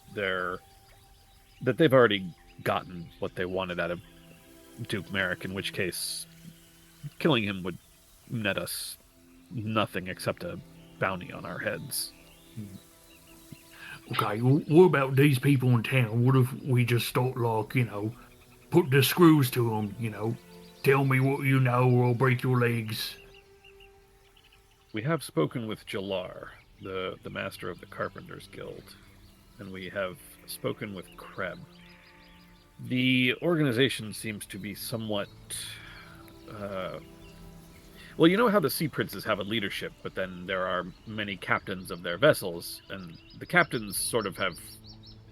they've already gotten what they wanted out of Duke Merrick. In which case, killing him would net us nothing except a bounty on our heads. Okay, what about these people in town? What if we just start like, you know, put the screws to them, you know? Tell me what you know or I'll break your legs. We have spoken with Jalar, the master of the Carpenters Guild, and we have spoken with Kreb. The organization seems to be somewhat... well, you know how the Sea Princes have a leadership, but then there are many captains of their vessels, and the captains sort of have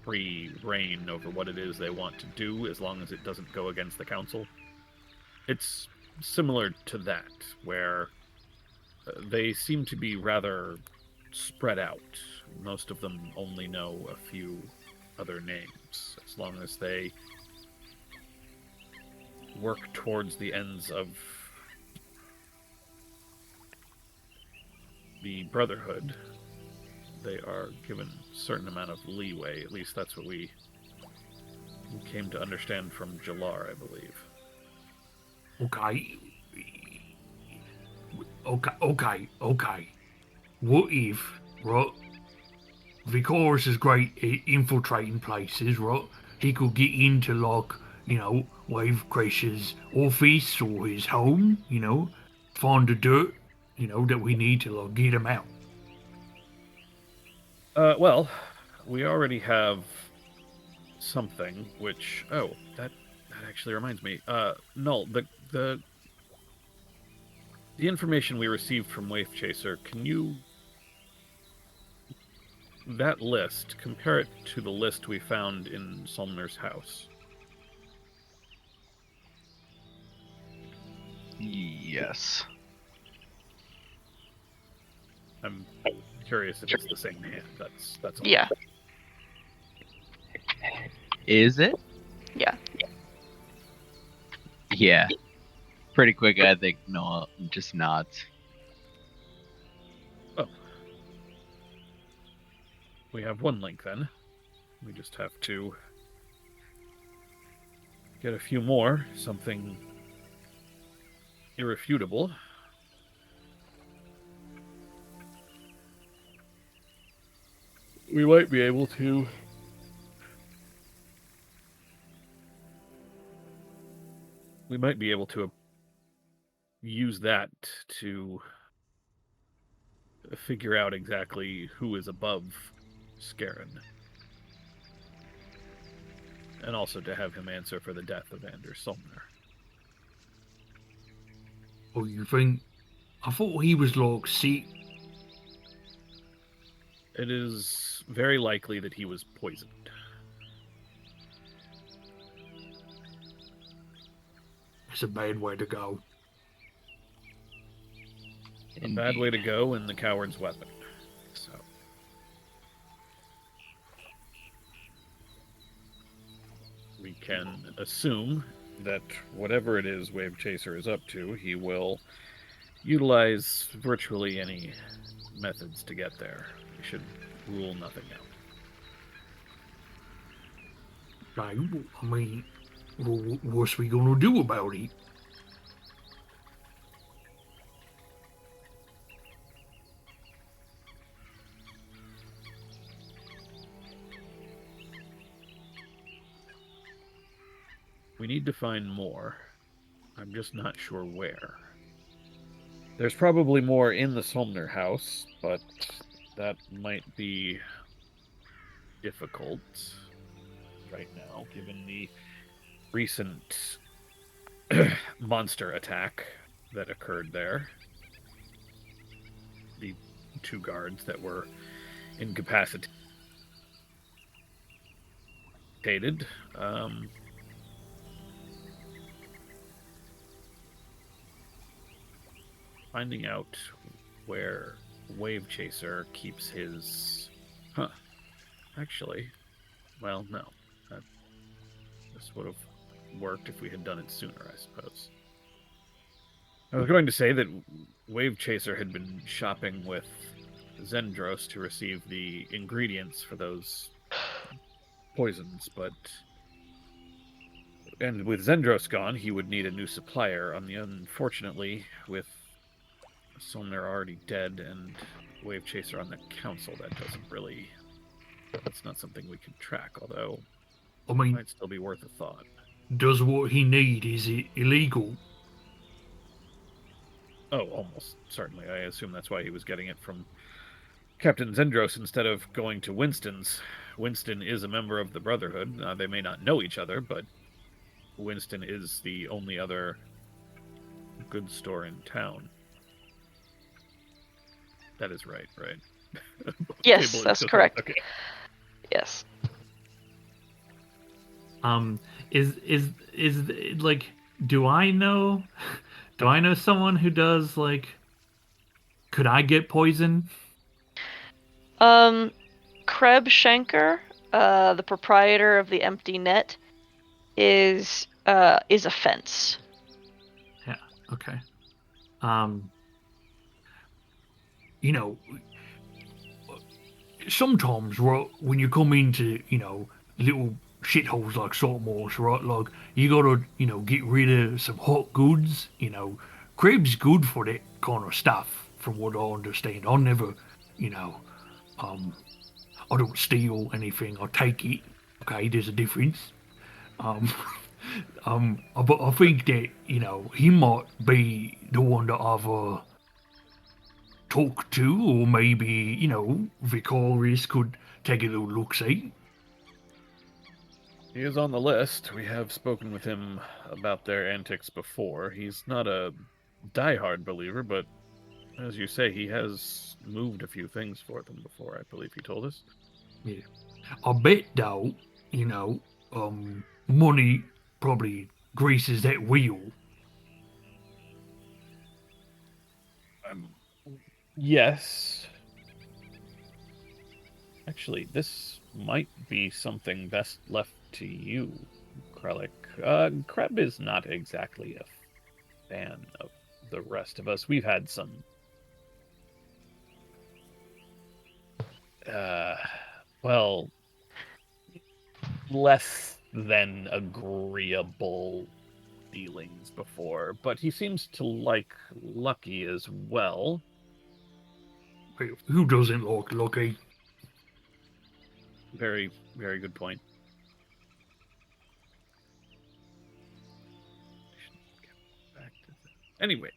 free reign over what it is they want to do, as long as it doesn't go against the council. It's similar to that, where they seem to be rather spread out. Most of them only know a few other names, as long as they work towards the ends of the Brotherhood. They are given a certain amount of leeway. At least that's what we came to understand from Jalar, I believe. Okay. What if, right? Vicorus is great at infiltrating places, right? He could get into, like, you know, Wavecrasher's office or his home, you know, find the dirt, you know, that we need to, like, get him out. Well, we already have something, which... Oh, that actually reminds me. Null, the information we received from Wavechaser, can you... That list, compare it to the list we found in Solmner's house. Yes. I'm curious if it's the same hand. That's all. Yeah. Is it? Yeah. Yeah. Pretty quick, I think no, just nods. Oh. We have one link then. We just have to get a few more. Something irrefutable. We might be able to use that to figure out exactly who is above Scarron. And also to have him answer for the death of Anders Solmner. Oh, you think? I thought he was, like, sick. It is very likely that he was poisoned. It's a bad way to go. A bad way to go in the coward's weapon. So. We can assume that whatever it is Wavechaser is up to, he will utilize virtually any methods to get there. We should rule nothing out. Like, I mean, what's we gonna do about it? We need to find more. I'm just not sure where. There's probably more in the Solmner house, but that might be difficult right now, given the recent monster attack that occurred there. The 2 guards that were incapacitated. Finding out where Wavechaser keeps his... Huh. Actually, well, no. This would have worked if we had done it sooner, I suppose. I was going to say that Wavechaser had been shopping with Zendros to receive the ingredients for those poisons, but... And with Zendros gone, he would need a new supplier. Unfortunately, with Solmner already dead and Wavechaser on the council, that doesn't really... That's not something we can track, although I it mean, might still be worth a thought. does what he need, is it illegal? Oh, almost certainly. I assume that's why he was getting it from Captain Zendros instead of going to Winston's. Winston is a member of the Brotherhood. They may not know each other, but Winston is the only other goods store in town. That is right? Yes, that's correct. Okay. Yes. Is like, do I know someone who does like? Could I get poison? Kreb Schenker, the proprietor of the Empty Net, is a fence. Yeah. Okay. You know, sometimes, right, when you come into, little shitholes like Saltmarsh, right, like, you gotta, get rid of some hot goods, Crib's good for that kind of stuff, from what I understand. I never, I don't steal anything, I take it, okay, there's a difference. Um, but I think that, he might be the one that I've, talk to, or maybe, Vicarious could take a little look-see. He is on the list. We have spoken with him about their antics before. He's not a diehard believer, but as you say, he has moved a few things for them before, I believe he told us. Yeah. I bet, though, money probably greases that wheel. Yes. Actually, this might be something best left to you, Krellick. Kreb is not exactly a fan of the rest of us. We've had some less than agreeable dealings before, but he seems to like Lucky as well. Wait, who doesn't like Lucky? Very, very good point. Anyway,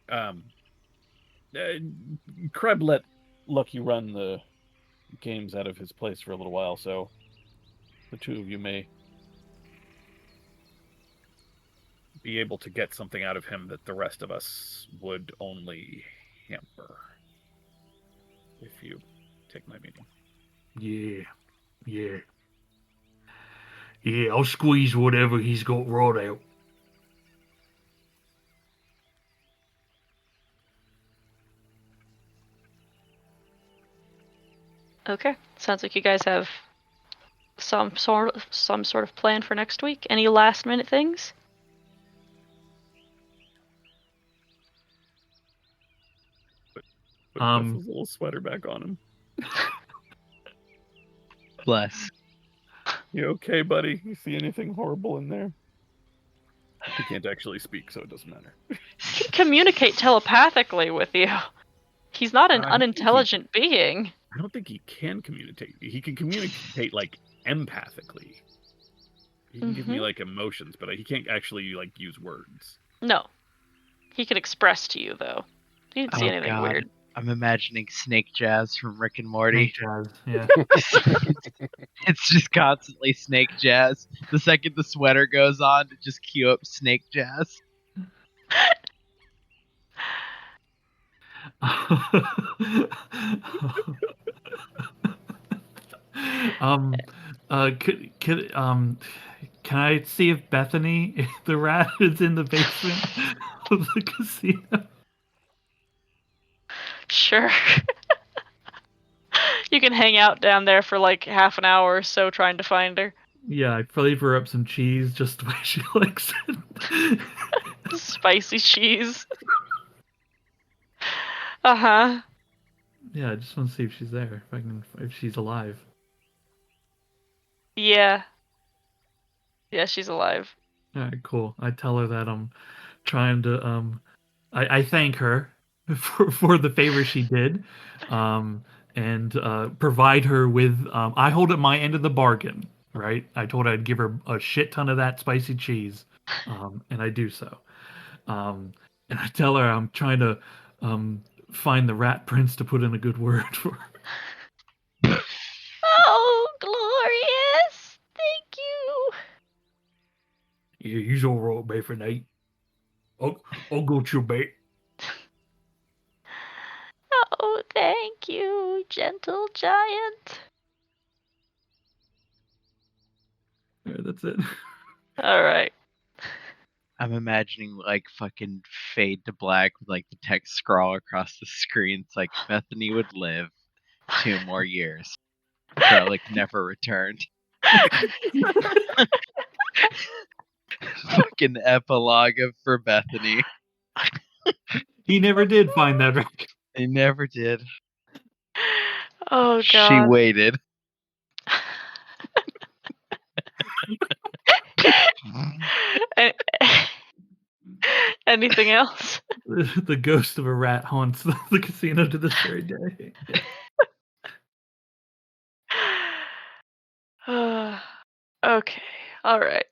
Kreb let Lucky run the games out of his place for a little while, so the two of you may be able to get something out of him that the rest of us would only hamper. If you take my meaning. Yeah, I'll squeeze whatever he's got right out. Okay, sounds like you guys have some sort of plan for next week. Any last minute things? Put Russell's little sweater back on him. Bless. You okay, buddy? You see anything horrible in there? He can't actually speak, so it doesn't matter. He can communicate telepathically with you. He's not an unintelligent being. I don't think he can communicate. He can communicate, like, empathically. He can give me, like, emotions, but he can't actually, like, use words. No. He can express to you, though. You didn't see anything weird. I'm imagining Snake Jazz from Rick and Morty. Snake Jazz, yeah. It's just constantly Snake Jazz. The second the sweater goes on, to just cue up Snake Jazz. Can I see if Bethany, the rat, is in the basement of the casino? Sure. You can hang out down there for like half an hour or so trying to find her. Yeah, I flavor her up some cheese just the way she likes it. Spicy cheese. Uh-huh. Yeah, I just want to see if she's there, if she's alive. Yeah. Yeah, she's alive. Alright, cool. I tell her that I'm trying to I thank her for the favor she did. And provide her with I hold at my end of the bargain, right? I told her I'd give her a shit ton of that spicy cheese. And I do so. And I tell her I'm trying to find the rat prince to put in a good word for her. Oh, glorious! Thank you. Yeah, he's all right, babe, for Nate. I'll go to your bed. Oh, thank you, gentle giant. Yeah, that's it. All right. I'm imagining like fucking fade to black with like the text scroll across the screen. It's like Bethany would live 2 more years. Garlic never returned. Fucking epilogue for Bethany. He never did find that record. He never did. Oh god. She waited. A- Anything else? The ghost of a rat haunts the casino to this very day. Okay. All right.